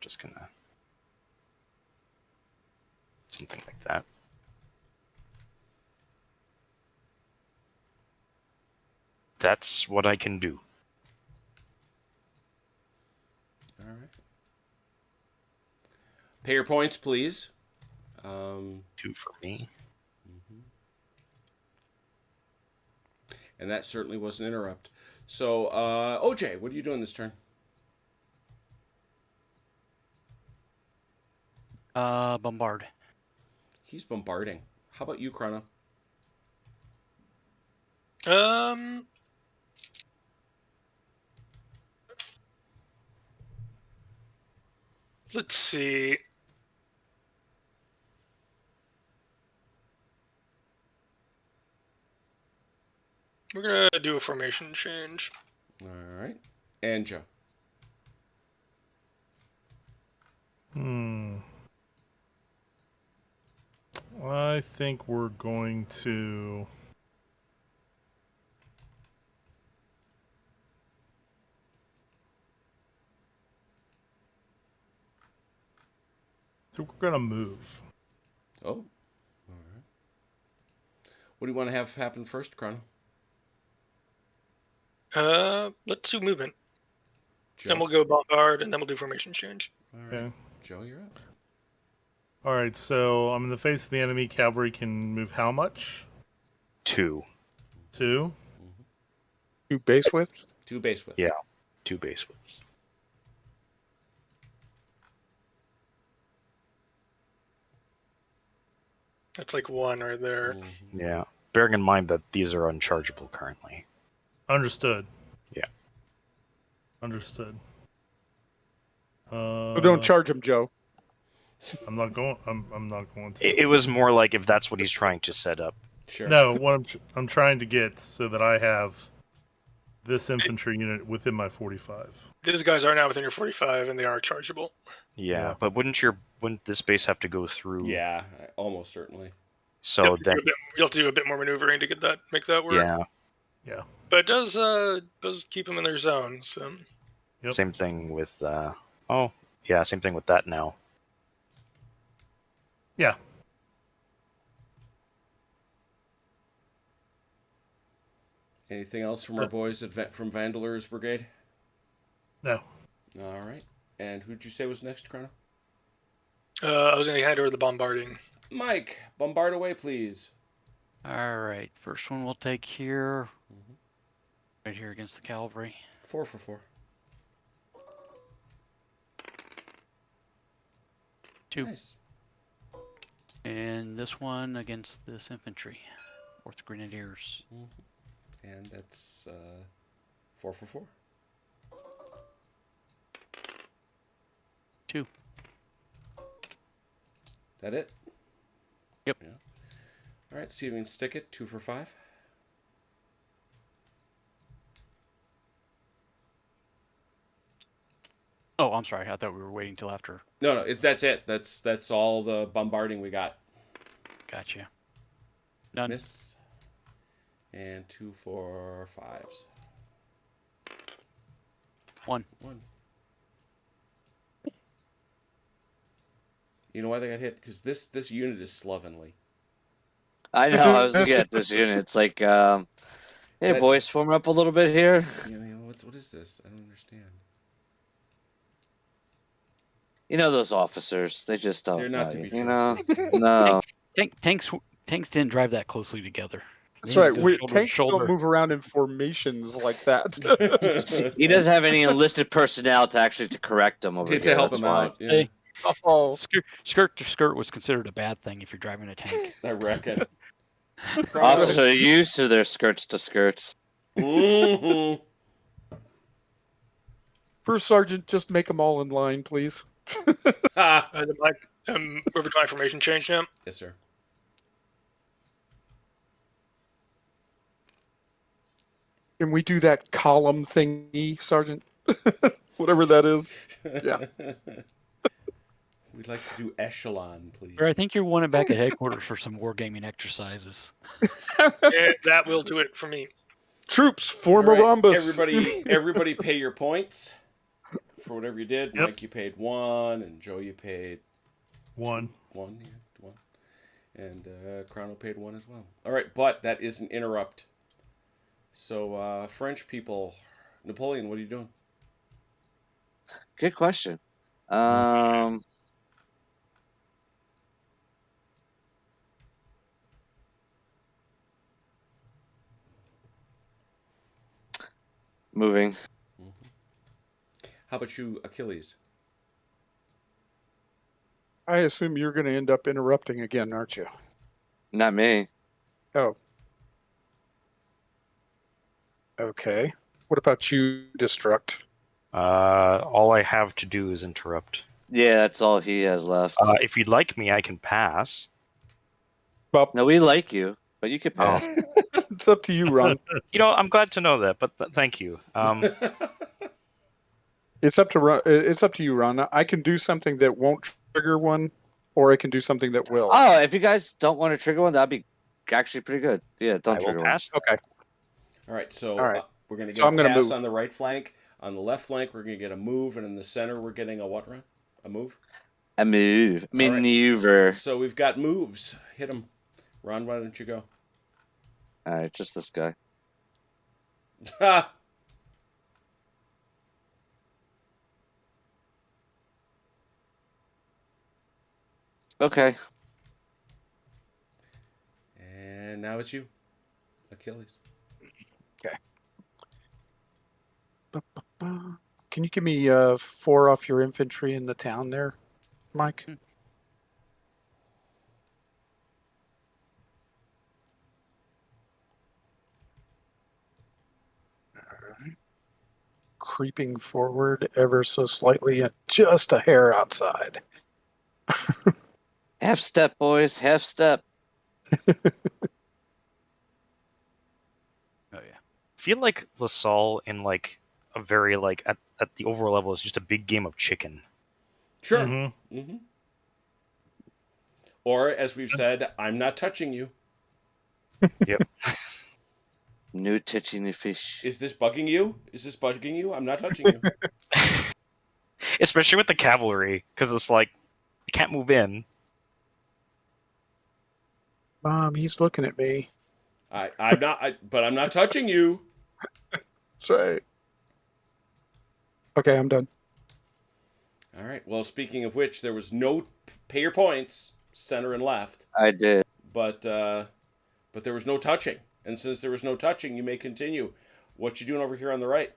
Just gonna something like that. That's what I can do. All right. Pay your points, please. 2 for me. And that certainly was an interrupt. So, OJ, what are you doing this turn? Bombard. He's bombarding. How about you, Chrono? Let's see. We're gonna do a formation change. All right. And Joe. I think we're going to... I think we're going to move. Oh. All right. What do you want to have happen first, Chrono? Let's do movement. Joe? Then we'll go bombard, and then we'll do formation change. All right. Okay. Joe, you're up. All right, so I'm in the face of the enemy. Cavalry can move how much? 2. 2? 2 base widths? 2 base width. Yeah. 2 base widths. That's like 1 right there. Yeah. Bearing in mind that these are unchargeable currently. Understood. Yeah. Understood. Oh, don't charge him, Joe. I'm not going. I'm not going to. It was more like if that's what he's trying to set up. Sure. No, what I'm trying to get so that I have this infantry unit within my 45. These guys are now within your 45, and they are chargeable. Yeah, Yeah. but wouldn't this base have to go through? Yeah, almost certainly. So You'll then, have to do a bit more maneuvering to make that work. yeah. But it does keep them in their zone. So. Yep. Same thing with. Same thing with that now. Yeah. Anything else from our boys from Vandelur's brigade? No. All right. And who'd you say was next, Chrono? I was going to hand over the bombarding. Mike, bombard away, please. All right. First one we'll take here. Right here against the cavalry. 4 for 4. 2. Nice. And this one against this infantry. 4th Grenadiers. And that's 4 for 4. 2. That it? Yep. Yeah. All right, see if we can stick it. 2 for 5. Oh, I'm sorry. I thought we were waiting till after. No, that's it. That's all the bombarding we got. Gotcha. None. Miss. And 2, 4, 5s. One. You know why they got hit? Because this unit is slovenly. I know. I was looking at this unit. It's like, hey, That- boys, form up a little bit here. You know what is this? I don't understand. You know those officers. They just don't. They're not know to you, be you know? trusted. No. Tanks didn't drive that closely together. That's right. Shoulder to Tanks shoulder. don't move around in formations like that. He doesn't have any enlisted personnel to correct him over to here. help That's him why. out. Yeah, Hey. Oh, Skirt to skirt was considered a bad thing if you're driving a tank. I reckon. Officers are used to their skirts to skirts. Mhm. First Sergeant, just make them all in line, please. Ha! Over to my formation change now. Yes, sir. Can we do that column thingy, Sergeant? Whatever that is. Yeah. We'd like to do echelon, please. Or I think you're wanted back at headquarters for some wargaming exercises. And that will do it for me. Troops, form All right, a rhombus. everybody pay your points for whatever you did. Yep. Mike, you paid 1, and Joe, you paid 1. 1. Yeah, 1. And Chrono paid 1 as well. All right, but that is an interrupt. So, French people, Napoleon, what are you doing? Good question. Moving. How about you, Achilles? I assume you're going to end up interrupting again, aren't you? Not me. Oh. Okay. What about you, Destruct? All I have to do is interrupt. Yeah, that's all he has left. If you'd like me, I can pass. Well, No, we like you, but you could pass. it's up to you, Ron. You know, I'm glad to know that, but thank you. It's up to you, Ron. I can do something that won't trigger one, or I can do something that will. Oh, if you guys don't want to trigger one, that'd be actually pretty good. Yeah, I don't will trigger one. pass. Okay. All right, so All right. we're going to So get I'm a gonna pass move. on the right flank. On the left flank, we're going to get a move, and in the center, we're getting a what run? A move? A move. All right. Maneuver. So we've got moves. Hit them. Ron, why don't you go? Alright, just this guy. Ha! Okay. And now it's you, Achilles. Can you give me 4 off your infantry in the town there, Mike? Alright. Creeping forward ever so slightly, and just a hair outside. Half step, boys. Half step. Oh yeah. I feel like Lasalle in like a very like at the overall level is just a big game of chicken. Sure. Mhm. Mm-hmm. Or, as we've said, I'm not touching you. Yep. New touching the fish. Is this bugging you? Is this bugging you? I'm not touching you. Especially with the cavalry, because it's like you can't move in. Mom, he's looking at me. I'm not. But I'm not touching you. That's right. Okay, I'm done. All right. Well, speaking of which, there was no pay your points, center and left, I did. but there was no touching. And since there was no touching, you may continue. What you doing over here on the right?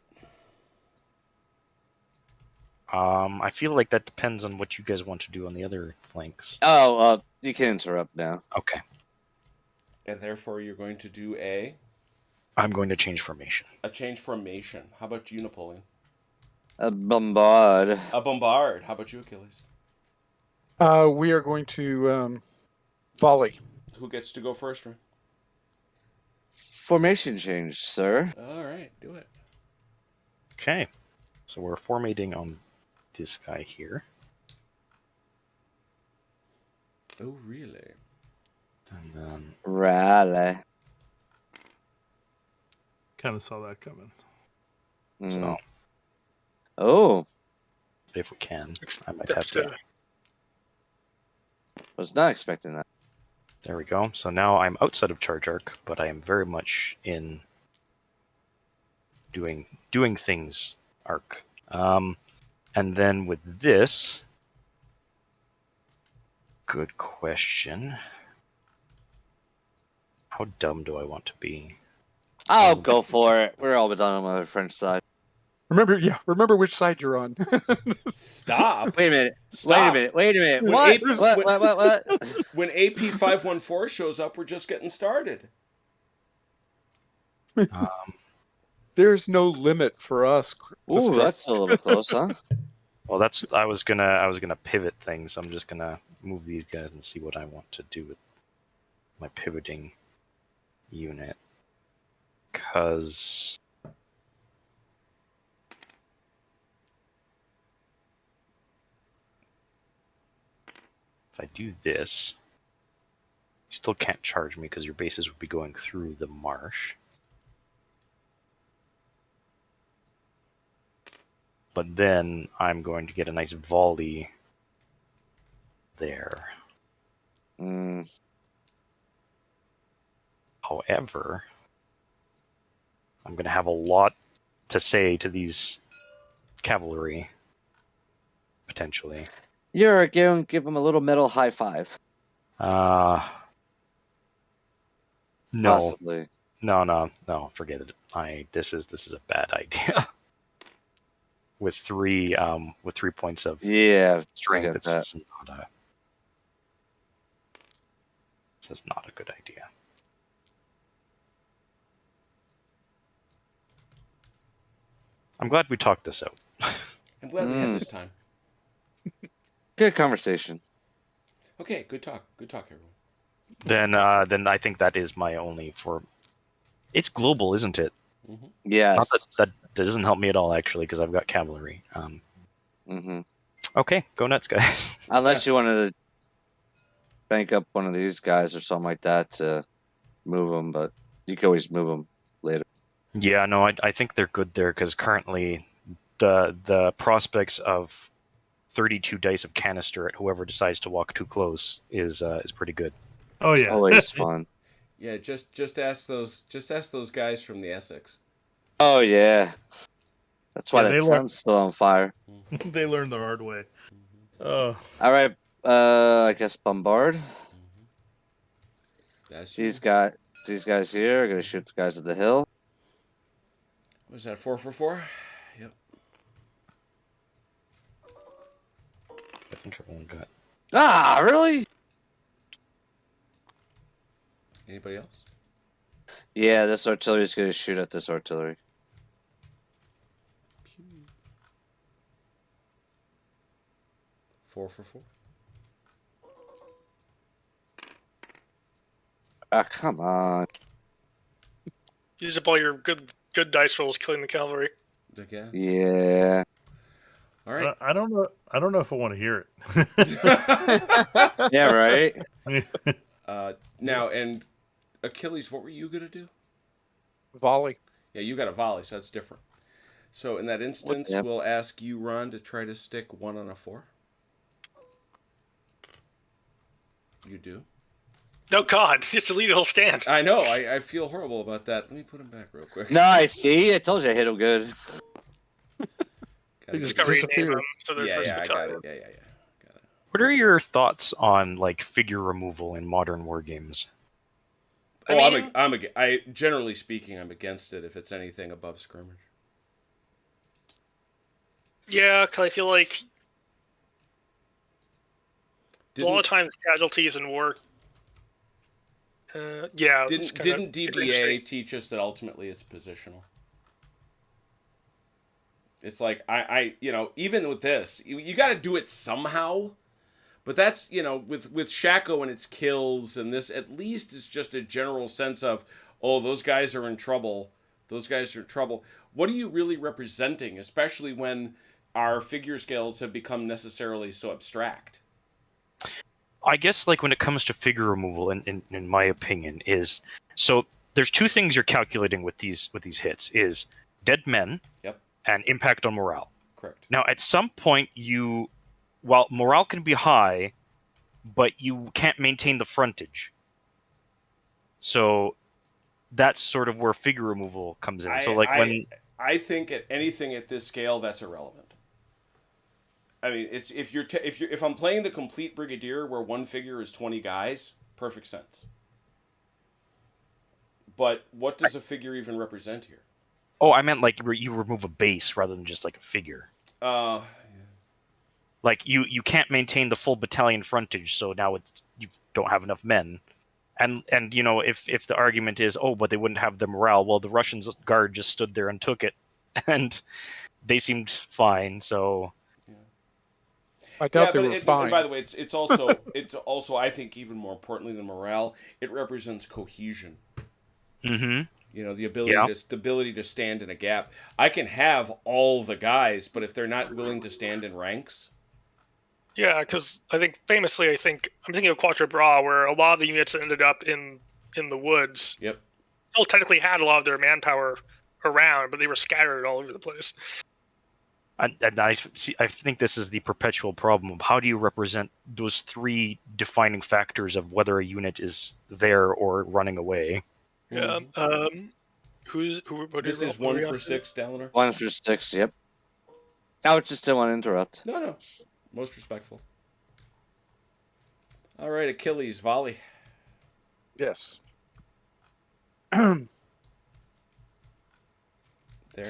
I feel like that depends on what you guys want to do on the other flanks. Oh, you can interrupt now. Okay. And therefore, you're going to do a I'm going to change formation. change formation. How about you, Napoleon? A bombard. A bombard. How about you, Achilles? We are going to volley. Who gets to go first, Ron? Formation change, sir. All right, do it. Okay. So we're formating on this guy here. Oh, really? And then Rally. Kind of saw that coming. so Oh, if we can, I might Step have to. was not expecting that. There we go. So now I'm outside of charge arc, but I am very much in doing things arc. And then with this, good question. How dumb do I want to be? I'll go for it. We're all done on the French side. Remember which side you're on. Stop. Wait a minute. Stop. Wait a minute. When What? AP What? When AP514 shows up, we're just getting started. There's no limit for us. Ooh, that's a little close, huh? Well, that's I was gonna pivot things. I'm just gonna move these guys and see what I want to do with my pivoting unit. Because if I do this, you still can't charge me because your bases would be going through the marsh. But then I'm going to get a nice volley there. However, I'm going to have a lot to say to these cavalry, potentially. You're give them a little metal high five. No. Possibly. No, forget it. This is a bad idea. with 3 points of strength, this is not a good idea. I'm glad we talked this out. I'm glad we had this time. Good conversation. Okay, good talk. Good talk, everyone. Then I think that is my only for. It's global, isn't it? Mm-hmm. Yes. Not that doesn't help me at all, actually, because I've got cavalry. Okay, go nuts, guys. Unless you wanted to bank up one of these guys or something like that to move them, but you can always move them later. Yeah, no, I think they're good there because currently the prospects of 32 dice of canister at whoever decides to walk too close is pretty good. Oh yeah, It's always fun. Yeah, just ask those guys from the Essex. Oh yeah, that's why Yeah, the town's still on fire. they learned the hard way. Oh, All right, I guess bombard. That's you. These guys here are gonna shoot the guys at the hill. Was that 4 for 4? Yep. I think everyone got. Ah, really? Anybody else? Yeah, this artillery's gonna shoot at this artillery. Pew. 4 for 4. Ah, come on. Use up all your good dice rolls killing the cavalry. Okay. Yeah. All right. I don't know. I don't know if I want to hear it. Yeah, right? Now, and Achilles, what were you going to do? Volley. Yeah, you got a volley, so that's different. So in that instance, Yep. we'll ask you, Ron, to try to stick 1 on a 4. You do? No, God, just delete the whole stand. I know. I feel horrible about that. Let me put him back real quick. Nice. See, I told you I hit him good. Gotta Just get Discovery it. disappeared. name them, so they're Yeah, first I got battalion. it. Yeah. Got it. What are your thoughts on like figure removal in modern war games? I generally speaking, I'm against it if it's anything above skirmish. Yeah, because I feel like a lot of times casualties in war. Yeah. it's kinda Didn't interesting. DBA teach us that ultimately it's positional? It's like I even with this, you got to do it somehow. But that's, with Shaco and its kills and this, at least it's just a general sense of, oh, those guys are in trouble. Those guys are in trouble. What are you really representing, especially when our figure scales have become necessarily so abstract. I guess like when it comes to figure removal, in my opinion, is so there's two things you're calculating with these hits: is dead men, Yep. and impact on morale. Correct. Now, at some point, while morale can be high, but you can't maintain the frontage. So that's sort of where figure removal comes in. So I think at anything at this scale, that's irrelevant. I mean, it's if I'm playing the complete Brigadier where one figure is 20 guys, perfect sense. But what does a figure even represent here? Oh, I meant like you remove a base rather than just like a figure. Like you can't maintain the full battalion frontage, so now you don't have enough men. And if the argument is, oh, but they wouldn't have the morale, well, the Russians guard just stood there and took it, and they seemed fine. So I doubt they were fine. And by the way, it's also I think even more importantly than morale, it represents cohesion. Mm-hmm. The ability to stand in a gap. I can have all the guys, but if they're not willing to stand in ranks. Yeah, because I'm thinking of Quatre Bras, where a lot of the units that ended up in the woods. Yep. Still technically had a lot of their manpower around, but they were scattered all over the place. And I think this is the perpetual problem of how do you represent those three defining factors of whether a unit is there or running away. Yeah. This is 1 for 6, Dalinar? 1 for 6, yep. I just didn't want to interrupt. No. Most respectful. All right, Achilles, volley. Yes. There.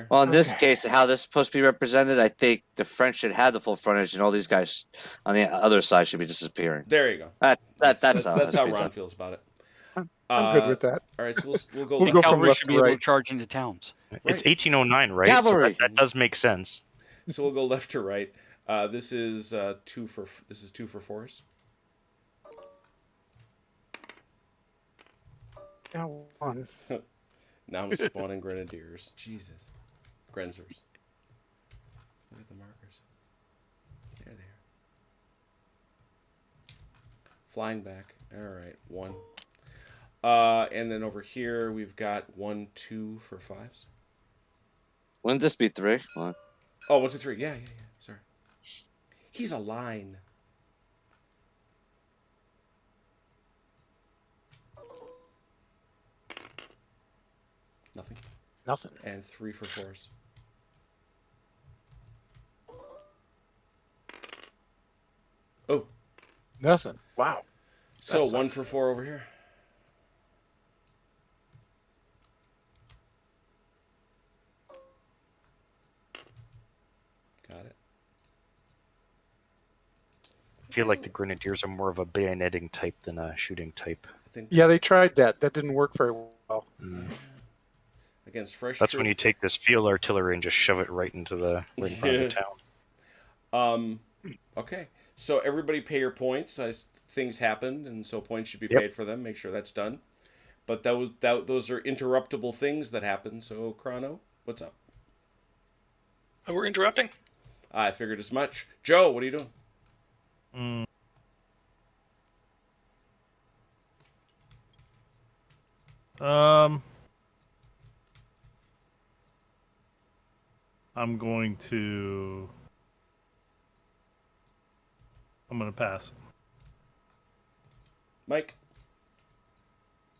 Well, in this case, how this is supposed to be represented, I think the French should have the full frontage, and all these guys on the other side should be disappearing. There you go. That's how Ron done. feels about it. I'm good with that. All right, so we'll go. We'll go from Cavalry left should to be able right. to charge into towns. Right. It's 1809, right? Cavalry. So that does make sense. So we'll go left to right. This is 2 for 4s. Now one. Now I'm spawning grenadiers. Jesus, Grenzers. Look at the markers. There they are. Flying back. All right, 1. And then over here we've got 1, 2 for 5s. Wouldn't this be 3? What? Oh, 1, 2, 3. Yeah. Sorry. He's a line. Nothing. And 3 for 4s. Oh. Nothing. Wow. So 1 for 4 over here. Got it. I feel like the Grenadiers are more of a bayoneting type than a shooting type. Yeah, they tried that. That didn't work very well. Against fresh. That's when you take this field artillery and just shove it right in front of the town. Okay. So everybody pay your points as things happened, and so points should be paid for them. Make sure that's done. But those are interruptible things that happen. So Chrono, what's up? We're interrupting? I figured as much. Joe, what are you doing? I'm going to pass. Mike?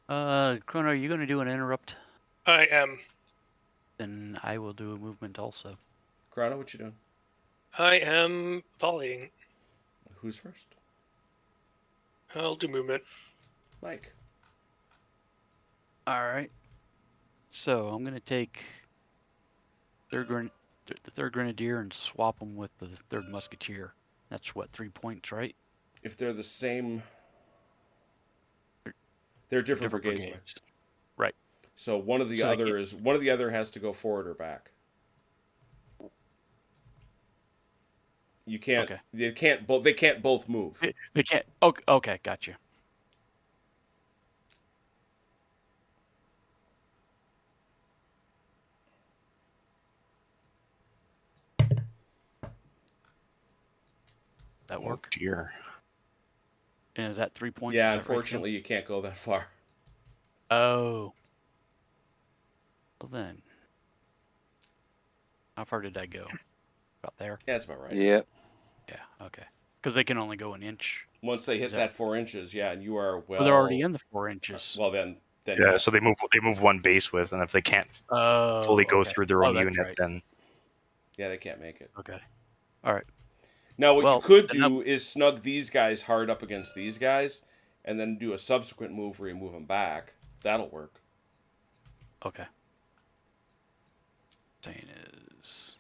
Chrono, are you going to do an interrupt? I am. Then I will do a movement also. Chrono, what you doing? I am volleying. Who's first? I'll do movement. Mike. All right. So I'm going to take the third Grenadier and swap them with the third Musketeer. That's what, 3 points, right? If they're the same, they're different brigades. Right. So one of the other has to go forward or back. You can't. Okay. They can't both. They can't both move. They can't. Okay, gotcha. That work? Oh dear. And is that 3 points? Yeah, Is that right, Joe? unfortunately, you can't go that far. Oh. Well then. How far did I go? About there? Yeah, that's about right. Yep. Yeah, okay. Because they can only go an inch. Once they hit Is that- that 4 inches, yeah, and you are well. Well, they're already in the 4 inches. Well, then Yeah, so they move one base width, and if they can't Oh, fully go okay. through their own that's unit, right. then yeah, they can't make it. Okay. All right. Now, what Well, you could and do is snug these guys hard up against these guys, and then do a subsequent move where you move them back. That'll work. Okay. Saying is.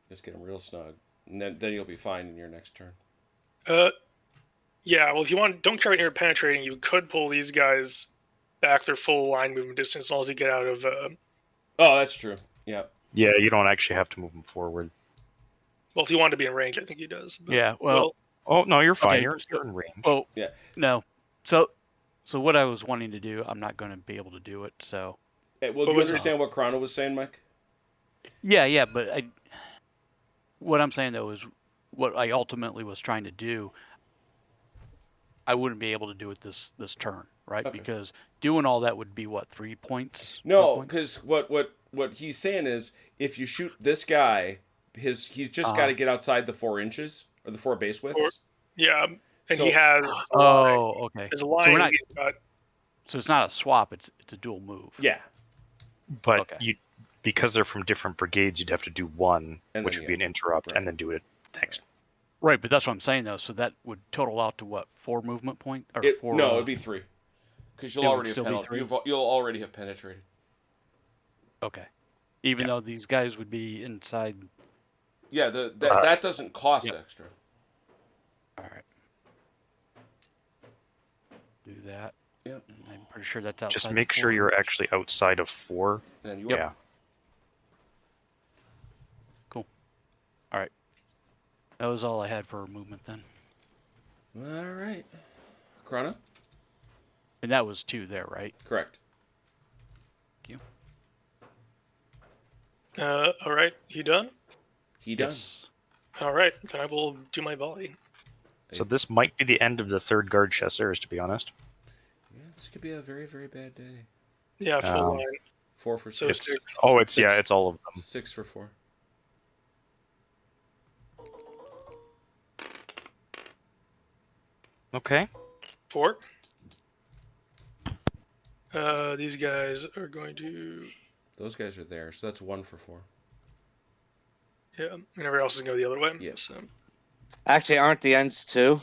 Just get them real snug, and then you'll be fine in your next turn. Yeah, well, if you want, don't care about penetrating. You could pull these guys back their full line movement distance as long as they get out of. Oh, that's true. Yeah. yeah, you don't actually have to move them forward. Well, if you want to be in range, I think he does. But, Yeah. Well. Oh no, you're fine. Okay, You're in range. Oh. Yeah. No. So what I was wanting to do, I'm not going to be able to do it. So. Hey, well, What do you was- understand what Chrono was saying, Mike? Yeah, but what I'm saying though is what I ultimately was trying to do. I wouldn't be able to do it this turn, right? Okay. Because doing all that would be what, 3 points? No, 4 points? because what he's saying is if you shoot this guy, he's just got to get outside the 4 inches or the 4 base widths. yeah, and So- he has. Oh, okay. His So line. we're not. He's got, So it's not a swap. It's a dual move. Yeah, But Okay. because they're from different brigades, you'd have to do one, And which then, would be an interrupt, right. and then do it next. Right, but that's what I'm saying though. So that would total out to what, 4 movement point or 4? no, it'd be 3, because you'll It would already have still be 3? you'll already have penetrated. Okay. Even Yeah. though these guys would be inside. Yeah, that doesn't cost Yep. extra. All right. Do that. Yep. And I'm pretty sure that's outside. Just the make 4 sure you're inch. actually outside of 4. Then you Yeah. All right. That was all I had for movement then, All right, Chrono. and that was 2 there, right? Correct. all right, he done? He done. Yes. All right, then I will do my volley. So this might be the end of the third guard chasseurs, to be honest. Yeah, this could be a very, very bad day. Yeah, full Um, line. 4 for So 6. It's all of them. 6 for 4. Okay. 4. These guys are going to. Those guys are there, so that's 1 for 4. Yeah, and everyone else is going to go the other way. Yep. So. Actually, aren't the ends two?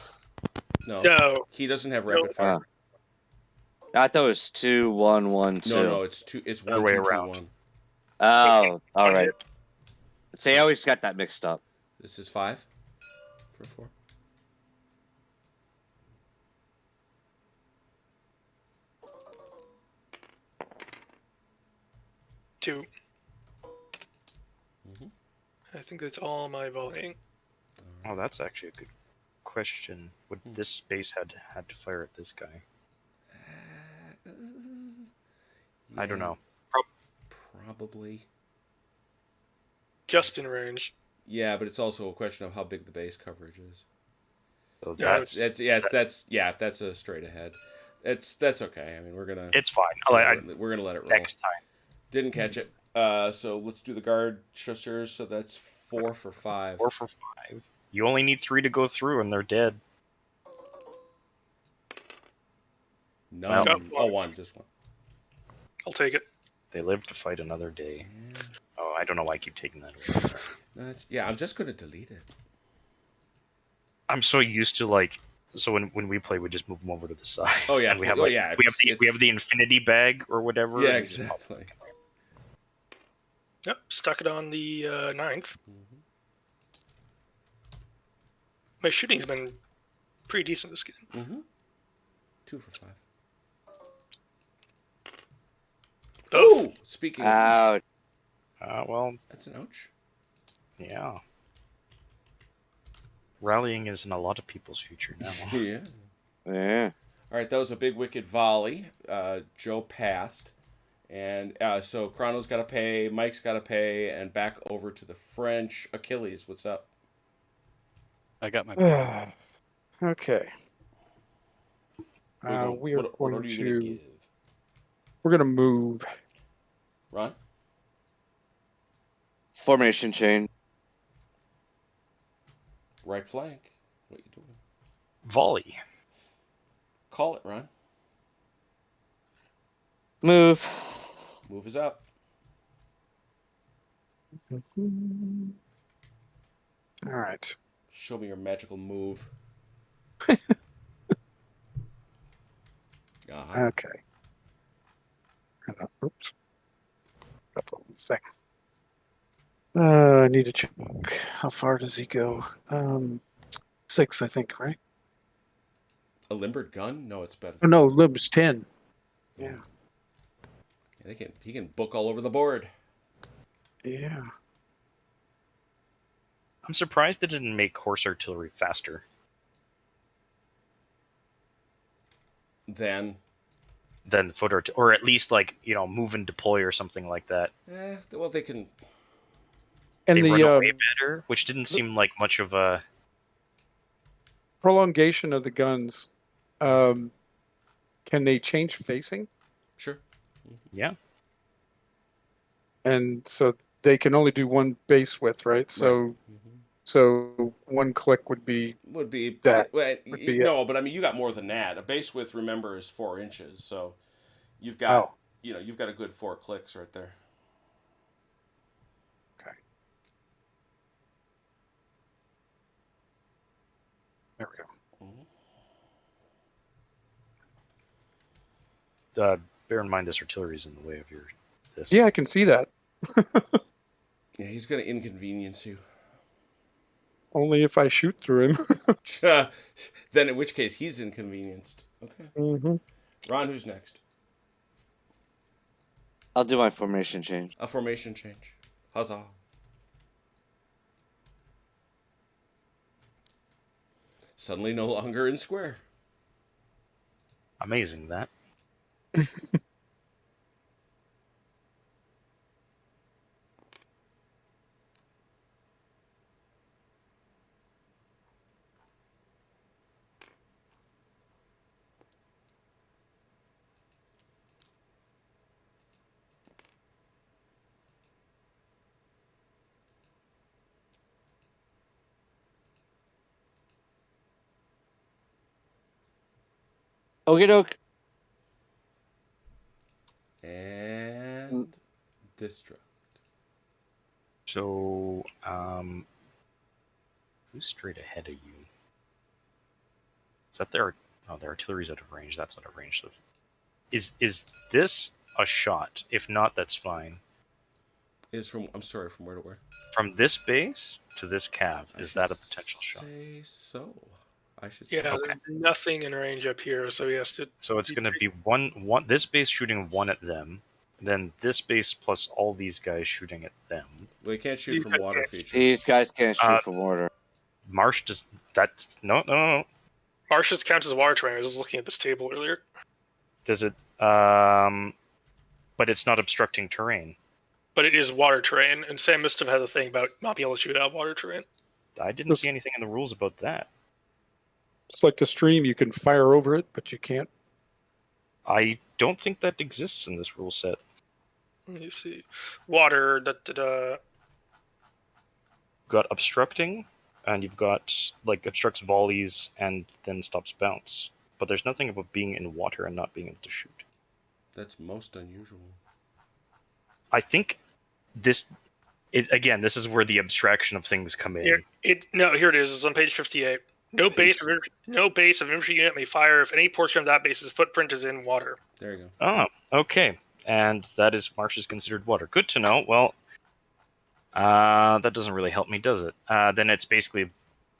No, No, he doesn't have rapid fire. I thought it was 2, 1, 1, 2. No, it's 2. It's Other 1, way 2, 2, around. 1. Oh, all right. See, I always got that mixed up. This is 5 for 4. two. Mhm. I think that's all my volleying. Oh, that's actually a good question. Would this base had to fire at this guy? I don't Yeah, know. Probably. Just in range. Yeah, but it's also a question of how big the base coverage is. So Yeah, that's That's a straight ahead. That's okay. I mean, we're gonna it's fine. we're gonna let it roll. Next time. Didn't catch it. So let's do the guard chasseurs. So that's 4 for 5. 4 for 5. You only need 3 to go through, and they're dead. None. Got Oh, one. 1, just 1. I'll take it. They live to fight another day. Yeah. Oh, I don't know why I keep taking that away. Sorry. Yeah, I'm just gonna delete it. I'm so used to so when we play, we just move them over to the side. Oh, yeah. and we have Oh, yeah, we have the infinity bag or whatever. Yeah, and we just pop exactly. Yep, stuck it on the 9th. Mhm. My shooting's been pretty decent this game. Mm-hmm. 2 for 5. Oh, Oh, speaking. Ouch. well, That's an ouch. yeah. Rallying is in a lot of people's future now. Yeah. Yeah. All right, that was a big wicked volley. Joe passed, and so Chrono's got to pay, Mike's got to pay, and back over to the French. Achilles, what's up? I got my. Okay. What We are what going order are you to. going to give? We're going to move. Ron? Formation change. Right flank. What you doing? Volley. Call it, Ron. Move. Move is up. All right. Show me your magical move. Uh-huh. Okay. Oops. Got the wrong thing. I need to check. How far does he go? 6, I think, right? A limbered gun? No, it's better. Oh no, Lib's 10. Yeah. He can book all over the board. Yeah. I'm surprised they didn't make horse artillery faster. Then, Than foot artillery, or at least move and deploy or something like that. well, they can. And They the run away better, which didn't seem like much of a prolongation of the guns. Can they change facing? Sure. yeah. And so they can only do one base width, right? So so one click would be Would be that. Well, would be no, but I mean, you got more than that. A base width, remember, is 4 inches, so you've got you've got a good 4 clicks right there. Okay. There we go. Bear in mind this artillery is in the way of this. Yeah, I can see that. Yeah, he's going to inconvenience you. Only if I shoot through him. Then, in which case, he's inconvenienced. Okay. Mm-hmm. Ron, who's next? I'll do my formation change. A formation change. Huzzah. Suddenly no longer in square. Amazing that. Okie doke. And destruct. So, who's straight ahead of you? Is that their? Oh, their artillery's out of range. That's out of range. So, is this a shot? If not, that's fine. I'm sorry, from where to where? From this base to this cav, is that a potential shot? Say so. I should Yeah, say. Okay. there's nothing in range up here, so he has to. So it's going to be one. This base shooting one at them, then this base plus all these guys shooting at them. Well, you can't shoot from water feature. These guys can't shoot from water. Marsh does. That's no. Marshes counts as water terrain. I was just looking at this table earlier. Does it? But it's not obstructing terrain. But it is water terrain, and Sam must have had a thing about not being able to shoot out water terrain. I didn't see anything in the rules about that. It's like the stream, you can fire over it, but you can't. I don't think that exists in this rule set. Let me see. Water. You've got obstructing, and you've got obstructs volleys and then stops bounce. But there's nothing about being in water and not being able to shoot. That's most unusual. I think this is where the abstraction of things come in. Here it is. It's on page 58. No base of infantry unit may fire if any portion of that base's footprint is in water. There you go. Oh, okay. And that is Marsh is considered water. Good to know. Well, that doesn't really help me, does it? Then it's basically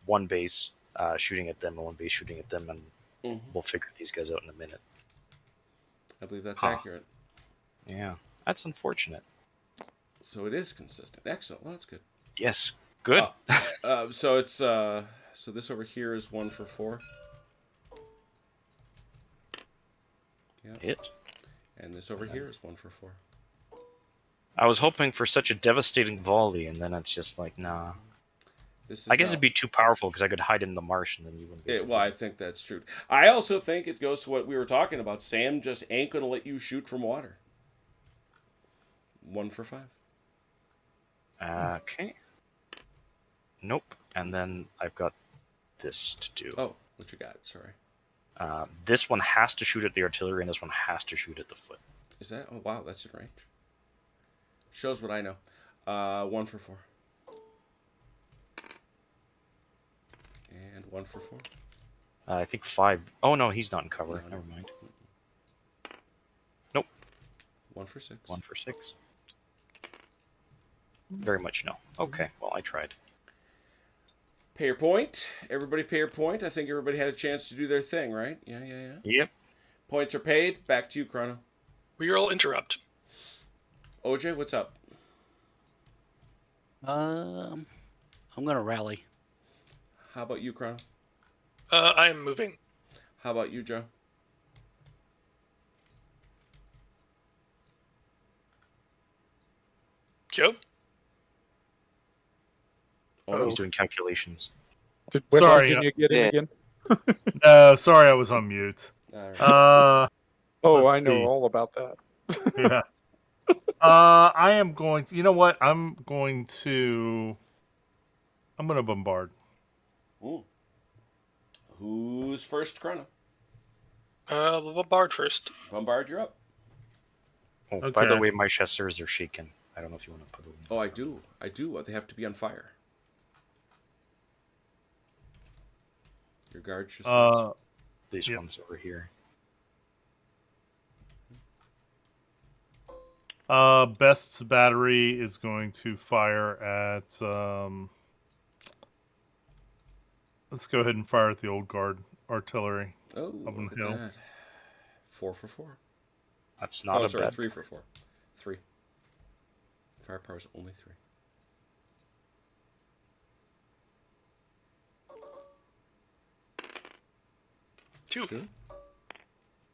one base shooting at them and one base shooting at them, and we'll figure these guys out in a minute. I believe that's accurate. Yeah, that's unfortunate. So it is consistent. Excellent. Well, that's good. Yes, good. So it's so this over here is 1 for 4. Yeah. Hit. And this over here is 1 for 4. I was hoping for such a devastating volley, and then it's just like, nah. This is I guess not- it'd be too powerful because I could hide in the marsh and then you wouldn't. Well, I think that's true. I also think it goes to what we were talking about. Sam just ain't gonna let you shoot from water. 1 for 5. Okay. Nope. And then I've got this to do. Oh, what you got? Sorry. This one has to shoot at the artillery, and this one has to shoot at the foot. Is that? Oh, wow, that's in range. Shows what I know. 1 for 4. And 1 for 4. I think 5. Oh no, he's not in cover. No. Never mind. Nope. 1 for 6. 1 for 6. Very much no. Okay, well I tried. Pay your point. Everybody pay your point. I think everybody had a chance to do their thing, right? Yeah. Yep. Points are paid. Back to you, Chrono. We all interrupt. OJ, what's up? I'm gonna rally. How about you, Chrono? I am moving. How about you, Joe? Joe? Oh, He's doing calculations. Did Sorry, can you get in yeah. again? Sorry, I was on mute. all right. Oh, Let's I know see. all about that. Yeah. I am going to. You know what? I'm going to bombard. Ooh. Who's first, Chrono? We'll bombard first. Bombard, you're up. Oh, by the Okay. way, my chasseurs are shaken. I don't know if you want to put them. Oh, I do. They have to be on fire. Your guard should. These Yep. ones over here. Best's battery is going to fire at. Let's go ahead and fire at the old guard artillery. oh, up on look the at hill. that. 4 for 4. That's not a sorry, bad. 3 for 4. 3. Firepower is only 3. Two.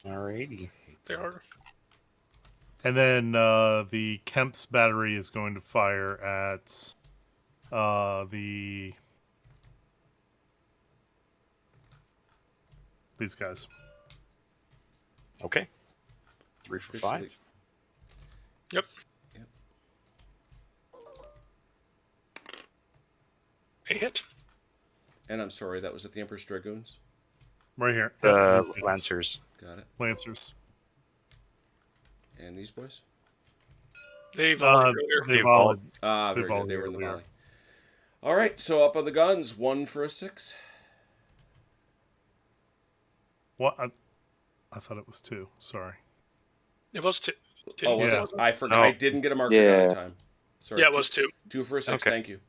Alrighty. They are. And then the Kemp's battery is going to fire at these guys. Okay. 3 for 5. Officially- Yep. Yep. A hit. And I'm sorry, that was at the Emperor's Dragoons. Right here. The Yep. lancers. Got it. Lancers. And these boys? They volleyed earlier. They They volleyed. Ah, They very good. volleyed They were in the earlier. volley. All right, so up on the guns, 1 for a 6. What? I thought it was 2. Sorry. It was two. Oh, was Yeah. it? I forgot. No. I didn't get a marker down in Yeah. time. Sorry. Yeah, it was 2. 2 for a 6. Okay. Thank you.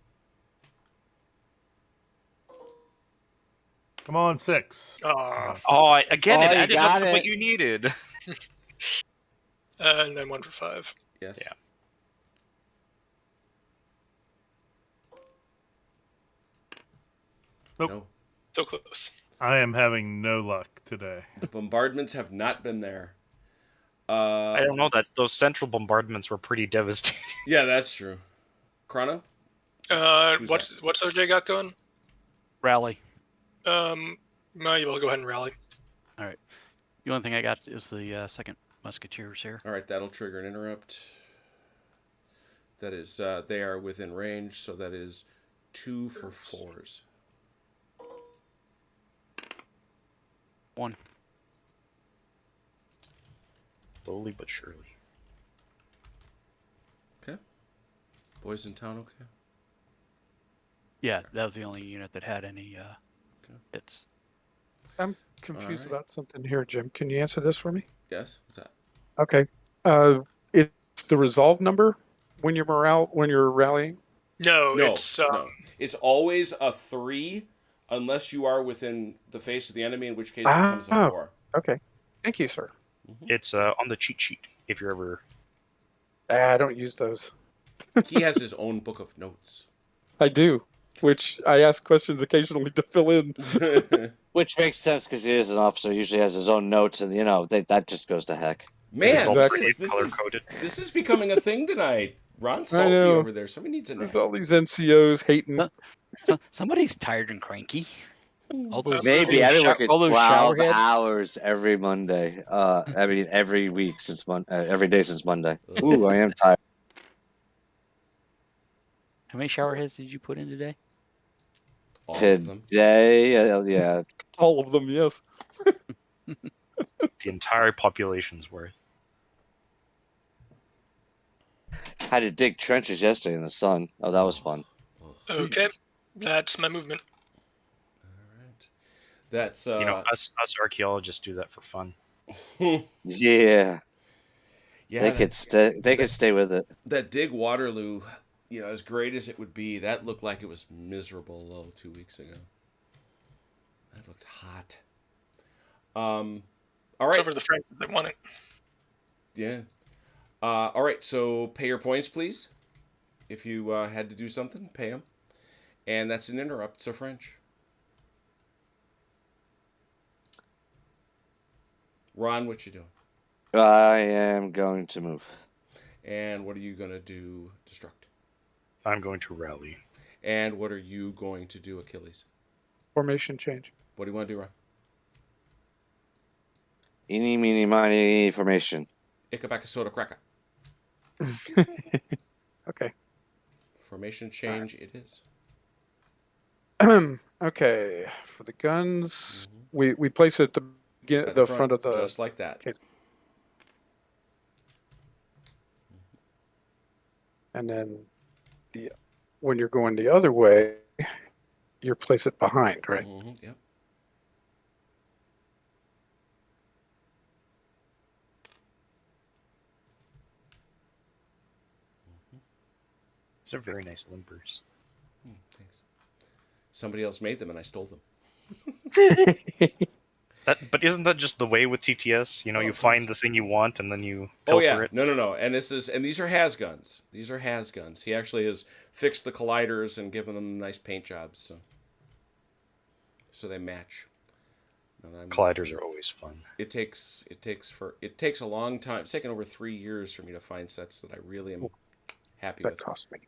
Come on, 6. Oh, again, Oh, it you added up got to it. what you needed. And then 1 for 5. Yes. Yeah. Nope. No. So close. I am having no luck today. The bombardments have not been there. I don't know. Those central bombardments were pretty devastating. Yeah, that's true. Chrono? Who's What's OJ got going? Rally. No, you will go ahead and rally. The only thing I got is the second musketeers here. All right, that'll trigger an interrupt. That is, they are within range, so that is 2 for 4s. 1. Slowly but surely. Okay. Boys in town, okay? Yeah, that was the only unit that had any Okay. hits. I'm confused Alright. about something here, Jim. Can you answer this for me? Yes? What's that? Okay. It's the resolve number when you're rallying. No, No, it's no. It's always a 3 unless you are within the face of the enemy, in which case it becomes a Ah. 4. Okay. Thank you, sir. It's on the cheat sheet if you're ever. I don't use those. He has his own book of notes. I do, which I ask questions occasionally to fill in. Which makes sense because he is an officer. Usually has his own notes, and that just goes to heck. Man, Exactly. this Color is coded. this is becoming a thing tonight. Ron's salty know. over there. Somebody needs to know. There's all these NCOs hating. So somebody's tired and cranky. All those Maybe I've been working all those 12 showerheads. hours every Monday. I mean every week since every day since Monday. Ooh, I am tired. How many showerheads did you put in today? All of them. Today, yeah, All of them, yes. The entire population's worth. had to dig trenches yesterday in the sun. Oh, that was fun. Okay, that's my movement. All right. That's us archaeologists do that for fun. Yeah, yeah. they could stay. They could stay with it. That dig Waterloo, as great as it would be, that looked like it was miserable 2 weeks ago. That looked hot. All right. Except for the French that won it. Yeah. All right. So pay your points, please. If you had to do something, pay them. And that's an interrupt. So French. Ron, what you doing? I am going to move. And what are you gonna do, Destruct? I'm going to rally. And what are you going to do, Achilles? Formation change. What do you want to do, Ron? Eeny, meeny, miny formation. Ichabacca soda cracker. Okay. Formation change it is. Okay. For the guns, we place it at At the front of the. just like that. Okay. And then when you're going the other way, you place it behind, right? Mm-hmm, yep. These are very nice limbers. Thanks. Somebody else made them and I stole them. But isn't that just the way with TTS? You find the thing you want and then you Oh pilfer yeah, it. no. And these are has guns. These are has guns. He actually has fixed the colliders and given them nice paint jobs, so they match. Colliders are always fun. It takes a long time. It's taken over 3 years for me to find sets that I really am happy That with. cost me.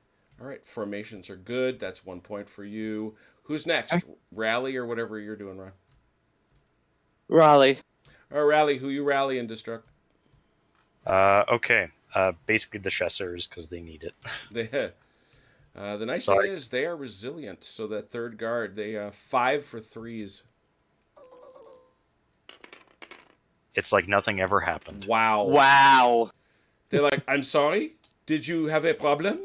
All right, formations are good. That's 1 point for you. Who's next? Rally or whatever you're doing, Ron. Raleigh. Or rally. Who you rally and destruct? Okay. Basically the chasseurs because they need it. The nice thing is they are resilient. So that third guard, they 5 for 3s. It's like nothing ever happened. Wow. Wow. They're like, I'm sorry. Did you have a problem?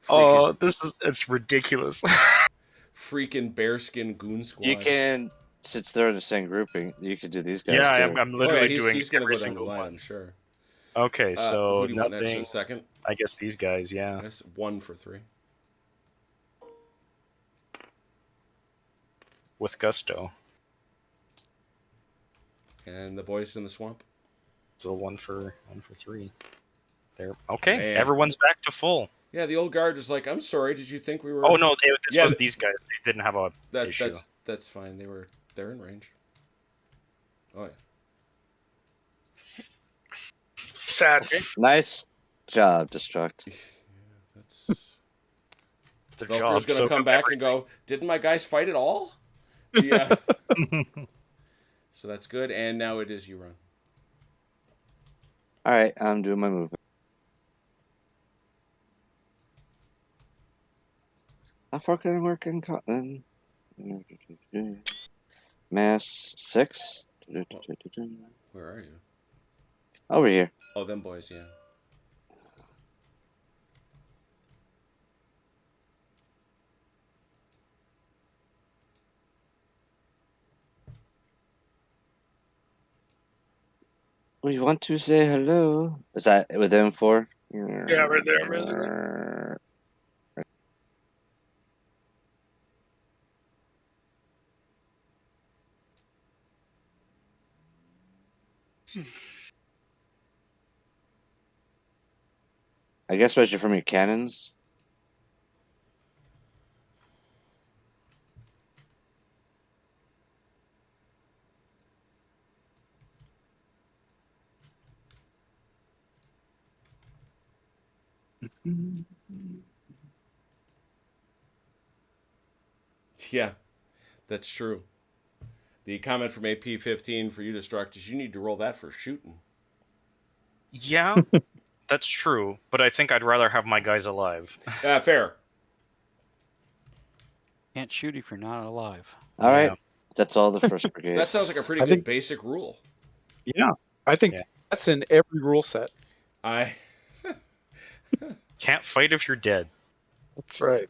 Oh, it's ridiculous. Freaking bearskin goon squad. You can, since they're in the same grouping, you could do these guys Yeah, too. I'm literally doing he's gonna every go down the single line, one. I'm sure. Okay, so who do you want next in nothing. a second? I guess these guys, yeah. That's 1 for 3. With gusto. And the boys in the swamp. So 1 for 3. There. Okay, Man. everyone's back to full. Yeah, the old guard was like, I'm sorry, did you think we were... Oh no, this was these guys. They didn't have a issue. That's fine. They're in range. Oh yeah. Sad. Nice job, Destruct. That's It's their Velcro's job. gonna So come back and go, didn't my guys fight at all? Yeah. So that's good, and now it is you, Ron. All right, I'm doing my movement. How far can I work in Cotton? Mass 6. Where are you? Over here. Oh, them boys, yeah. We want to say hello. Is that with M4? Yeah, right there. I guess measure from your cannons. Yeah, that's true. The comment from AP15 for you, Destruct, is you need to roll that for shooting. Yeah, that's true, but I think I'd rather have my guys alive. Fair. Can't shoot if you're not alive. All right. Yeah. That's all the first brigade. That sounds like a pretty I good think- basic rule. Yeah, I think Yeah. that's in every rule set. I Can't fight if you're dead. That's right.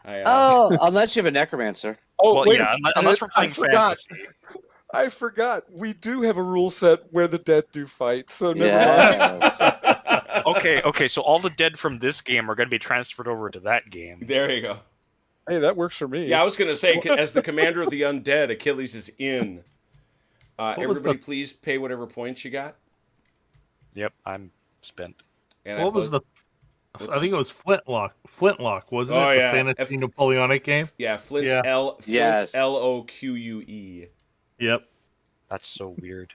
Oh, unless you have a necromancer. Oh, Well, wait yeah, a unless minute, we're playing I forgot. fantasy. I forgot. We do have a rule set where the dead do fight, so never mind. Yes. Okay, so all the dead from this game are going to be transferred over to that game. There you go. Hey, that works for me. Yeah, I was going to say, as the commander of the undead, Achilles is in. was Everybody, the- please pay whatever points you got. Yep, I'm spent. And What was the? What's I think it was Flintlock. Flintlock, wasn't Oh, it? yeah. The fantasy Napoleonic game. Yeah, Flint Yeah. Flint Yes. Loque. Yep. That's so weird.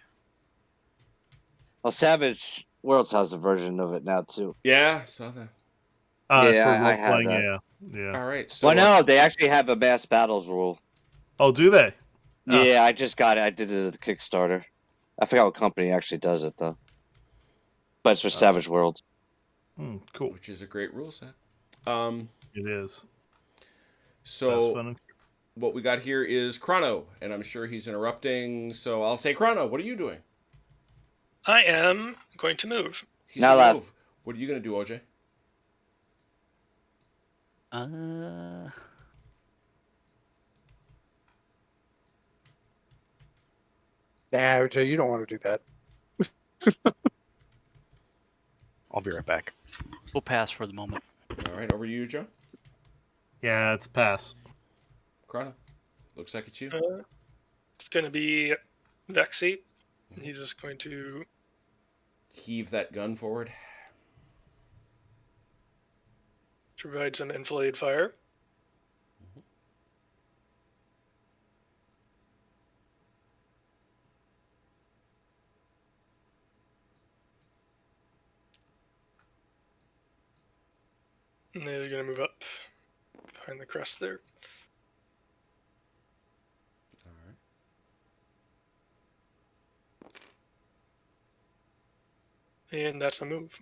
Well, Savage Worlds has a version of it now too. Yeah, saw that. Yeah, for I had role-playing, that. Yeah. All right. So Well, no, they actually have a mass battles rule. Oh, do they? Oh. Yeah, I just got it. I did it at the Kickstarter. I forgot what company actually does it though. But it's for Savage Worlds. Cool. which is a great rule set. It is. That's So fun. what we got here is Chrono, and I'm sure he's interrupting. So I'll say, Chrono, what are you doing? I am going to move. He's Not gonna allowed. move. What are you going to do, OJ? Nah, Jay, you don't want to do that. I'll be right back. We'll pass for the moment. All right, over to you, Joe. Yeah, it's pass. Chrono. Looks like it's you. It's going to be Vexy. He's just going to Heave that gun forward. provide some enfilade fire. And then they're going to move up behind the crest there. All right. And that's a move.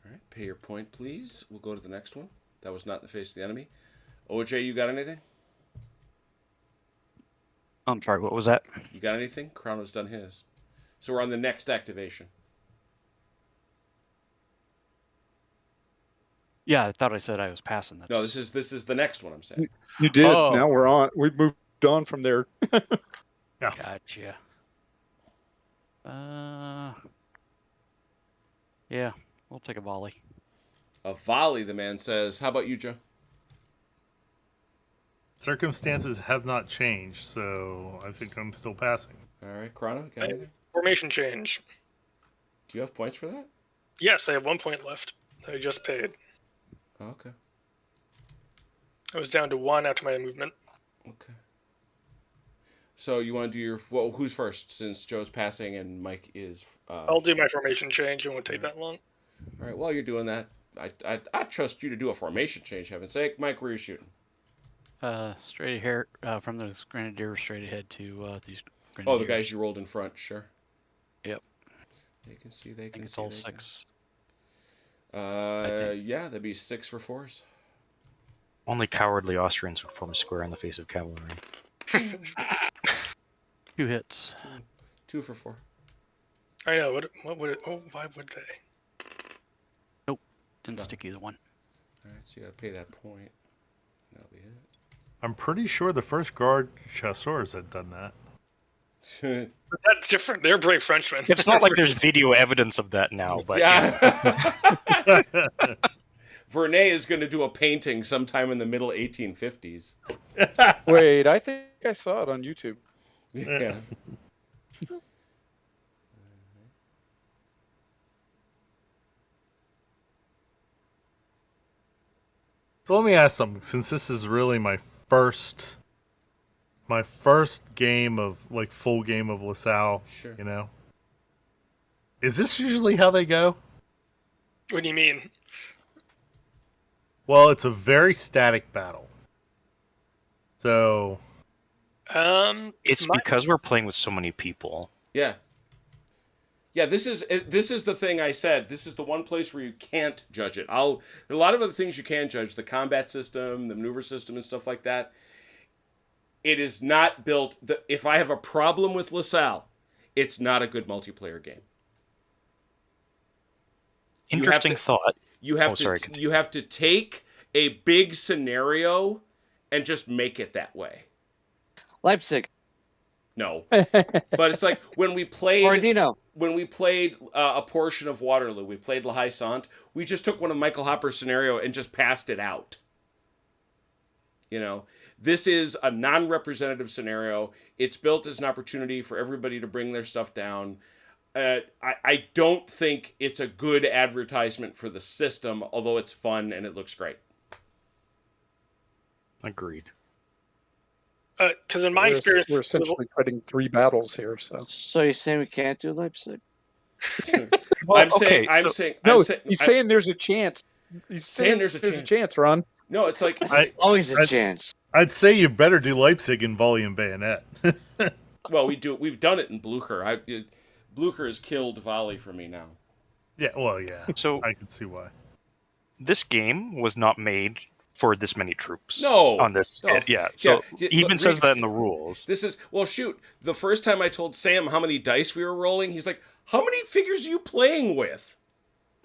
All right. Pay your point, please. We'll go to the next one. That was not in the face of the enemy. OJ, you got anything? I'm sorry, what was that? You got anything? Chrono's done his. So we're on the next activation. Yeah, I thought I said I was passing. That's... No, this is the next one I'm saying. You did. Oh. Now we're on. We moved on from there. Gotcha. Yeah, we'll take a volley. A volley, the man says. How about you, Joe? Circumstances have not changed, so I think I'm still passing. All right, Chrono, got anything? Formation change. Do you have points for that? Yes, I have 1 point left that I just paid. Oh, okay. I was down to 1 after my movement. Okay. So you want to do your... Well, who's first, since Joe's passing and Mike is... I'll do my formation change. It won't take that long. All right, while you're doing that, I trust you to do a formation change, heaven's sake. Mike, where are you shooting? Straight ahead from the Grenadiers straight ahead to these Grenadiers. Oh, the guys you rolled in front, sure. Yep. They can see, I they think can it's see. all they can- 6. Yeah, that'd be 6 for 4s. Only cowardly Austrians would form a square in the face of cavalry. 2 hits. 2 for 4. I know. What would it... Oh, why would they? Didn't No. stick either one. All right, so you gotta pay that point. That'll be I'm pretty sure the first guard chasseurs had done that. it. But that's different. They're brave Frenchmen. It's not like there's video evidence of that now, but Yeah. Vernet is going to do a painting sometime in the middle 1850s. Wait, I think I saw it on YouTube. Yeah. So let me ask something, since this is really my first game of full game of Lasalle, Sure. Is this usually how they go? What do you mean? Well, it's a very static battle. So It's because we're playing with so many people. Yeah. Yeah, this is the thing I said. This is the one place where you can't judge it. There are a lot of other things you can judge, the combat system, the maneuver system, and stuff like that. It is not built. If I have a problem with Lasalle, it's not a good multiplayer game. Interesting thought. You have to take a big scenario and just make it that way. Leipzig. No, but it's like when we played Borodino. when we played a portion of Waterloo, we played La Haye Sainte. We just took one of Michael Hopper's scenario and just passed it out. You know, this is a non-representative scenario. It's built as an opportunity for everybody to bring their stuff down. I don't think it's a good advertisement for the system, although it's fun and it looks great. Agreed. Because in my experience, we're essentially putting 3 battles here. So you're saying we can't do Leipzig? I'm saying he's saying there's a chance. He's saying there's a chance, Ron. No, it's like always a chance. I'd say you better do Leipzig in Volume Bayonet. Well, we've done it in Blucher. Blucher has killed volley for me now. Yeah, well, yeah. So I can see why. This game was not made for this many troops. No. On this, No. yeah. So Yeah, he even says that in the rules. This is shoot. The first time I told Sam how many dice we were rolling, he's like, "How many figures are you playing with?"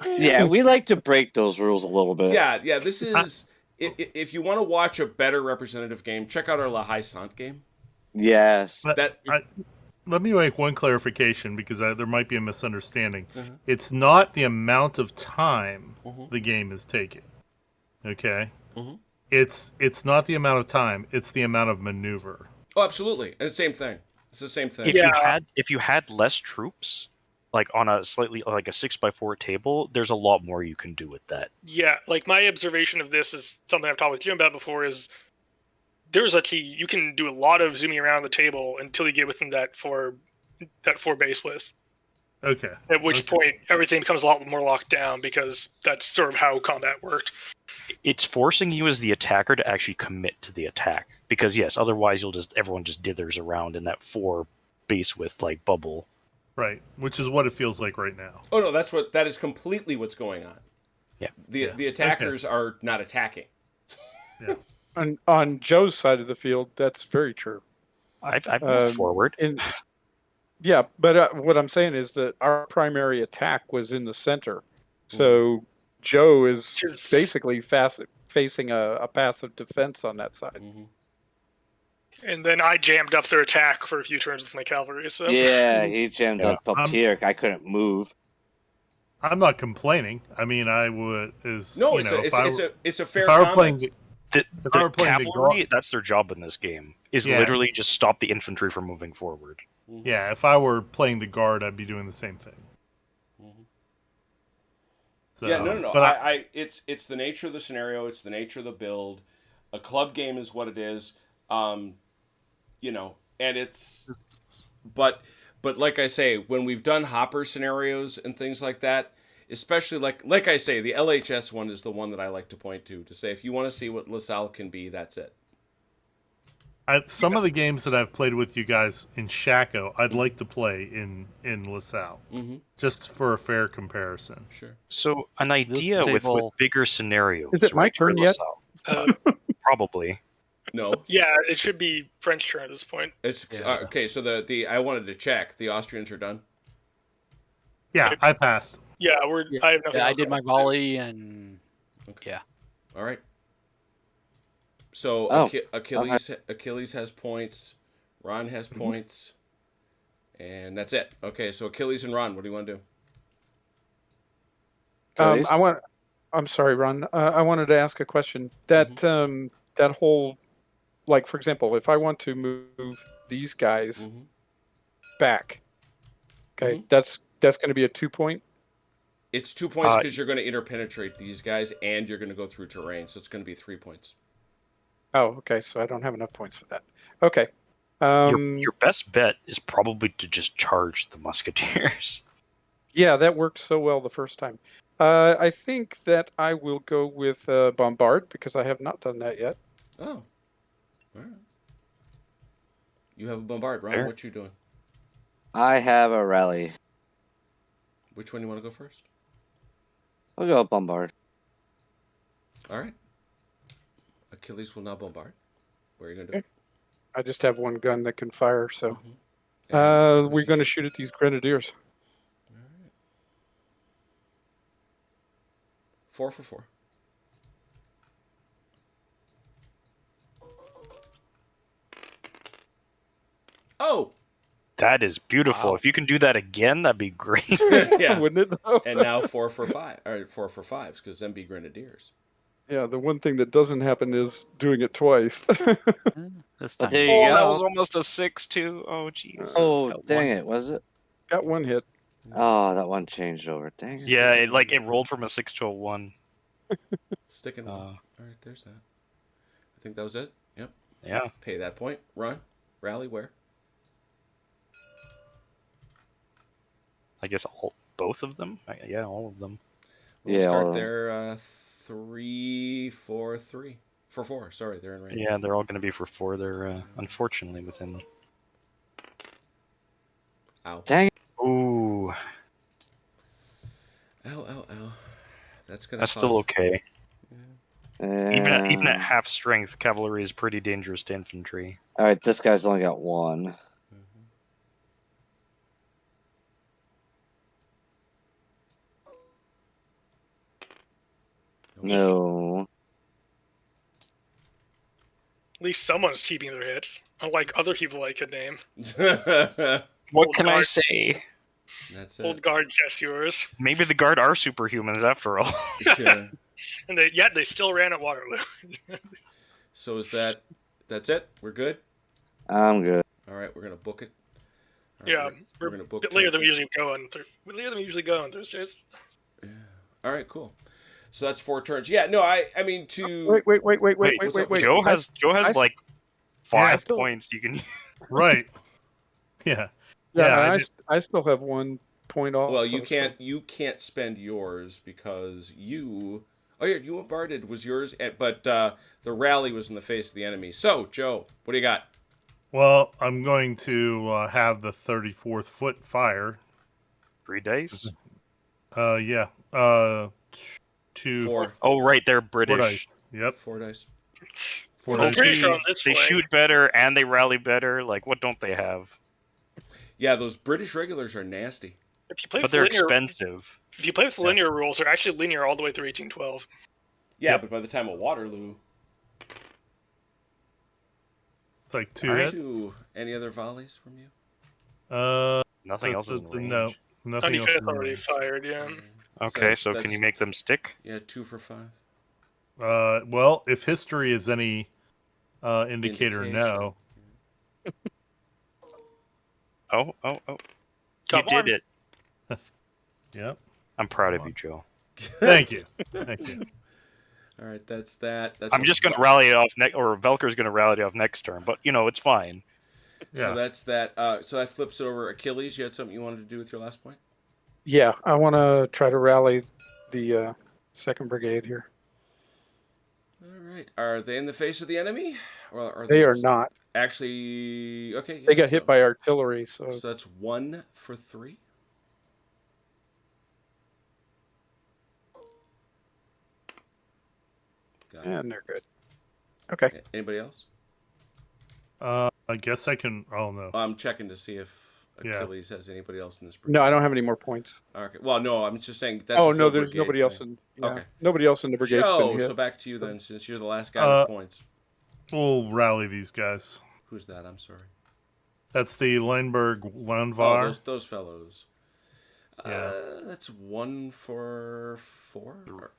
Yeah, we like to break those rules a little bit. Yeah. This is if you want to watch a better representative game, check out our La Haye Sainte game. Yes. Let me make one clarification because there might be a misunderstanding. Mm-hmm. It's not the amount of time the game is taking. Okay? Mm-hmm. It's not the amount of time, it's the amount of maneuver. Oh, absolutely. And the same thing. It's the same thing. If you had less troops, like on a slightly like a 6x4 table, there's a lot more you can do with that. Yeah, like my observation of this is something I've talked with Jim about before is you can do a lot of zooming around the table until you get within that four base list. Okay. At which point everything becomes a lot more locked down because that's sort of how combat worked. It's forcing you as the attacker to actually commit to the attack because yes, otherwise everyone just dithers around in that 4 base width like bubble. Right, which is what it feels like right now. Oh no, that is completely what's going on. Yeah. The attackers are not attacking. Yeah. On Joe's side of the field, that's very true. I've moved forward. Yeah, but what I'm saying is that our primary attack was in the center. So Joe is basically facing a passive defense on that side. Mm-hmm. And then I jammed up their attack for a few turns with my cavalry. So yeah, he jammed up here. I couldn't move. I'm not complaining. I mean, I would. It's a fair if I were comment. playing the cavalry, that's their job in this game, is literally just stop the infantry from moving forward. Mm-hmm. Yeah, if I were playing the guard, I'd be doing the same thing. Mm-hmm. So, yeah, no. But it's the nature of the scenario. It's the nature of the build. A club game is what it is. And it's, but like I say, when we've done Hopper scenarios and things like that, especially like I say, the LHS one is the one that I like to point to say, if you want to see what Lasalle can be, that's it. Some of the games that I've played with you guys in Shaco, I'd like to play in Lasalle, just for a fair comparison. Sure. So an idea with bigger scenarios. Is it my turn yet? Probably. No. Yeah, it should be French turn at this point. It's okay. So the I wanted to check. The Austrians are done. Yeah, I passed. Yeah, I have nothing. I did my volley and yeah. All right. So Achilles has points. Ron has points, and that's it. Okay, so Achilles and Ron, what do you want to do? I'm sorry, Ron. I wanted to ask a question. That that whole, like, for example, if I want to move these guys back, okay, that's going to be a 2-point. It's 2 points because you're going to interpenetrate these guys and you're going to go through terrain, so it's going to be 3 points. Oh, okay. So I don't have enough points for that. Okay. Your best bet is probably to just charge the musketeers. Yeah, that worked so well the first time. I think that I will go with Bombard because I have not done that yet. Oh, all right. You have a bombard, Ron. Fair. What you doing? I have a rally. Which one you want to go first? We'll go bombard. All right. Achilles will now bombard. What are you gonna do? I just have one gun that can fire, so And what we're is going to this? shoot at these grenadiers. All right. 4 for 4. Oh, That is beautiful. Wow. If you can do that again, that'd be great. yeah. Wouldn't it? Though? And now 4 for 5. All right, 4 for 5s because them be grenadiers. Yeah, the one thing that doesn't happen is doing it twice. This But time. there you Oh, that go. was almost a 6 too. Oh, jeez. Oh, That dang one. it. Was it? Got one hit. Oh, that one changed over. Dang it. Yeah, it rolled from a 6 to a 1. Sticking. All right, there's that. I think that was it. Yep. Yeah. Pay that point. Run. Rally where? I guess both of them. Yeah, all of them. We'll Yeah, all start of them. there. 3 for 3. For 4. Sorry, they're in range. Yeah, they're all going to be for 4. They're unfortunately within. Ow. Dang it. Ooh, Ow. That's gonna. that's still okay. Even at Uh, half strength, cavalry is pretty dangerous to infantry. All right, this guy's only got one. No. At least someone's keeping their hits, unlike other people I could name. That's What can I guard. say? it. Old guard yours. Maybe the guard are superhumans after all. Yeah. And they still ran at Waterloo. So is that? That's it. We're good. I'm good. All right, we're gonna book it. All right, Yeah, we're gonna book. bit later than we Turkey. usually go on Thursdays. Yeah. All right, cool. So that's 4 turns. Yeah. No, I mean to. Wait. Joe has I- like 5 still- points. You can. Right. Yeah. Yeah, Yeah, and I still have 1 point off. Well, you can't spend yours because you. Oh yeah, you bombarded was yours, but the rally was in the face of the enemy. So Joe, what do you got? Well, I'm going to have the 34th foot fire. 3 dice. Yeah. 2. 4. Oh, right, they're 4 dice. British. Yep. 4 dice. 4 I'm dice. pretty sure on this They flank, shoot better and they rally better. Like, what don't they have? Yeah, those British regulars are nasty. if you play But with they're linear, expensive. if you play with linear rules, they're actually linear all the way through 1812. Yeah, Yep. but by the time of Waterloo, It's like 2 All right. hits. any other volleys from you? Nothing else is in range. No. Nothing else. 95th in already range. fired, yeah. Okay, So so can you make them stick? Yeah, 2 for 5. Well, if history is any indicator, Indication. no. Oh. You Got did one. it. Yep. I'm proud of you, Joe. Thank you. Thank you. All right, that's that. That's I'm just going to rally it off or Velker's going to rally it off next turn, but it's fine. Yeah. So that's that. So that flips it over. Achilles, you had something you wanted to do with your last point? Yeah, I want to try to rally the 2nd Brigade here. All right. Are they in the face of the enemy? Or are They are not. Actually, okay. They yeah, got hit by artillery, so So that's 1 for 3. Got it. and they're good. Okay. Anybody else? I guess I can. Oh no. I'm checking to see if Yeah. Achilles has anybody else in this. No, I don't have any more points. Okay. Well, no, I'm just saying. That's Oh a no, whole there's brigade nobody else thing. in. Yeah, Okay. Nobody else in the brigade's Joe, been hit. so back to you then, since you're the last guy with points. We'll rally these guys. Who's that? I'm sorry. That's the Leinberg Oh, Landvar. those fellows. Yeah. That's 1 for 4? Or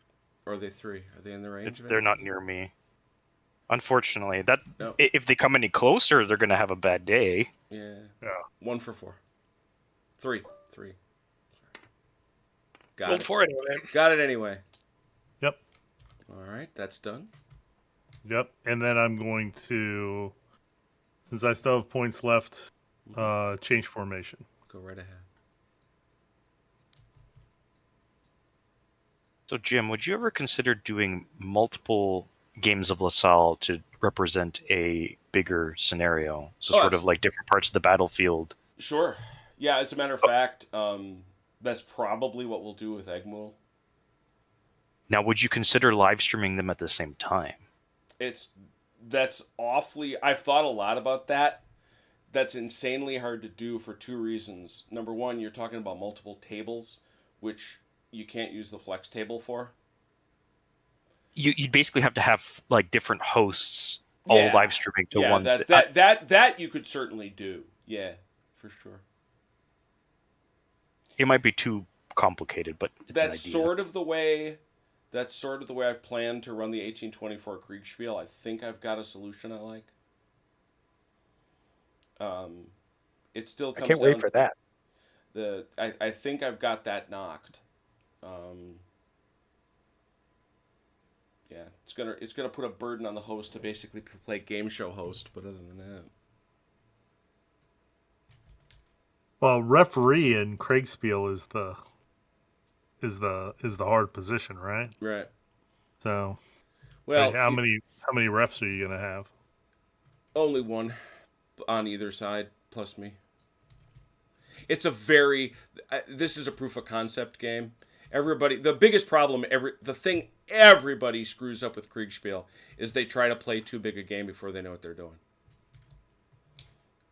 are they 3? Are they in the range? of They're it? not near me. Unfortunately, No. if they come any closer, they're going to have a bad day. Yeah. Yeah. 1 for 4. 3. Sorry. Got Rolled it. 4 anyway. Got it anyway. Yep. All right, that's done. Yep. And then I'm going to, since I still have points left, change formation. Go right ahead. So, Jim, would you ever consider doing multiple games of Lasalle to represent a bigger scenario? So, sort of like different parts of the battlefield. Sure. Yeah, as a matter of fact, that's probably what we'll do with Egmul. Now, would you consider live streaming them at the same time? That's awfully. I've thought a lot about that. That's insanely hard to do for two reasons. Number one, you're talking about multiple tables, which you can't use the flex table for. You'd basically have to have like different hosts all live streaming to one. That you could certainly do. Yeah, for sure. It might be too complicated, but it's an idea. That's sort of the way I've planned to run the 1824 Kriegspiel. I think I've got a solution I like. It still comes. I can't wait for that. I think I've got that knocked. Yeah, it's gonna put a burden on the host to basically play game show host, but other than that. Well, referee in Kriegspiel is the hard position, right? Right. So, well, how many refs are you gonna have? Only one on either side, plus me. It's this is a proof of concept game. The biggest problem, the thing everybody screws up with Kriegspiel is they try to play too big a game before they know what they're doing.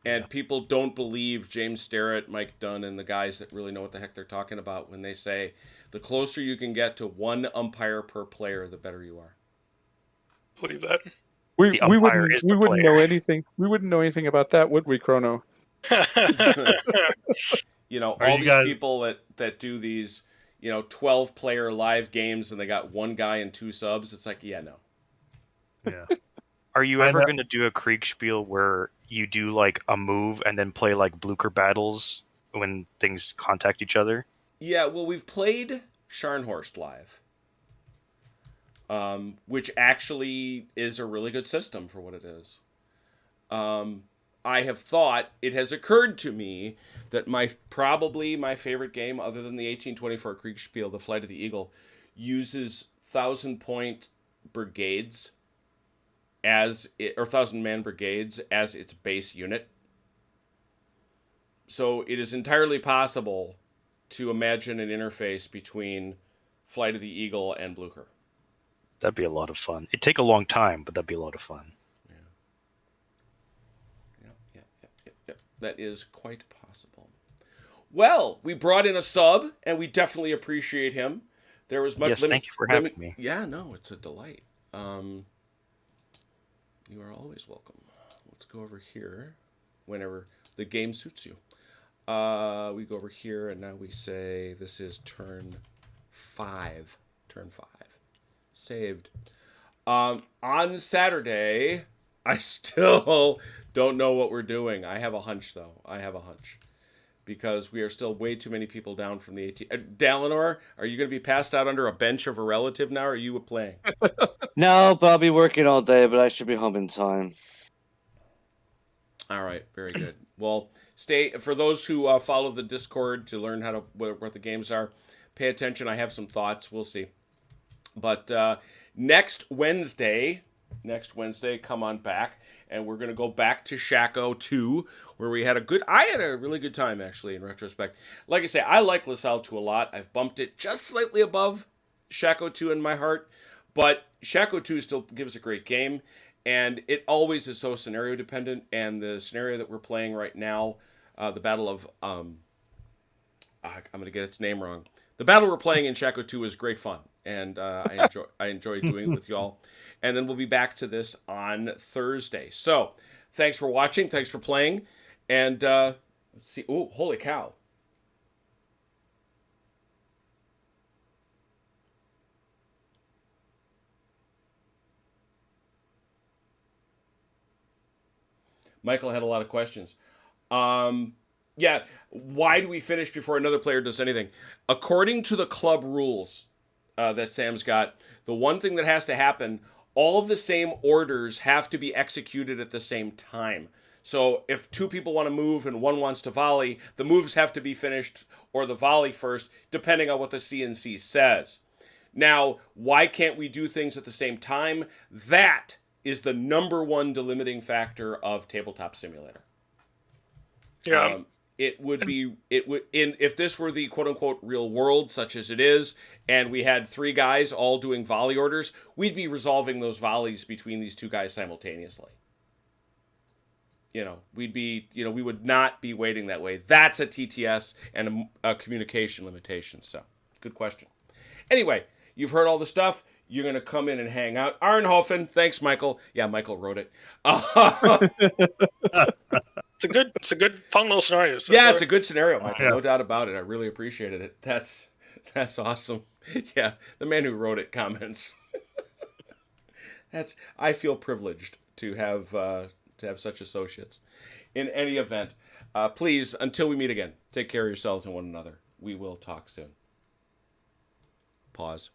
And people don't believe James Starrett, Mike Dunn, and the guys that really know what the heck they're talking about when they say the closer you can get to one umpire per player, the better you are. Believe that. We wouldn't know anything. We wouldn't know anything about that, would we, Chrono? You know, all these people that do these, 12-player live games and they got one guy and two subs. It's like, yeah, no. Yeah. Are you ever going to do a Kriegspiel where you do like a move and then play like Blucher battles when things contact each other? Yeah, well, we've played Scharnhorst live, which actually is a really good system for what it is. I have thought, it has occurred to me that probably my favorite game, other than the 1824 Kriegspiel, the Flight of the Eagle, uses 1,000-point brigades or 1,000-man brigades as its base unit. So it is entirely possible to imagine an interface between Flight of the Eagle and Blucher. That'd be a lot of fun. It'd take a long time, but that'd be a lot of fun. Yeah. That is quite possible. Well, we brought in a sub, and we definitely appreciate him. There was much. Yes, thank you for having me. Yeah, no, it's a delight. You are always welcome. Let's go over here whenever the game suits you. We go over here, and now we say this is turn 5. Turn 5. Saved. On Saturday, I still don't know what we're doing. I have a hunch, though. Because we are still way too many people down from the 18. Dalinor, are you going to be passed out under a bench of a relative now, or are you playing? No, but I'll be working all day, but I should be home in time. All right, very good. Well, for those who follow the Discord to learn what the games are, pay attention. I have some thoughts. We'll see. But next Wednesday, come on back, and we're going to go back to Shaco 2, where I had a really good time, actually, in retrospect. Like I say, I like LaSalle 2 a lot. I've bumped it just slightly above Shaco 2 in my heart, but Shaco 2 still gives a great game, and it always is so scenario dependent, and the scenario that we're playing right now, the Battle of, I'm going to get its name wrong. The battle we're playing in Shaco 2 is great fun, and I enjoy doing it with y'all. And then we'll be back to this on Thursday. So, thanks for watching. Thanks for playing. And let's see. Oh, holy cow. Michael had a lot of questions. Yeah, why do we finish before another player does anything? According to the club rules that Sam's got, the one thing that has to happen, all of the same orders have to be executed at the same time. So if two people want to move and one wants to volley, the moves have to be finished or the volley first, depending on what the CNC says. Now, why can't we do things at the same time? That is the number one delimiting factor of Tabletop Simulator. Yeah. It would if this were the quote unquote real world, such as it is, and we had 3 guys all doing volley orders, we'd be resolving those volleys between these 2 guys simultaneously. We would not be waiting that way. That's a TTS and a communication limitation. So, good question. Anyway, you've heard all the stuff. You're going to come in and hang out. Arnhofen, thanks, Michael. Yeah, Michael wrote it. It's a good, fun little scenario. So yeah, far. it's a good scenario, Michael. Yeah. No doubt about it. I really appreciated it. That's awesome. Yeah, the man who wrote it comments. I feel privileged to have such associates. In any event, please, until we meet again, take care of yourselves and one another. We will talk soon. Pause.